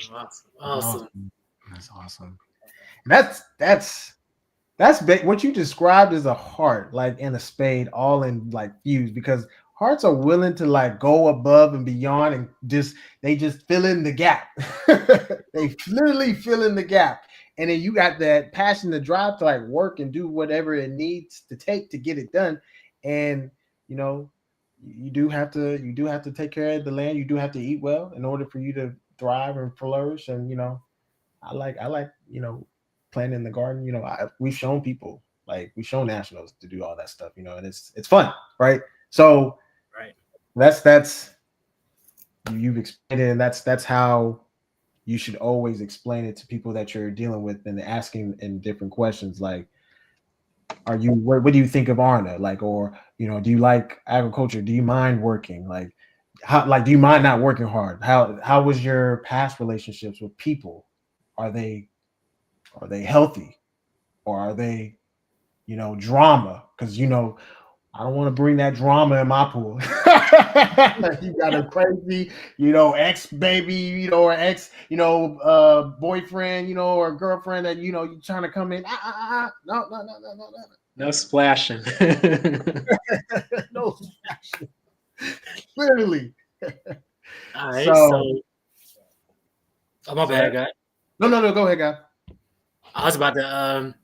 Speaker 3: That's awesome. That's big. What you described is a heart, like in a spade, all in like fused. Because hearts are willing to like go above and beyond and they just fill in the gap. They literally fill in the gap. And then you got that passion to drive to like work and do whatever it needs to take to get it done. And you know, you do have to take care of the land. You do have to eat well in order for you to thrive and flourish. And you know, I like planting the garden. You know, we've shown people, like we've shown nationals to do all that stuff. You know, and it's fun, right? So
Speaker 2: Right.
Speaker 3: that's you've explained it, and that's how you should always explain it to people that you're dealing with and asking in different questions like, what do you think of Arna? Like, or you know, do you like agriculture? Do you mind working? Like, do you mind not working hard? How was your past relationships with people? Are they healthy, or are they, you know, drama? Because you know, I don't want to bring that drama in my pool. You got a crazy, you know, ex baby, you know, or ex, you know, boyfriend, you know, or girlfriend that you know you're trying to come in. No.
Speaker 9: No splashing.
Speaker 3: No splashing. Literally.
Speaker 2: All right.
Speaker 3: So
Speaker 2: Oh, my bad, guy.
Speaker 3: No. Go ahead, guy.
Speaker 2: I was about to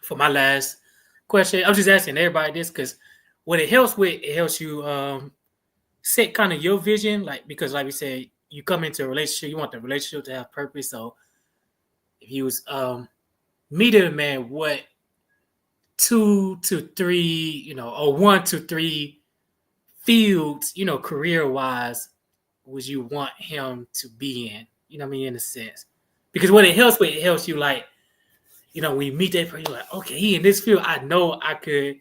Speaker 2: for my last question. I'm just asking everybody this because what it helps with, it helps you set kind of your vision, like because like we said, you come into a relationship, you want the relationship to have purpose. So if you was meeting a man, what 2 to 3, you know, or 1 to 3 fields, you know, career wise, would you want him to be in? You know what I mean, in a sense, because what it helps with, it helps you like, you know, when you meet that person, you're like, okay, he in this field, I know I could,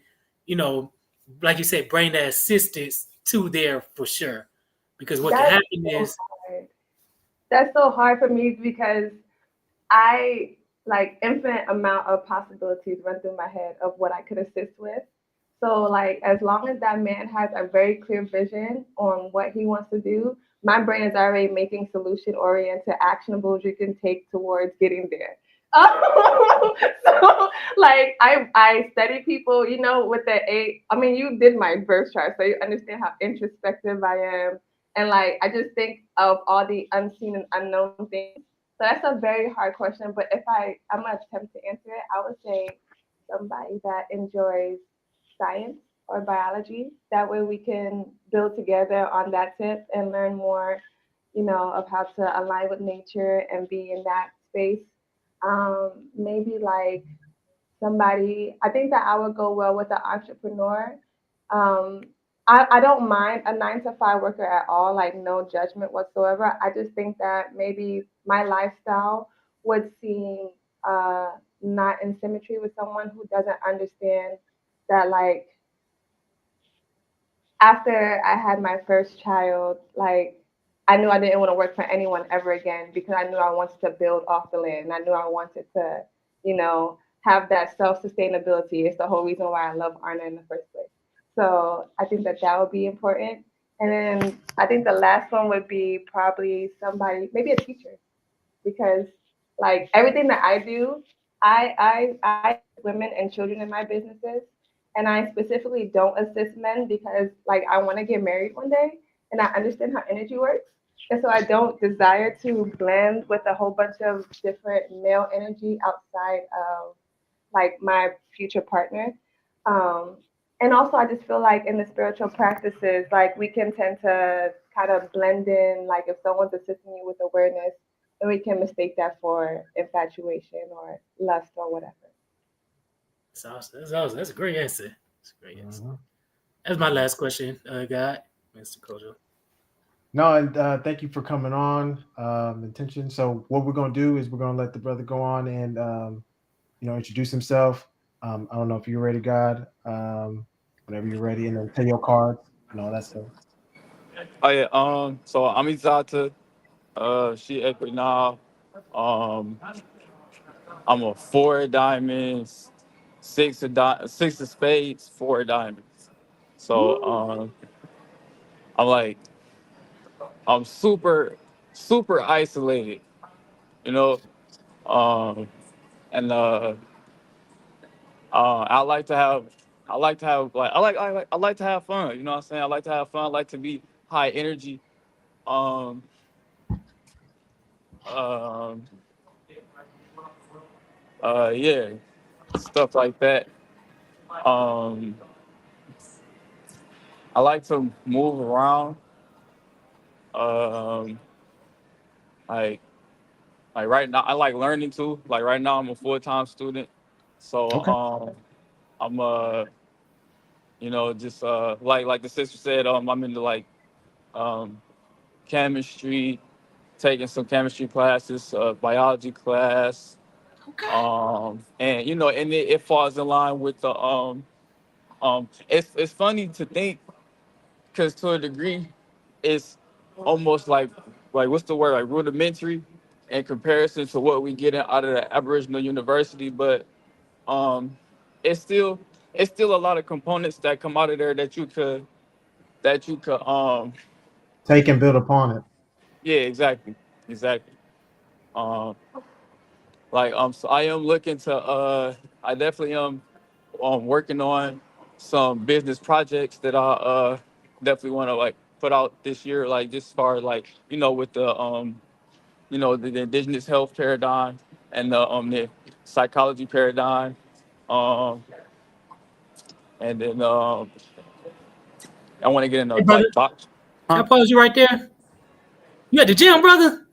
Speaker 2: you know, like you said, bring that assistance to there for sure. Because what can happen is
Speaker 10: that's so hard for me because I like infinite amount of possibilities run through my head of what I could assist with. So like as long as that man has a very clear vision on what he wants to do, my brain is already making solution oriented actionables you can take towards getting there. So like I study people, you know, with the 8. I mean, you did my birth chart, so you understand how introspective I am. And like I just think of all the unseen and unknown things. So that's a very hard question. But if I'm gonna attempt to answer it, I would say somebody that enjoys science or biology. That way we can build together on that tip and learn more, you know, of how to align with nature and be in that space. Maybe like somebody, I think that I would go well with an entrepreneur. Um, I don't mind a 9 to 5 worker at all, like no judgment whatsoever. I just think that maybe my lifestyle would seem not in symmetry with someone who doesn't understand that, like, after I had my first child, like, I knew I didn't want to work for anyone ever again because I knew I wanted to build off the land. I knew I wanted to, you know, have that self-sustainability. It's the whole reason why I love Arna in the first place. So I think that that would be important. And then I think the last one would be probably somebody, maybe a teacher, because like everything that I do, I women and children in my businesses, and I specifically don't assist men because like I want to get married one day, and I understand how energy works, and so I don't desire to blend with a whole bunch of different male energy outside of like my future partner. And also, I just feel like in the spiritual practices, like we can tend to kind of blend in, like if someone's assisting you with awareness, then we can mistake that for infatuation or lust or whatever.
Speaker 2: That's awesome. That's a great answer. That's a great answer. That's my last question, guy, Mr. Kojo.
Speaker 3: No, and thank you for coming on, Intention. So what we're gonna do is we're gonna let the brother go on and you know, introduce himself. I don't know if you're ready, God. Whenever you're ready, and then tell your cards and all that stuff.
Speaker 8: Oh yeah. So I'm Izata. She Equinal. I'm a 4 of diamonds, 6 of spades, 4 of diamonds. So I'm super isolated, you know. And I like to have I like to have like I like to have fun. You know what I'm saying? I like to have fun. I like to be high energy. Um, um, yeah, stuff like that. Um, I like to move around. Um, like like right now, I like learning too. Like right now, I'm a full-time student, so
Speaker 3: Okay.
Speaker 8: I'm just like the sister said, I'm into like um chemistry, taking some chemistry classes, biology class, and and it falls in line with the it's funny to think because to a degree, it's almost like what's the word, like rudimentary in comparison to what we get out of the Aboriginal University, but um, it's still a lot of components that come out of there that you could
Speaker 3: Take and build upon it.
Speaker 8: yeah, exactly. Um, so I am looking to I definitely am working on some business projects that I definitely want to like put out this year, like just as far as like with the indigenous health paradigm and the psychology paradigm, um and then I want to get into
Speaker 2: Hey, brother,
Speaker 8: like box.
Speaker 2: can I pause you right there? You at the gym, brother?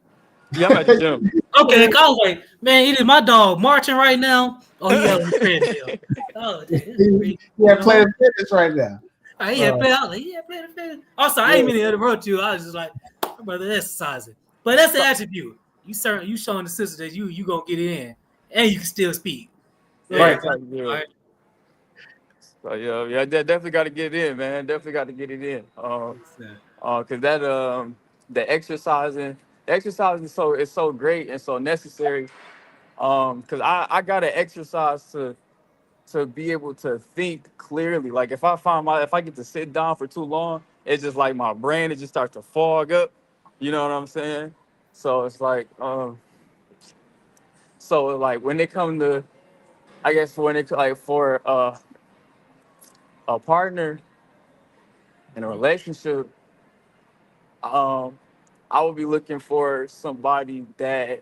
Speaker 8: Yeah, I'm at the gym.
Speaker 2: Okay, I was like, man, it is my dog marching right now. Oh, he out on the treadmill. Oh,
Speaker 3: Yeah, playing fitness right now.
Speaker 2: Yeah, playing fitness. Also, I ain't mean to interrupt you. I was just like, my brother exercising. But that's the attribute. You showing the sister that you gonna get it in, and you can still speak.
Speaker 8: Yeah,
Speaker 2: All
Speaker 8: yeah.
Speaker 2: right.
Speaker 8: So yeah, definitely got to get it in, man. Definitely got to get it in. Cause that the exercising is so great and so necessary. Cause I gotta exercise to be able to think clearly. Like if I get to sit down for too long, it's just like my brain it just starts to fog up. You know what I'm saying? So it's like so like when it come to I guess when it like for a partner in a relationship, I would be looking for somebody that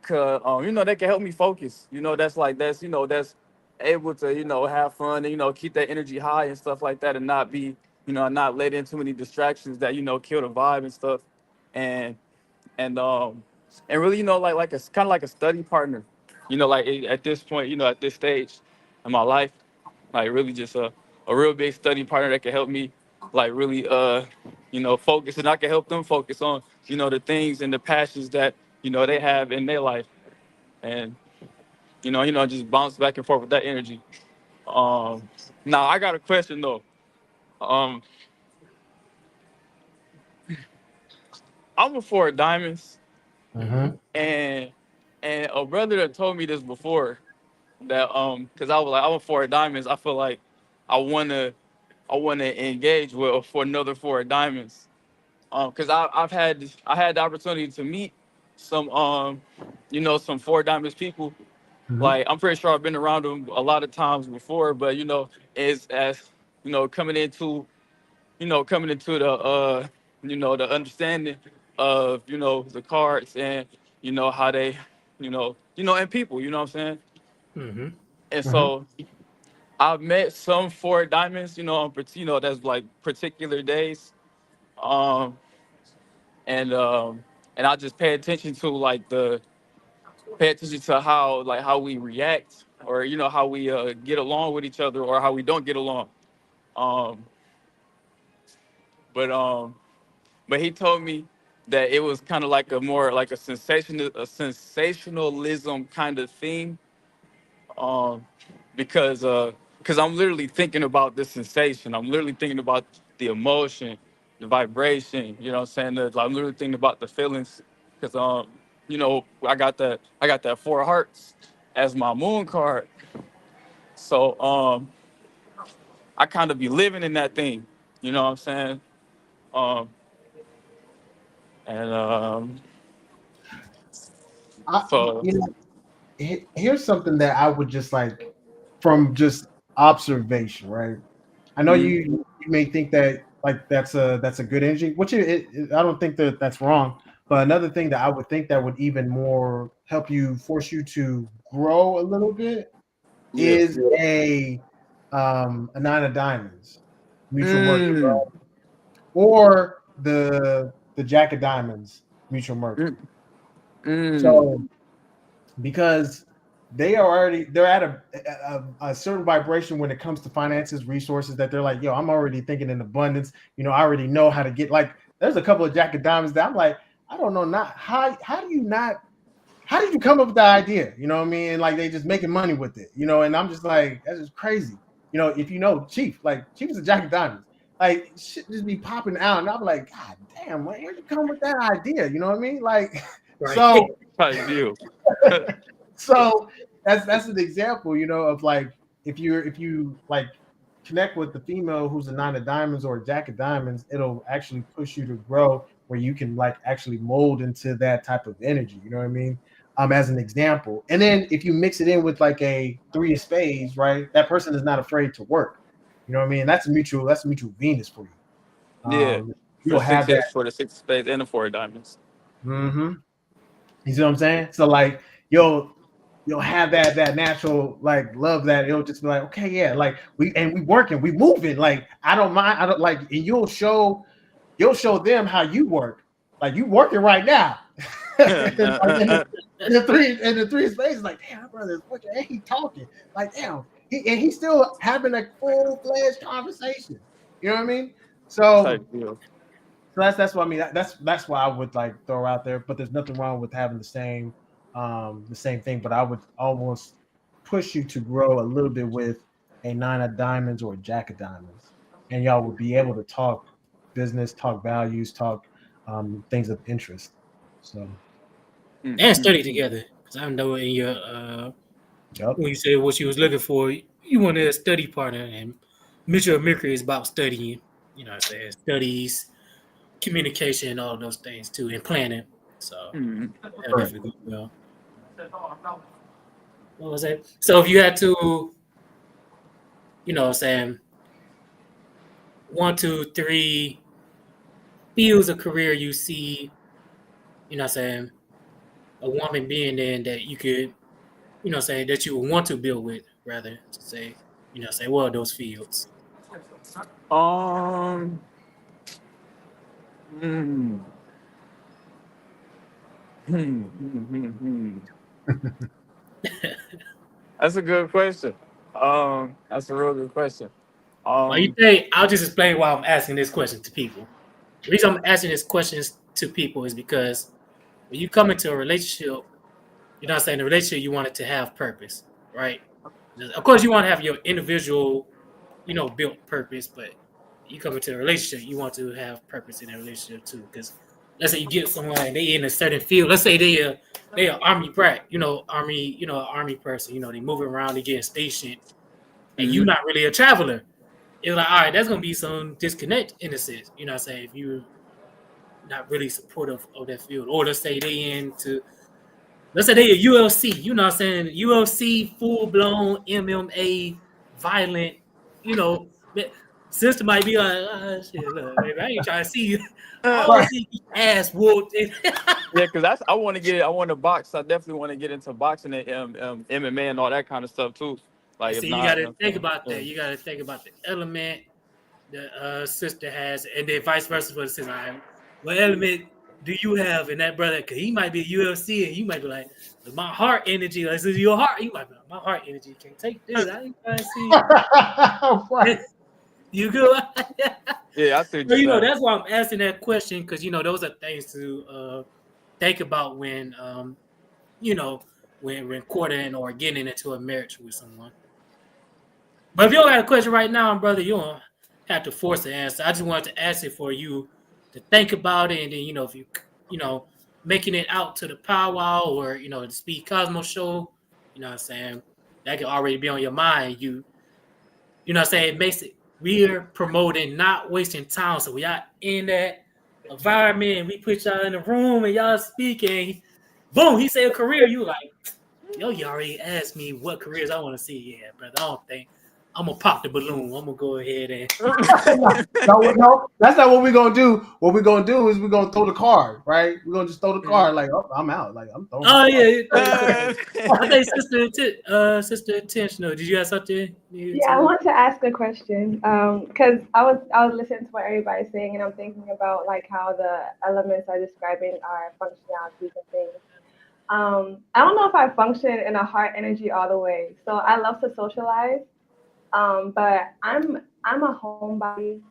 Speaker 8: could, that can help me focus. That's able to, have fun and, keep that energy high and stuff like that and not be, not let in too many distractions that, kill the vibe and stuff. And, and really, like it's kind of like a study partner, at this point, at this stage in my life, like really just a real big study partner that can help me like really focus and I can help them focus on the things and the passions that they have in their life and just bounce back and forth with that energy. Now I got a question though. um I'm a four of diamonds and a brother that told me this before that because I was like I'm a four of diamonds. I feel like I wanna engage with for another four of diamonds. Because I had the opportunity to meet some some four diamonds people. Like I'm pretty sure I've been around them a lot of times before, but is as coming into the the understanding of the cards and how they and people, you know what I'm saying?
Speaker 2: Mm-hmm.
Speaker 8: And so I've met some four diamonds, that's like particular days. Um and I just pay attention to how we react or how we get along with each other or how we don't get along. Um but um but he told me that it was kind of like a more like a sensationalism kind of theme. um, because I'm literally thinking about the sensation. I'm literally thinking about the emotion, the vibration. You know what I'm saying? I'm literally thinking about the feelings. Because I got that four hearts as my moon card. So I kind of be living in that thing. You know what I'm saying? Um, and so
Speaker 3: Here's something that I would just like from just observation, right? I know you may think that like that's a good energy, which I don't think that that's wrong. But another thing that I would think that would even more help you force you to grow a little bit is a nine of diamonds, mutual mercury, right? Or the jack of diamonds, mutual mercury. So because they're at a certain vibration when it comes to finances, resources, that they're like, yo, I'm already thinking in abundance. You know, I already know how to get, like, there's a couple of jack of diamonds that I'm like, I don't know, not how did you come up with the idea? You know what I mean? And like they just making money with it, you know, and I'm just like, that's just crazy. You know, if you know Chief is a jack of diamonds. Like shit just be popping out, and I'm like, God damn, man, where'd you come with that idea? You know what I mean? Like,
Speaker 2: Right.
Speaker 3: so
Speaker 8: So
Speaker 3: that's an example, you know, of like if you like connect with the female who's a nine of diamonds or a jack of diamonds, it'll actually push you to grow where you can like actually mold into that type of energy. You know what I mean? As an example. And then if you mix it in with like a three of spades, right? That person is not afraid to work. You know what I mean? That's a mutual Venus for you. You'll have that
Speaker 8: for the 6 of spades and the 4 of diamonds.
Speaker 3: Mm-hmm. You see what I'm saying? So like you'll have that natural like love that it'll just be like, okay, yeah, like we working, we moving. Like I don't mind, I don't like, and you'll show them how you work. Like you working right now. and the three spaces, like, damn, my brother is working and he talking. Like, damn, he's still having a full-fledged conversation. You know what I mean? So that's what I mean. That's why I would like throw out there. But there's nothing wrong with having the same thing. But I would almost push you to grow a little bit with a nine of diamonds or a jack of diamonds, and y'all would be able to talk business, talk values, talk things of interest. So
Speaker 2: and study together, because I know in your when you said what you was looking for, you wanted a study partner, and mutual mercury is about studying. You know what I'm saying? Studies, communication, all of those things too, and planning. So that definitely goes well. What was that? So if you had to, you know what I'm saying, 1, 2, 3 fields of career you see, you know what I'm saying, a woman being in that you could, you know what I'm saying, that you would want to build with, rather to say, you know, say, well, those fields.
Speaker 8: That's a good question. That's a real good question.
Speaker 2: Well, you think I'll just explain why I'm asking this question to people. The reason I'm asking these questions to people is because when you come into a relationship, you know what I'm saying, the relationship you want it to have purpose, right? Of course, you want to have your individual, you know, built purpose, but you come into a relationship, you want to have purpose in that relationship too. Because let's say you get someone and they in a certain field. Let's say they are army brat, army person. You know, they moving around, they getting stationed, and you're not really a traveler. It's like, all right, that's gonna be some disconnect in a sense. You know what I'm saying? If you're not really supportive of that field, or let's say they a UFC. You know what I'm saying? UFC, full blown MMA, violent. You know, sister might be like, shit, look, baby, I ain't trying to see you. I want to see you ass whooped.
Speaker 8: Yeah, because I want to box. I definitely want to get into boxing and MMA and all that kind of stuff too. Like,
Speaker 2: see, you got to think about that. You got to think about the element the sister has, and then vice versa for the sister. Like, what element do you have in that brother? Because he might be a UFC, and you might be like, my heart energy. Like, this is your heart. You might be like, my heart energy can't take this. I ain't trying to see you. You good?
Speaker 8: Yeah, I see.
Speaker 2: So, you know, that's why I'm asking that question, because, you know, those are things to think about when, you know, when courting or getting into a marriage with someone. But if you don't have a question right now, brother, you don't have to force the answer. I just wanted to ask it for you to think about it, and then, you know, if you know, making it out to the powwow or, you know, the Speed Cosmos show, you know what I'm saying, that can already be on your mind. You know what I'm saying, it makes it, we're promoting not wasting time. So we are in that environment, and we put y'all in the room and y'all speaking, boom, he said a career. You like, yo, you already asked me what careers I want to see. Yeah, brother, I don't think I'm gonna pop the balloon. I'm gonna go ahead and
Speaker 3: No, that's not what we're gonna do. What we're gonna do is we're gonna throw the card, right? We're gonna just throw the card, like, oh, I'm out, like I'm throwing.
Speaker 2: oh
Speaker 3: the
Speaker 2: yeah.
Speaker 3: card.
Speaker 2: I think sister intentional. Did you have something?
Speaker 10: Yeah, I want to ask a question because I was listening to what everybody's saying, and I'm thinking about like how the elements are describing our functionalities and things. I don't know if I function in a heart energy all the way. So I love to socialize, but I'm a homebody.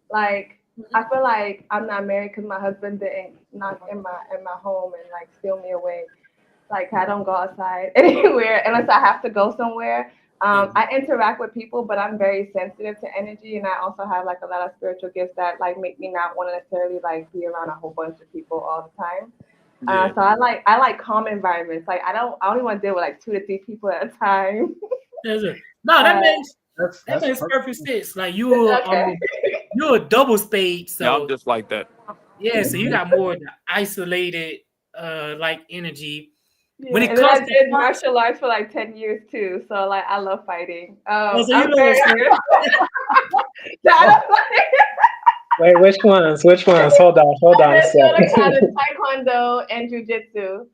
Speaker 10: Like I feel like I'm not married because my husband didn't knock in my home and like steal me away. Like I don't go outside anywhere unless I have to go somewhere. I interact with people, but I'm very sensitive to energy, and I also have like a lot of spiritual gifts that like make me not want to necessarily like be around a whole bunch of people all the time. So I like calm environments. Like I don't even want to deal with like 2 to 3 people at a time.
Speaker 2: No, that makes
Speaker 3: That's
Speaker 2: makes
Speaker 3: perfect.
Speaker 2: perfect sense. Like you're you're a double spade,
Speaker 8: Yeah,
Speaker 2: so
Speaker 8: I'm just like that.
Speaker 2: yeah, so you got more of the isolated like energy.
Speaker 10: Yeah,
Speaker 2: When it
Speaker 10: and then
Speaker 2: comes
Speaker 10: I
Speaker 2: to
Speaker 10: did
Speaker 2: hearts,
Speaker 10: martial arts for like 10 years too. So like I love fighting.
Speaker 2: oh, so you
Speaker 10: I'm
Speaker 2: know
Speaker 10: very
Speaker 9: Wait, which ones? Which ones? Hold on a second.
Speaker 10: Taekwondo and jujitsu.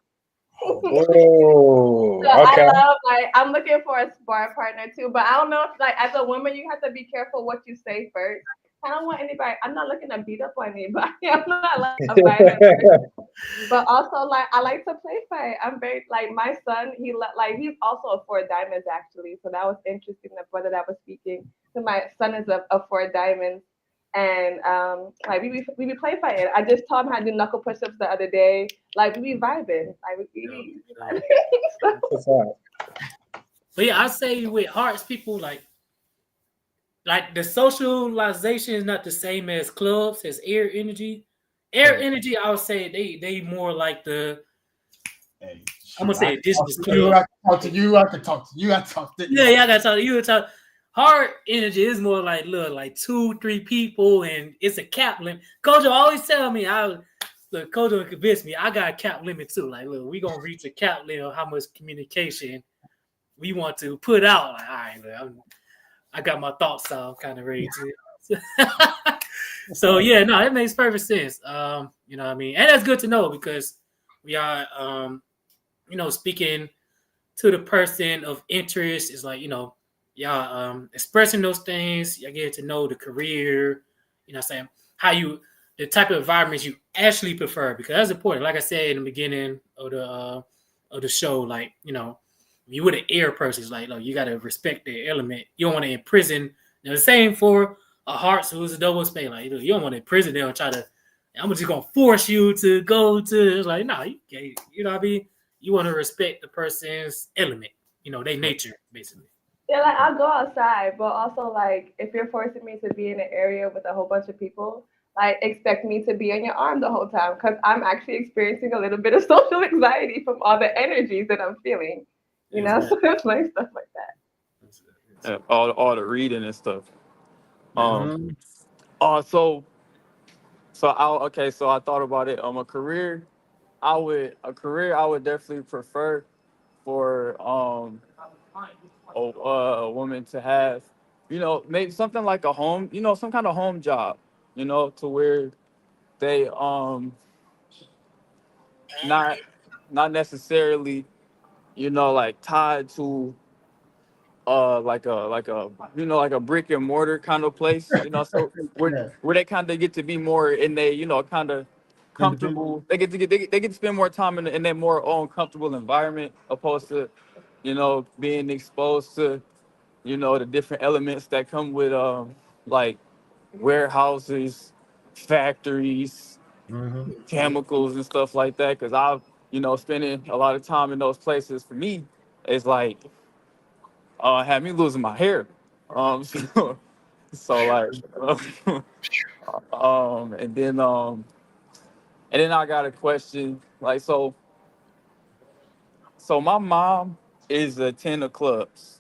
Speaker 9: Oh,
Speaker 10: So I
Speaker 9: okay.
Speaker 10: love like I'm looking for a spar partner too, but I don't know if like as a woman you have to be careful what you say first. I don't want anybody. I'm not looking to beat up on anybody. I'm not like a violent person. But also like I like to play fight. I'm very like my son. Like he's also a 4 diamonds actually. So that was interesting. The brother that was speaking. So my son is a 4 diamonds. And like we be play fighting. I just taught him how to do knuckle push-ups the other day. Like we be vibing. Like we be vibing.
Speaker 9: What's up?
Speaker 2: but yeah, I say with hearts, people like the socialization is not the same as clubs as air energy. Air energy, I would say they more like the
Speaker 3: Hey,
Speaker 2: I'm gonna say business
Speaker 3: you.
Speaker 2: club.
Speaker 3: I can talk to you. I can talk to you. I talk to you.
Speaker 2: Yeah, I gotta talk to you. Talk. Hard energy is more like look like 2-3 people, and it's a cap limit. Kojo always tell me, Kojo convinced me I got a cap limit too. Like, look, we gonna reach a cap limit of how much communication we want to put out. Like, all right, look, I got my thoughts out, kind of ready to. So yeah, no, it makes perfect sense. You know what I mean, and that's good to know because we are, speaking to the person of interest is like, y'all expressing those things, y'all get to know the career, saying the type of environments you actually prefer, because that's important. Like I said in the beginning of the show, like, you with an air person, it's like, you got to respect the element. You don't want to imprison. The same for a heart who's a double spade. Like, you don't want to imprison them and try to, I'm just going to force you to go to, it's like, no, you know what I mean? You want to respect the person's element, their nature, basically.
Speaker 10: Yeah, like I'll go outside, but also like if you're forcing me to be in an area with a whole bunch of people, like expect me to be on your arm the whole time because I'm actually experiencing a little bit of social anxiety from all the energies that I'm feeling. So it's like stuff like that.
Speaker 8: All the reading and stuff. So I thought about it. A career I would definitely prefer for a woman to have, maybe something like a home, some kind of home job, to where they not necessarily, like tied to like a brick and mortar kind of place, so where they kind of get to be more in their, kind of comfortable. They get to spend more time in their more own comfortable environment, opposed to, being exposed to, the different elements that come with like warehouses, factories, chemicals and stuff like that. Because I've, spending a lot of time in those places, for me, it's like had me losing my hair. So like and then I got a question, like, so my mom is a 10 of clubs,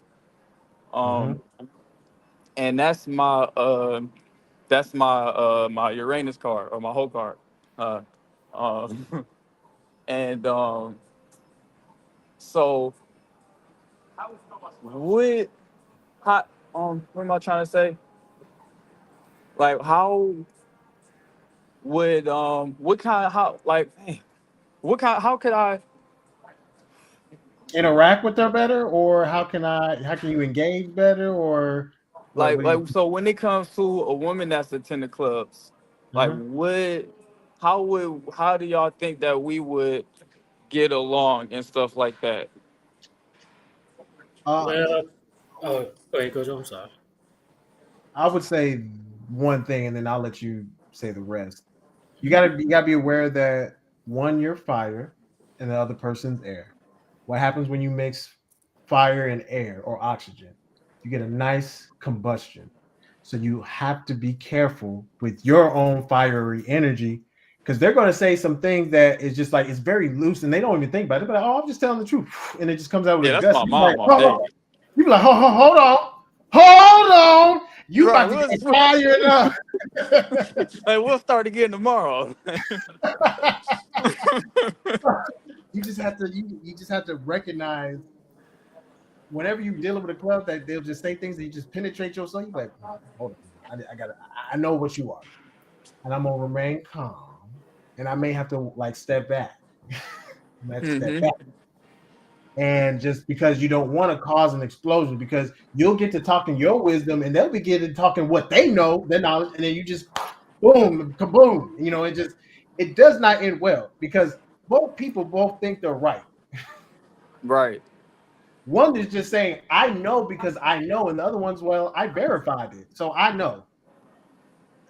Speaker 8: and that's my my Uranus card, or my whole card, and so would how what am I trying to say? Like how would what kind of how like what kind how could I
Speaker 3: Interact with her better, or how can you engage better, or what do you?
Speaker 8: so when it comes to a woman that's attending clubs, like
Speaker 3: Mhm.
Speaker 8: how do y'all think that we would get along and stuff like that?
Speaker 3: Uh,
Speaker 2: Well, oh, go ahead, Coach. I'm sorry.
Speaker 3: I would say one thing, and then I'll let you say the rest. You gotta be aware that one, you're fire, and the other person's air. What happens when you mix fire and air or oxygen? You get a nice combustion. So you have to be careful with your own fiery energy, because they're going to say some things that is just like it's very loose, and they don't even think about it. But like, oh, I'm just telling the truth, and it just comes out with
Speaker 8: Yeah,
Speaker 3: a
Speaker 8: that's
Speaker 3: gust.
Speaker 8: my
Speaker 3: You be
Speaker 8: mom
Speaker 3: like,
Speaker 8: all day.
Speaker 3: you be like, hold on, you
Speaker 8: Right,
Speaker 3: about to get fired up.
Speaker 8: like we'll start again tomorrow.
Speaker 3: You just have to recognize whenever you're dealing with a club that they'll just say things that you just penetrate your soul. You're like, hold on, I know what you are, and I'm gonna remain calm, and I may have to like step back. And just because you don't want to cause an explosion, because you'll get to talking your wisdom, and they'll begin to talking what they know, their knowledge, and then you just boom, kaboom. It does not end well, because both people both think they're right.
Speaker 8: Right.
Speaker 3: One is just saying, I know because I know, and the other one's, well, I verified it, so I know.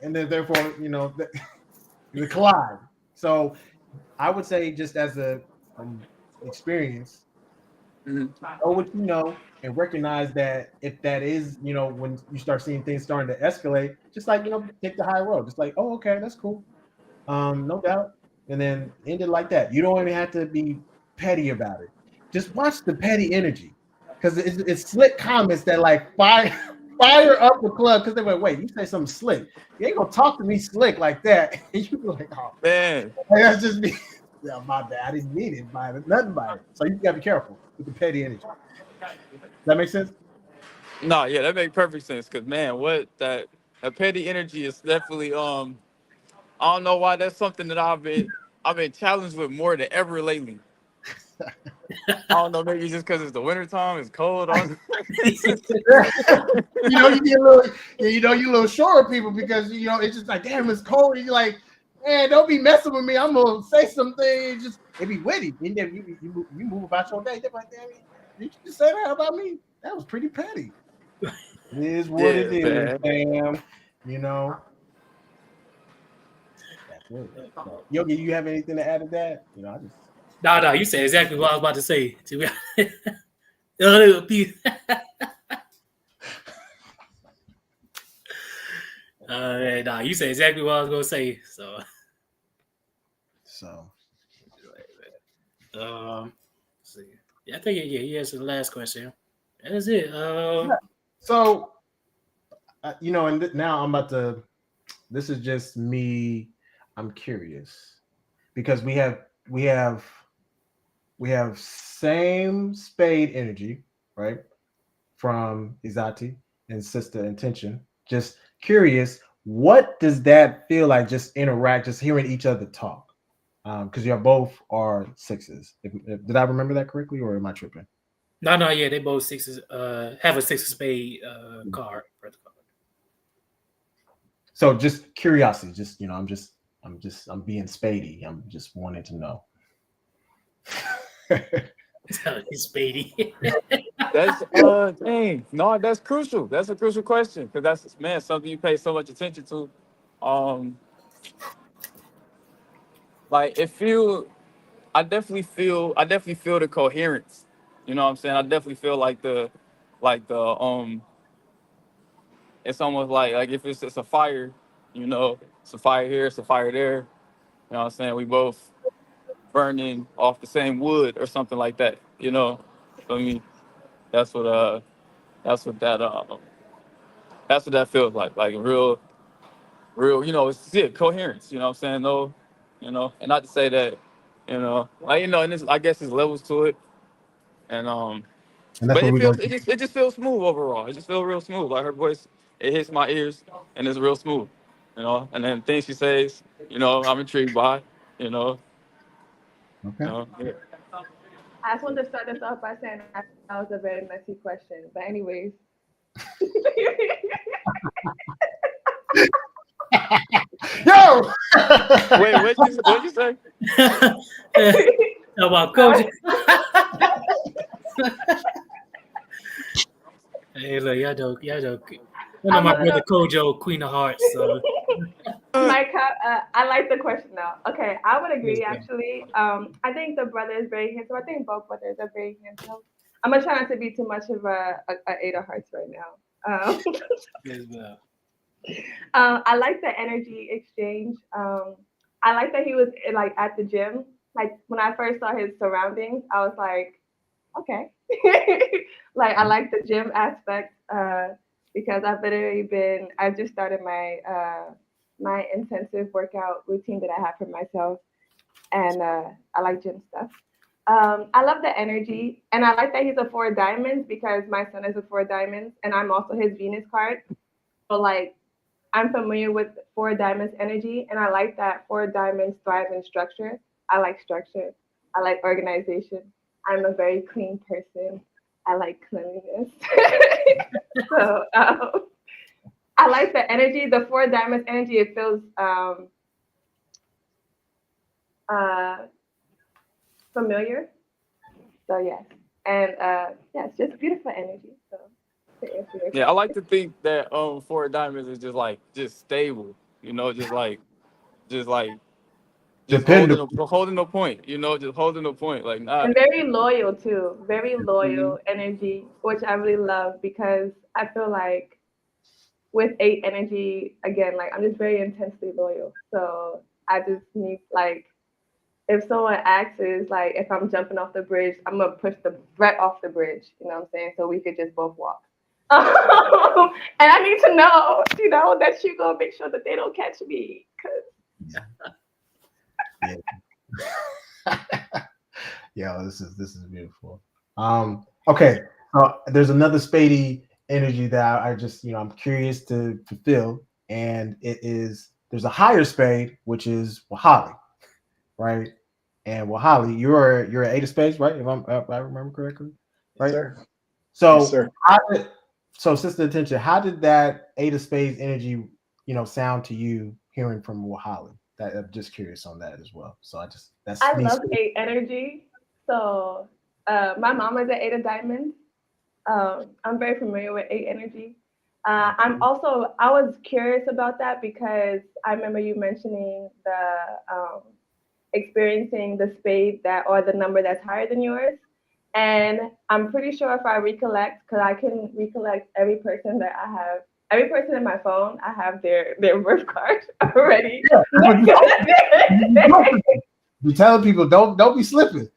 Speaker 3: And then therefore, the collide. So I would say, just as a experience, know what you know, and recognize that if that is, when you start seeing things starting to escalate, just like, take the high road. Just like, oh, okay, that's cool. No doubt. And then end it like that. You don't even have to be petty about it. Just watch the petty energy, because it's slick comments that like fire up the club, because they went, wait, you say something slick. You ain't gonna talk to me slick like that. And you be like, oh
Speaker 8: man,
Speaker 3: that's just me. Yeah, my bad. I didn't mean it by it, nothing by it. So you gotta be careful with the petty energy. Does that make sense?
Speaker 8: No, yeah, that makes perfect sense. Cause man, that petty energy is definitely I don't know why that's something that I've been challenged with more than ever lately. I don't know, maybe just because it's the wintertime, it's cold on.
Speaker 3: You get a little, you a little short of people, because it's just like, damn, it's cold. And you're like, man, don't be messing with me. I'm gonna say something. It be witty. And then you move about your day. They're like, damn, did you just say that about me? That was pretty petty. It is what it is, fam. That's it. So, Yogi, you have anything to add to that? I just.
Speaker 2: No, you said exactly what I was about to say. You said exactly what I was gonna say. Let's see. Yeah, I think he answered the last question. That is it.
Speaker 3: So, and now I'm about to. This is just me. I'm curious, because we have same spade energy, right? From Izati and Sister Intention. Just curious, what does that feel like? Just interact, just hearing each other talk. Because you both are sixes. Did I remember that correctly, or am I tripping?
Speaker 2: No, yeah, they both sixes. Have a six of spade card.
Speaker 3: So just curiosity, just I'm being spady. I'm just wanting to know.
Speaker 2: He's spady.
Speaker 8: That's no, that's crucial. That's a crucial question, because that's something you pay so much attention to. Like I definitely feel the coherence. You know what I'm saying? I definitely feel like the it's almost like if it's a fire, it's a fire here, it's a fire there. You know what I'm saying? We both burning off the same wood or something like that. I mean, that's what that feels like real, it's coherence. You know what I'm saying? No, and not to say that, and I guess there's levels to it, and
Speaker 3: And that's
Speaker 8: But
Speaker 3: what we're going
Speaker 8: it just feels smooth overall. It just feels real smooth. Like her voice, it hits my ears and it's real smooth. You know, and then things she says, you know, I'm intrigued by. You know,
Speaker 3: Okay.
Speaker 8: yeah.
Speaker 10: I just wanted to start this off by saying that was a very messy question. But anyways.
Speaker 3: Yo!
Speaker 8: Wait, what'd you say?
Speaker 2: How about Coach? Hey, look, y'all joke. You know my brother Kojo, Queen of Hearts. So.
Speaker 10: Mike, I like the question now. Okay, I would agree actually. I think the brother is very handsome. I think both brothers are very handsome. I'm gonna try not to be too much of a 8 of Hearts right now. I like the energy exchange. I like that he was like at the gym. Like when I first saw his surroundings, I was like, okay. Like I like the gym aspect because I've just started my my intensive workout routine that I have for myself, and I like gym stuff. I love the energy, and I like that he's a 4 of diamonds because my son is a 4 of diamonds, and I'm also his Venus card. So like, I'm familiar with 4 of diamonds energy, and I like that 4 of diamonds thrive in structure. I like structure. I like organization. I'm a very clean person. I like cleanliness. So I like the energy, the 4 of diamonds energy. It feels familiar. So yes, and yeah, it's just beautiful energy. So to answer your
Speaker 8: Yeah, I like to think that 4 diamonds is just stable. You know, just holding a point. You know, just holding a point. Like not.
Speaker 10: And very loyal too. Very loyal energy, which I really love because I feel like with 8 energy, again, like I'm just very intensely loyal. So I just need like, if someone asks like if I'm jumping off the bridge, I'm gonna push the right off the bridge. You know what I'm saying? So we could just both walk. And I need to know, you know, that you're gonna make sure that they don't catch me.
Speaker 3: Yeah, this is beautiful. Okay, there's another Spady energy that I just, you know, I'm curious to fulfill, and there's a higher Spade, which is Wahali, right? And Wahali, you're an 8 of Spades, right? If I remember correctly, right?
Speaker 9: Yes, sir.
Speaker 3: So,
Speaker 9: Yes, sir.
Speaker 3: Sister Attention, how did that 8 of Spades energy, you know, sound to you hearing from Wahali? That I'm just curious on that as well. So
Speaker 10: I love 8 energy. So my mom is an 8 of diamonds. I'm very familiar with 8 energy. I was curious about that because I remember you mentioning the experiencing the spade or the number that's higher than yours. And I'm pretty sure if I recollect, because I can recollect every person in my phone, I have their birth card already.
Speaker 3: You telling people don't be slipping.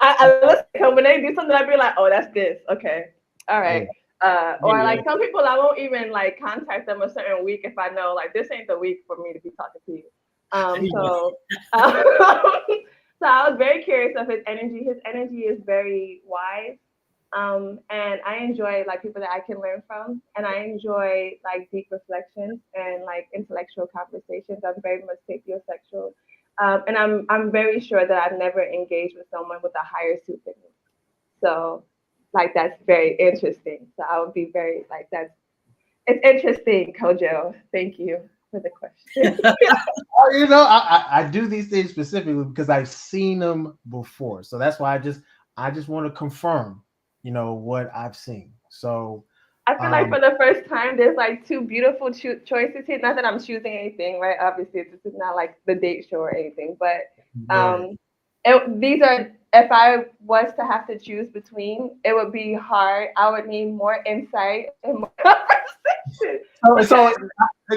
Speaker 10: I listen, when they do something, I'd be like, oh, that's this. Okay. All right. Or like some people, I won't even like contact them a certain week if I know like this ain't the week for me to be talking to you. So I was very curious of his energy. His energy is very wise. And I enjoy like people that I can learn from, and I enjoy like deep reflections and like intellectual conversations. I'm very much sapiosexual. And I'm very sure that I've never engaged with someone with a higher suit than me. So like that's very interesting. So I would be very like it's interesting, Kojo. Thank you for the question.
Speaker 3: You know, I do these things specifically because I've seen them before. So that's why I just want to confirm, you know, what I've seen. So
Speaker 10: I feel like for the first time, there's like 2 beautiful choices here. Not that I'm choosing anything, right? Obviously, this is not like the date show or anything, but these are, if I was to have to choose between, it would be hard. I would need more insight and more conversation.
Speaker 3: So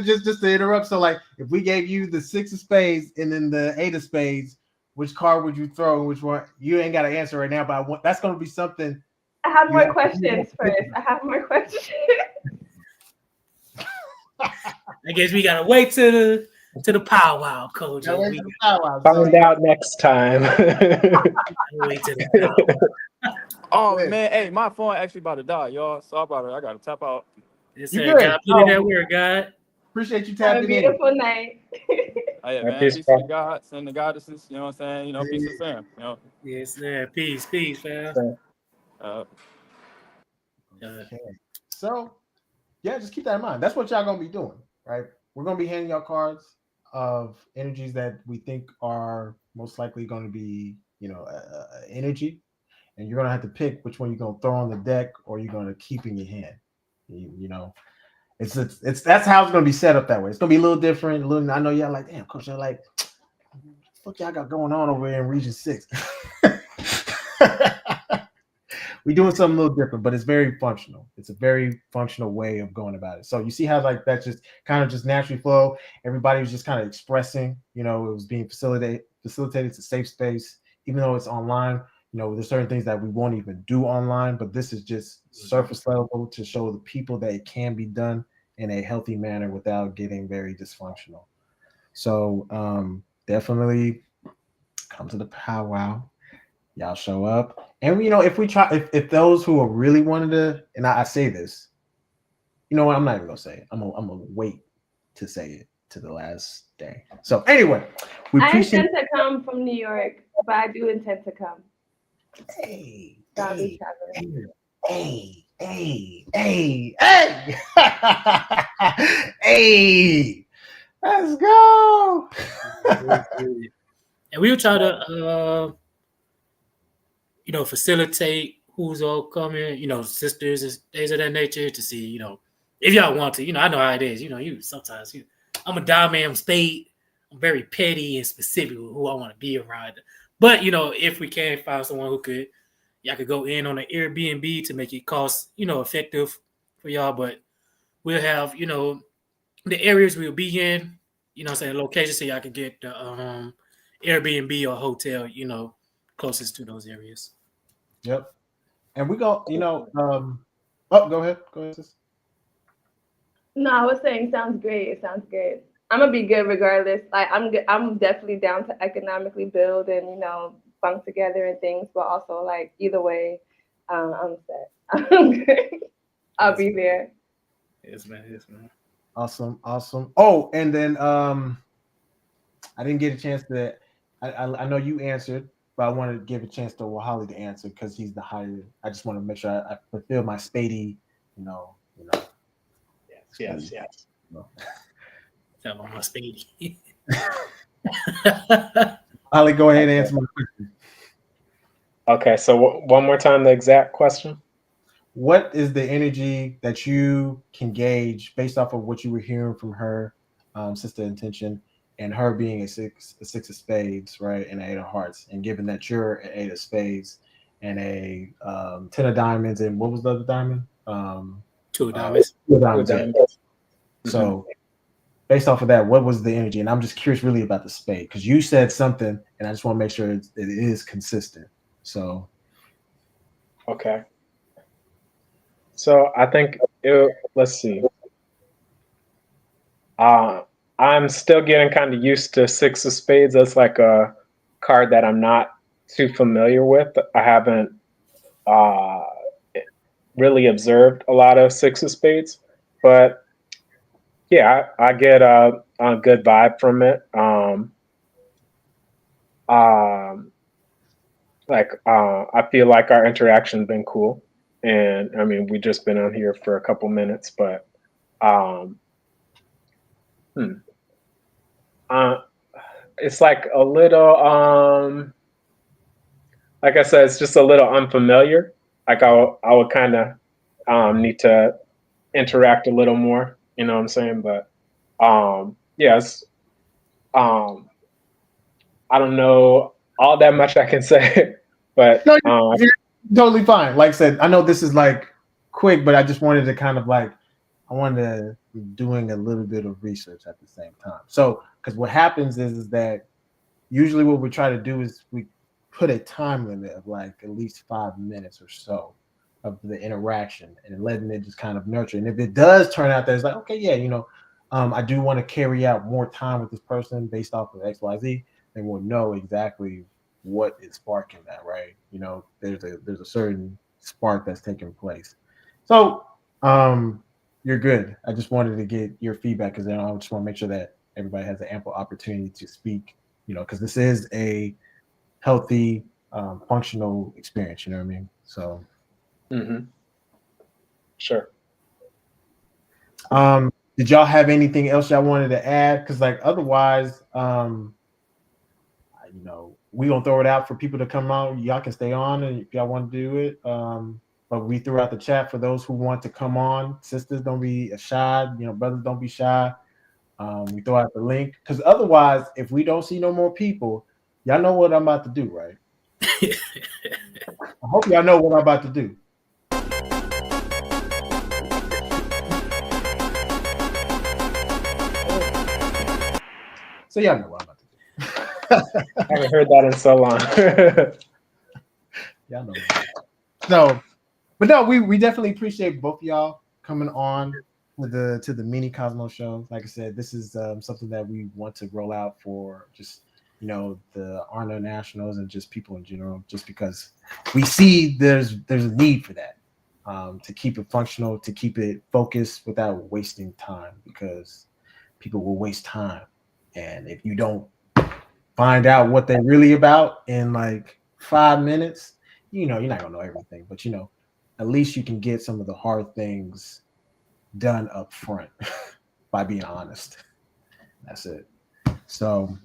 Speaker 3: just to interrupt, so like if we gave you the 6 of spades and then the 8 of spades, which card would you throw? Which one? You ain't got to answer right now, but that's going to be something.
Speaker 10: I have more questions first. I have more questions.
Speaker 2: I guess we gotta wait to the powwow, Coach.
Speaker 9: Find out next time.
Speaker 8: Oh, Oh
Speaker 3: Yeah.
Speaker 8: man, hey, my phone actually about to die, y'all. So I gotta tap out.
Speaker 2: Yes,
Speaker 3: You
Speaker 2: sir.
Speaker 3: good.
Speaker 2: God put in that word, God.
Speaker 3: Appreciate you
Speaker 10: Have a
Speaker 3: tapping in.
Speaker 10: beautiful night.
Speaker 8: Oh yeah,
Speaker 9: Yeah,
Speaker 8: man.
Speaker 9: peace,
Speaker 8: Peace to
Speaker 9: bro.
Speaker 8: the gods and the goddesses. You know what I'm saying? You know, peace to the fam. You know.
Speaker 2: Yes, sir. Peace, fam.
Speaker 3: Okay. So, yeah, just keep that in mind. That's what y'all gonna be doing, right? We're gonna be handing y'all cards of energies that we think are most likely going to be, energy, and you're gonna have to pick which one you're gonna throw on the deck or you're gonna keep in your hand. You know, it's that's how it's gonna be set up that way. It's gonna be a little different. I know y'all like, damn, coach, you're like, fuck y'all got going on over here in Region 6. We're doing something a little different, but it's very functional. It's a very functional way of going about it. So you see how like that just kind of just naturally flow. Everybody was just kind of expressing, it was being facilitated. It's a safe space, even though it's online. There's certain things that we won't even do online, but this is just surface level to show the people that it can be done in a healthy manner without getting very dysfunctional. So definitely come to the powwow. Y'all show up. And if we try, if those who are really wanted to, and I say this, you know what? I'm not even gonna say it. I'm gonna wait to say it to the last day. So anyway, we appreciate.
Speaker 10: I intend to come from New York, but I do intend to come.
Speaker 3: Hey,
Speaker 10: I'll be traveling.
Speaker 3: Hey, let's go.
Speaker 2: And we will try to facilitate who's all coming, sisters and things of that nature to see, if y'all want to, I know how it is, you sometimes I'm a diamond, I'm spade, I'm very petty and specific with who I want to be around. But if we can find someone who y'all could go in on an Airbnb to make it cost, effective for y'all, but we'll have, the areas we'll be in, location so y'all can get the Airbnb or hotel, closest to those areas.
Speaker 3: Yep. And we go, go ahead. Go ahead, sis.
Speaker 10: No, I was saying sounds great. It sounds great. I'm gonna be good regardless. Like I'm definitely down to economically build and bunk together and things, but also like either way, I'm set. I'm good. I'll be there.
Speaker 2: Yes, man.
Speaker 3: Awesome. Oh, and then I didn't get a chance to. I know you answered, but I wanted to give a chance to Wahali to answer because he's the higher. I just want to make sure I fulfill my Spady,
Speaker 9: Yes.
Speaker 2: Tell him my Spady.
Speaker 3: Ali, go ahead and answer my question.
Speaker 9: Okay, so one more time, the exact question.
Speaker 3: What is the energy that you can gauge based off of what you were hearing from her, Sister Intention, and her being a six of spades, right, and an 8 of hearts, and given that you're an 8 of spades and a 10 of diamonds, and what was the other diamond?
Speaker 2: 2 of diamonds.
Speaker 3: 2 of diamonds. Yeah. So based off of that, what was the energy? And I'm just curious really about the spade because you said something, and I just want to make sure it is consistent. So
Speaker 9: okay. So I think let's see. I'm still getting kind of used to 6 of spades. That's like a card that I'm not too familiar with. I haven't really observed a lot of 6 of spades, but yeah, I get a good vibe from it. I feel like our interaction's been cool, and I mean we just been on here for a couple minutes, but it's like a little like I said, it's just a little unfamiliar. Like I would kind of need to interact a little more, you know what I'm saying? But yes, I don't know all that much I can say, but
Speaker 3: no, you're totally fine. Like I said, I know this is like quick, but I just wanted to kind of like I wanted to be doing a little bit of research at the same time. So because what happens is that usually what we try to do is we put a time limit of like at least 5 minutes or so of the interaction and letting it just kind of nurture. And if it does turn out that it's like, okay, yeah, I do want to carry out more time with this person based off of XYZ, then we'll know exactly what is sparking that, right? There's a certain spark that's taking place. So you're good. I just wanted to get your feedback because then I just want to make sure that everybody has an ample opportunity to speak, because this is a healthy, functional experience, you know what I mean? So
Speaker 9: Sure.
Speaker 3: Did y'all have anything else y'all wanted to add? Because otherwise, we gonna throw it out for people to come out. Y'all can stay on and if y'all want to do it. But we threw out the chat for those who want to come on. Sisters, don't be shy. Brothers, don't be shy. We throw out the link because otherwise, if we don't see no more people, y'all know what I'm about to do, right? I hope y'all know what I'm about to do. So y'all know what I'm about to do.
Speaker 9: I haven't heard that in so long.
Speaker 3: Y'all know. So, but no, we definitely appreciate both of y'all coming on to the mini Cosmo show. Like I said, this is something that we want to roll out for just the Arno Nationals and just people in general, just because we see there's a need for that, to keep it functional, to keep it focused without wasting time, because people will waste time, and if you don't find out what they're really about in like 5 minutes, you're not gonna know everything, but at least you can get some of the hard things done up front by being honest. That's it. So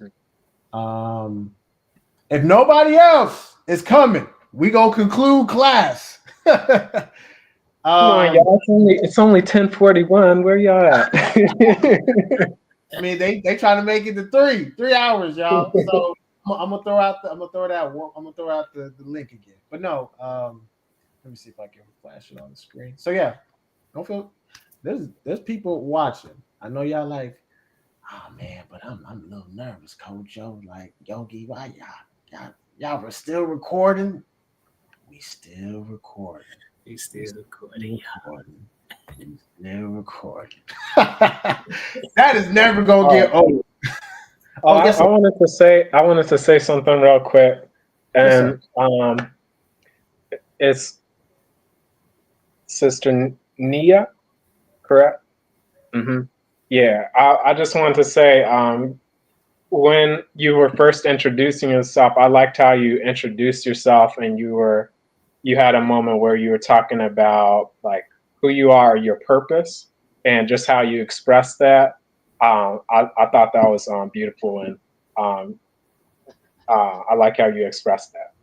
Speaker 3: if nobody else is coming, we gonna conclude class.
Speaker 9: Come on, y'all. It's only 10:41. Where y'all at?
Speaker 3: I mean, they trying to make it to 3 hours, y'all. So I'm gonna throw out the link again. But no, let me see if I can flash it on the screen. So yeah, don't feel there's people watching. I know y'all like, oh man, but I'm a little nervous, Coach Joe. Like, Yogi, why y'all were still recording? We still recording.
Speaker 2: We still recording.
Speaker 3: We still recording. That is never gonna get old.
Speaker 9: I wanted to say something real quick, and it's Sister Nia, correct? Yeah, I just wanted to say, when you were first introducing yourself, I liked how you introduced yourself, and you had a moment where you were talking about like who you are, your purpose, and just how you express that. I thought that was beautiful, and I like how you expressed that.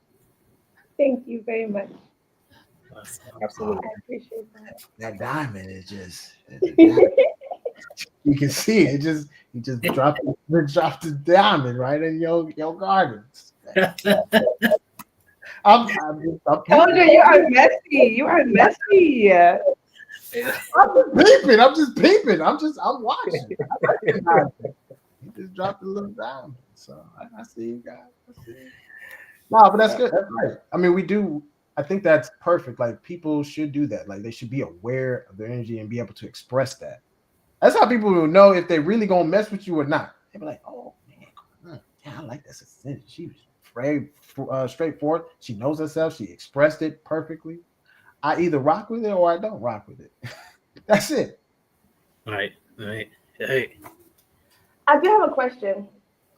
Speaker 10: Thank you very much.
Speaker 9: Absolutely.
Speaker 10: I appreciate that.
Speaker 3: That diamond is just you can see it. You just dropped the diamond right in your garden. I'm
Speaker 10: told you are messy. You are messy.
Speaker 3: I'm just peeping. I'm watching. You just dropped a little diamond. So I see you guys. No, but that's good. That's right. I mean, I think that's perfect. Like, people should do that. Like, they should be aware of their energy and be able to express that. That's how people will know if they're really gonna mess with you or not. They'll be like, "Oh man, yeah, I like this. She was very straightforward. She knows herself. She expressed it perfectly. I either rock with it or I don't rock with it. That's it."
Speaker 2: Right. Hey.
Speaker 10: I do have a question.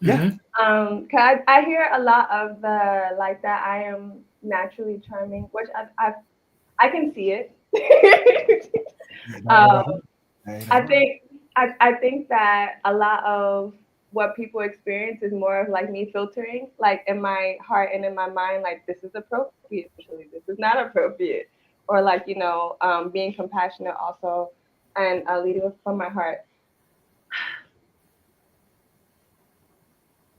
Speaker 3: Yeah.
Speaker 10: Cause I hear a lot of the like that I am naturally charming, which I can see it. I think that a lot of what people experience is more of like me filtering, like in my heart and in my mind, like this is appropriate, this is not appropriate, or like being compassionate also, and leading from my heart.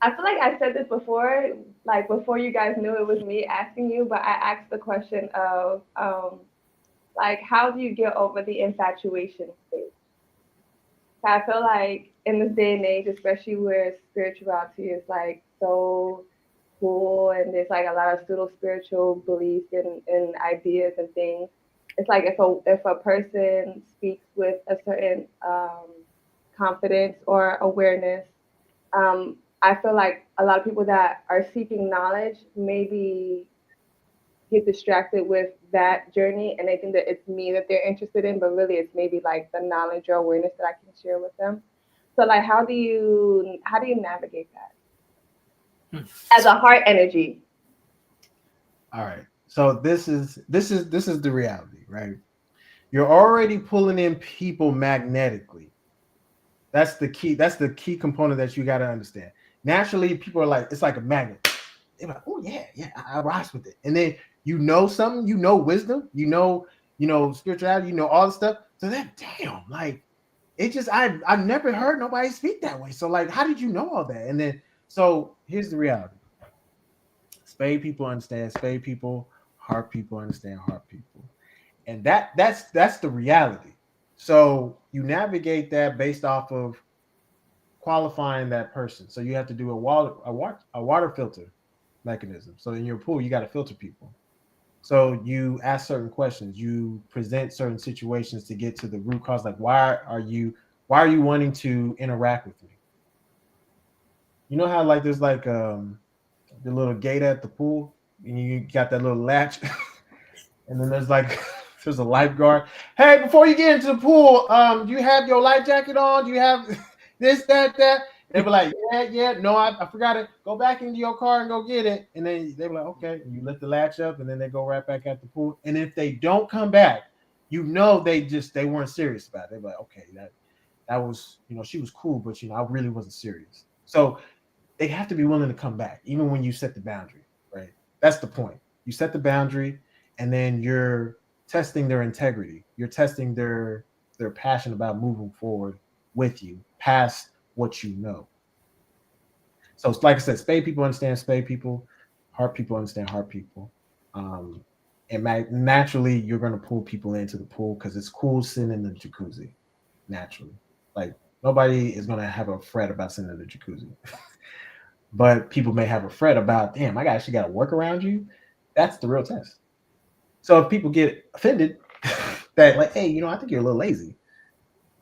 Speaker 10: I feel like I said this before, like before you guys knew it was me asking you, but I asked the question of like, how do you get over the infatuation stage? I feel like in this day and age, especially where spirituality is like so cool and there's like a lot of pseudo spiritual beliefs and ideas and things, it's like if a person speaks with a certain confidence or awareness, I feel like a lot of people that are seeking knowledge maybe get distracted with that journey and they think that it's me that they're interested in, but really it's maybe like the knowledge or awareness that I can share with them. So like how do you navigate that as a heart energy?
Speaker 3: All right. So this is the reality, right? You're already pulling in people magnetically. That's the key component that you got to understand. Naturally, people are like, it's like a magnet. They're like, oh yeah, I rise with it. And then you know something, you know wisdom, you know spirituality, you know all the stuff. So that damn, like it just I've never heard nobody speak that way. So like, how did you know all that? And then so here's the reality. Spade people understand spade people, heart people understand heart people. And that's the reality. So you navigate that based off of qualifying that person. So you have to do a water filter mechanism. So in your pool, you got to filter people. So you ask certain questions, you present certain situations to get to the root cause. Like, why are you wanting to interact with me? You know how like there's like the little gate at the pool, and you got that little latch, and then there's like there's a lifeguard. Hey, before you get into the pool, do you have your life jacket on? Do you have this, that? They be like, yeah. No, I forgot it. Go back into your car and go get it. And then they be like, okay. And you lift the latch up, and then they go right back at the pool. And if they don't come back, you know they weren't serious about it. They be like, okay, that was, she was cool, but I really wasn't serious. So they have to be willing to come back, even when you set the boundary, right? That's the point. You set the boundary, and then you're testing their integrity. You're testing their passion about moving forward with you past what you know. So it's like I said, spade people understand spade people, heart people understand heart people. And naturally, you're going to pull people into the pool because it's cool sitting in the jacuzzi. Naturally, like nobody is going to have a fret about sitting in the jacuzzi. But people may have a fret about, damn, I actually got to work around you. That's the real test. So if people get offended that like, hey, I think you're a little lazy.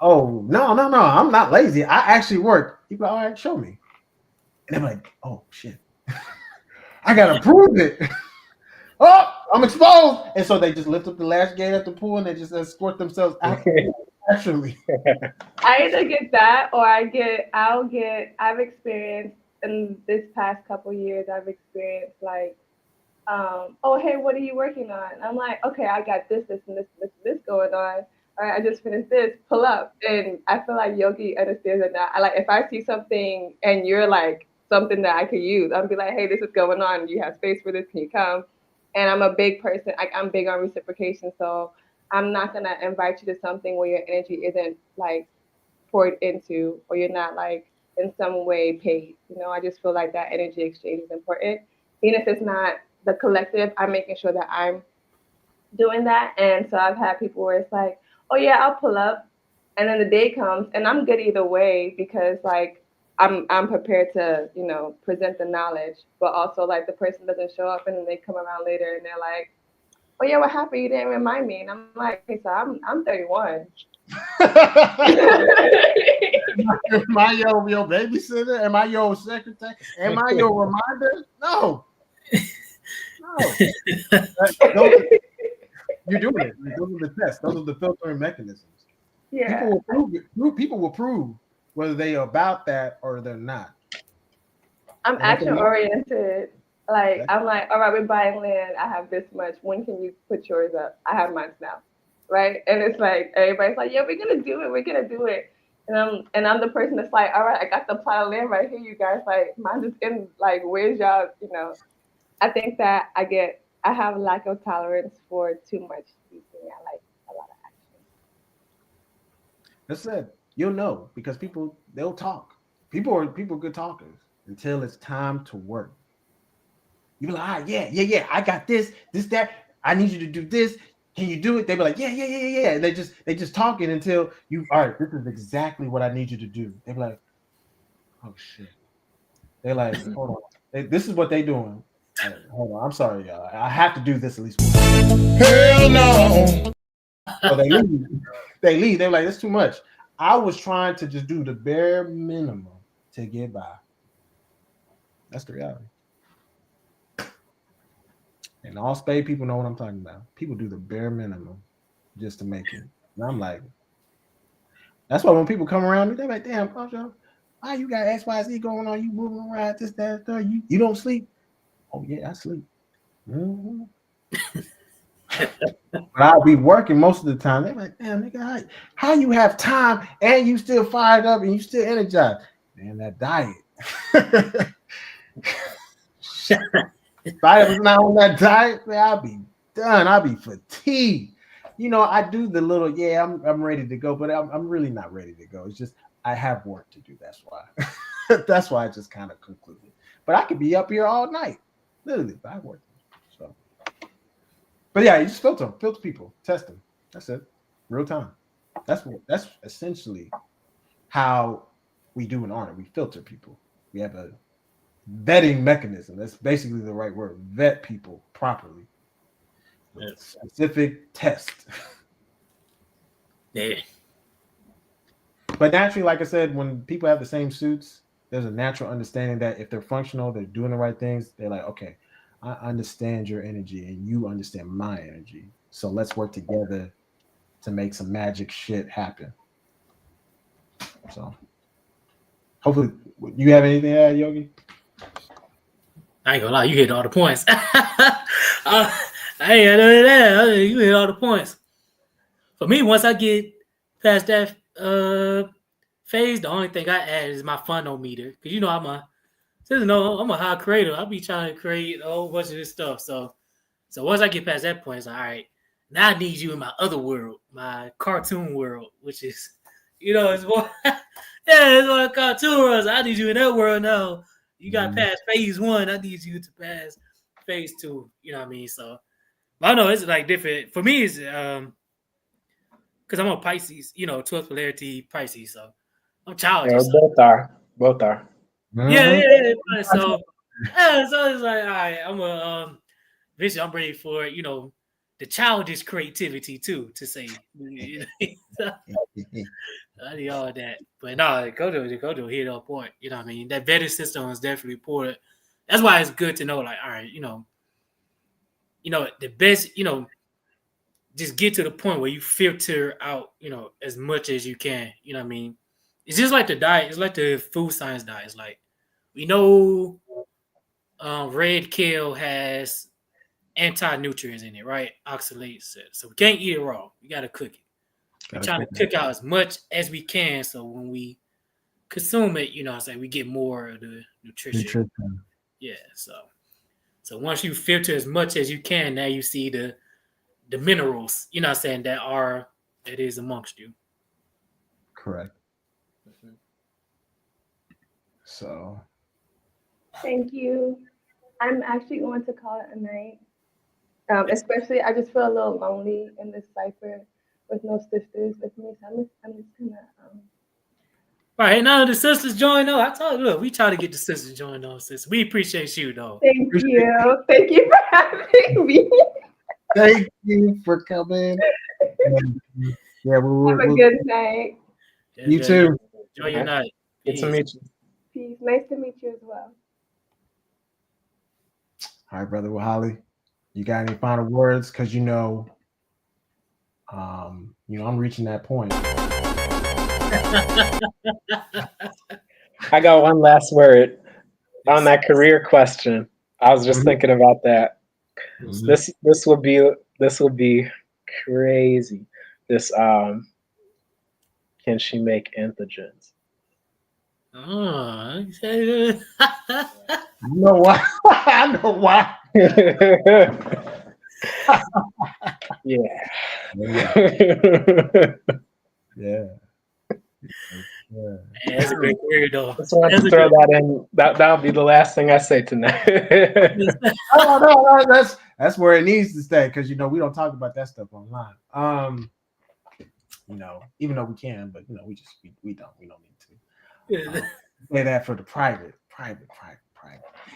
Speaker 3: Oh, no, I'm not lazy. I actually work. People are all right, show me. And I'm like, oh shit. I gotta prove it. Oh, I'm exposed. And so they just lift up the latch gate at the pool and they just escort themselves out. Actually.
Speaker 10: I either get that or I've experienced in this past couple years, I've experienced like, oh hey, what are you working on? I'm like, okay, I got this and this going on. All right, I just finished this, pull up. And I feel like Yogi understands that now. I like if I see something and you're like something that I could use, I'll be like, hey, this is going on. You have space for this, can you come? And I'm a big person, I'm big on reciprocation. So I'm not gonna invite you to something where your energy isn't like poured into, or you're not like in some way paid. I just feel like that energy exchange is important. Even if it's not the collective, I'm making sure that I'm doing that. And so I've had people where it's like, oh yeah, I'll pull up, and then the day comes, and I'm good either way because like I'm prepared to present the knowledge, but also like the person doesn't show up, and then they come around later and they're like, oh yeah, what happened? You didn't remind me. And I'm like, hey, so I'm 31.
Speaker 3: Am I your babysitter? Am I your secretary? Am I your reminder? No. You're doing it. Those are the tests. Those are the filtering mechanisms.
Speaker 10: Yeah.
Speaker 3: People will prove whether they are about that or they're not.
Speaker 10: I'm action oriented. Like I'm like, all right, we're buying land. I have this much. When can you put yours up? I have mine now, right? And it's like everybody's like, yeah, we're gonna do it. We're gonna do it. And I'm the person that's like, all right, I got the plot of land right here, you guys. Like mine is in. Like, where's y'all? I think that I have lack of tolerance for too much speaking. I like a lot of action.
Speaker 3: That's it. You'll know because they'll talk. People are good talkers until it's time to work. You be like, yeah, I got this, that. I need you to do this. Can you do it? They be like, yeah. And they just talking until you. All right, this is exactly what I need you to do. They be like, oh shit. They're like, hold on. This is what they doing. Hold on, I'm sorry, y'all. I have to do this at least once.
Speaker 6: Hell no.
Speaker 3: So they leave. They're like, that's too much. I was trying to just do the bare minimum to get by. That's the reality. And all spade people know what I'm talking about. People do the bare minimum just to make it. And I'm like, that's why when people come around me, they're like, damn, Pancho, why you got XYZ going on? You moving around, this, that, that. You don't sleep? Oh, yeah, I sleep. Mm-hmm. But I'll be working most of the time. They're like, damn, nigga, how you have time and you still fired up and you still energized? Man, that diet. If I was not on that diet, man, I'll be done. I'll be fatigued. You know, I do the little, yeah, I'm ready to go, but I'm really not ready to go. It's just I have work to do. That's why. That's why I just kind of concluded. But I could be up here all night, literally. But I work. So, but yeah, you just filter people, test them. That's it, real time. That's essentially how we do in honor. We filter people. We have a vetting mechanism. That's basically the right word. Vet people properly. Specific test.
Speaker 2: Yeah.
Speaker 3: But naturally, like I said, when people have the same suits, there's a natural understanding that if they're functional, they're doing the right things. They're like, okay, I understand your energy and you understand my energy. So let's work together to make some magic shit happen. So hopefully, you have anything to add, Yogi?
Speaker 2: I ain't gonna lie, you hit all the points. I ain't got none of that. You hit all the points. For me, once I get past that phase, the only thing I add is my funometer. Because you know I'm a high creator. I'll be trying to create a whole bunch of this stuff. So once I get past that point, it's like, all right, now I need you in my other world, my cartoon world, which is, you know, it's more it's more cartoon world. So I need you in that world now. You got past phase 1. I need you to pass phase 2. You know what I mean? So I know it's like different. For me, it's because I'm a Pisces, you know, 12th polarity Pisces. So I'm childish.
Speaker 9: Yeah, both are.
Speaker 2: Yeah. So it's like, all right, I'm a vision. I'm ready for, you know, the childish creativity too, to say. I need all that. But no, Kojo hit on point. You know what I mean? That vetting system is definitely important. That's why it's good to know, like, all right, you know, the best, you know, just get to the point where you filter out, you know, as much as you can. You know what I mean? It's just like the diet. It's like the food science diet. It's like, we know red kale has anti-nutrients in it, right? Oxalates. So we can't eat it raw. We got to cook it. We're trying to cook out as much as we can, so when we consume it, you know what I'm saying, we get more of the nutrition. Yeah, so once you filter as much as you can, now you see the minerals, you know what I'm saying, that is amongst you.
Speaker 3: Correct. So
Speaker 10: Thank you. I'm actually going to call it a night. Especially, I just feel a little lonely in this cipher with no sisters with me. So I'm just gonna.
Speaker 2: All right, now the sisters join on. I told you, look, we try to get the sisters joined on, sis. We appreciate you, though.
Speaker 10: Thank you. Thank you for having me.
Speaker 3: Thank you for coming. Yeah,
Speaker 10: Have a good night.
Speaker 3: You too.
Speaker 2: Enjoy your night.
Speaker 9: Good to meet you.
Speaker 10: Peace. Nice to meet you as well.
Speaker 3: All right, brother Wahali, you got any final words? Because you know, I'm reaching that point.
Speaker 9: I got one last word on that career question. I was just thinking about that. This would be crazy. This can she make enthogens?
Speaker 2: Oh,
Speaker 3: I know why. I know why.
Speaker 9: Yeah.
Speaker 3: Yeah.
Speaker 2: That's a great career, though.
Speaker 9: Just wanted to throw that in. That'll be the last thing I say tonight.
Speaker 3: No, that's where it needs to stay, because we don't talk about that stuff online. Even though we can, but we don't need to. Say that for the private.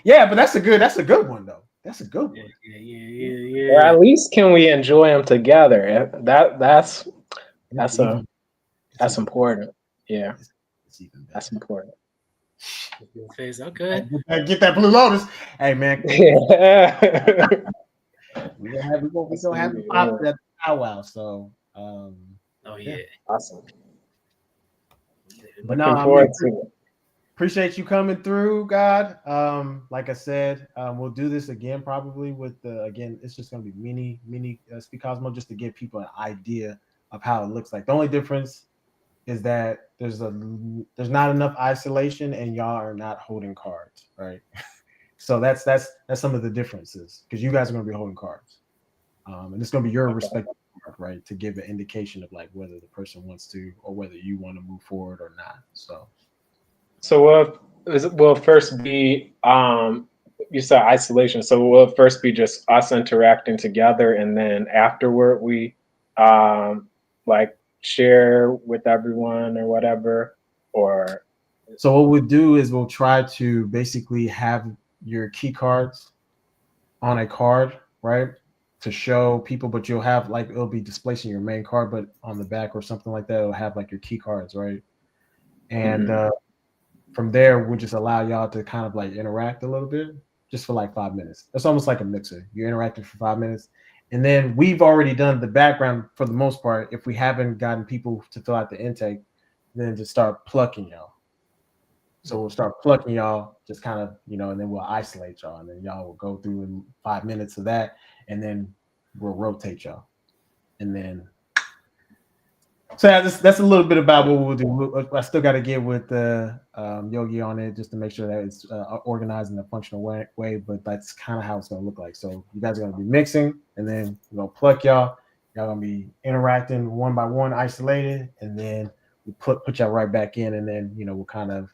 Speaker 3: Yeah, but that's a good one though. That's a good one.
Speaker 2: Yeah.
Speaker 9: Or at least can we enjoy them together? That's important. Yeah, that's important.
Speaker 2: Okay.
Speaker 3: Get that Blue Lotus. Hey man. We're gonna have it pop that powwow. So
Speaker 2: Oh yeah.
Speaker 9: Awesome.
Speaker 3: but
Speaker 9: Looking
Speaker 3: no,
Speaker 9: forward to it.
Speaker 3: appreciate you coming through, God. Like I said, we'll do this again probably with again, it's just gonna be mini Speak Cosmo just to give people an idea of how it looks like. The only difference is that there's not enough isolation and y'all are not holding cards, right? So that's some of the differences because you guys are going to be holding cards, and it's going to be your respective card, right, to give an indication of like whether the person wants to or whether you want to move forward or not.
Speaker 9: So will first be you said isolation, so will it first be just us interacting together, and then afterward we like share with everyone or whatever? Or
Speaker 3: so what we'll do is we'll try to basically have your key cards on a card, right, to show people, but you'll have like it'll be displacing your main card, but on the back or something like that, it'll have like your key cards, right? And from there, we'll just allow y'all to kind of like interact a little bit just for like 5 minutes. It's almost like a mixer. You're interacting for 5 minutes. And then we've already done the background for the most part. If we haven't gotten people to fill out the intake, then just start plucking y'all. So we'll start plucking y'all, just kind of, and then we'll isolate y'all. And then y'all will go through in 5 minutes of that. And then we'll rotate y'all. And then so that's a little bit about what we'll do. I still got to get with Yogi on it just to make sure that it's organized in a functional way, but that's kind of how it's going to look like. So you guys are going to be mixing, and then we're going to pluck y'all. Y'all going to be interacting one by one, isolated, and then we put y'all right back in, and then, we'll kind of,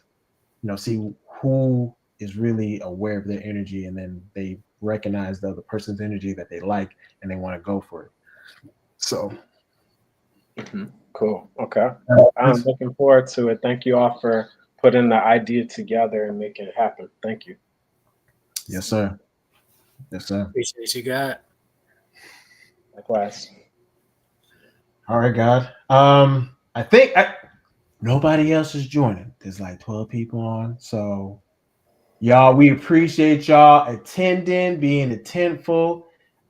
Speaker 3: see who is really aware of their energy, and then they recognize the other person's energy that they like, and they want to go for it. So.
Speaker 9: Cool. Okay. I'm looking forward to it. Thank you all for putting the idea together and making it happen. Thank you.
Speaker 3: Yes, sir. Yes, sir.
Speaker 2: Appreciate you, God.
Speaker 9: Likewise.
Speaker 3: All right, God. I think nobody else is joining. There's like 12 people on. So y'all, we appreciate y'all attending, being attentful.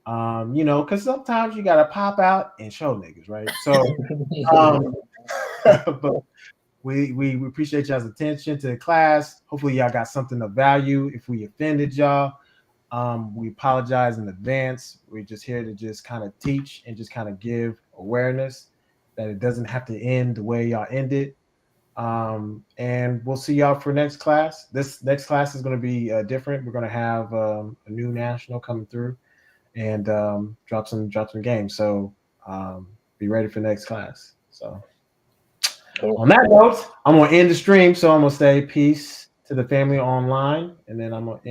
Speaker 3: Because sometimes you gotta pop out and show niggas, right? So but we appreciate y'all's attention to the class. Hopefully y'all got something of value. If we offended y'all, we apologize in advance. We're just here to just kind of teach and just kind of give awareness that it doesn't have to end the way y'all ended. And we'll see y'all for next class. This next class is going to be different. We're going to have a new national coming through and drop some games. So be ready for next class. So on that note, I'm gonna end the stream. So I'm gonna say peace to the family online, and then I'm gonna end.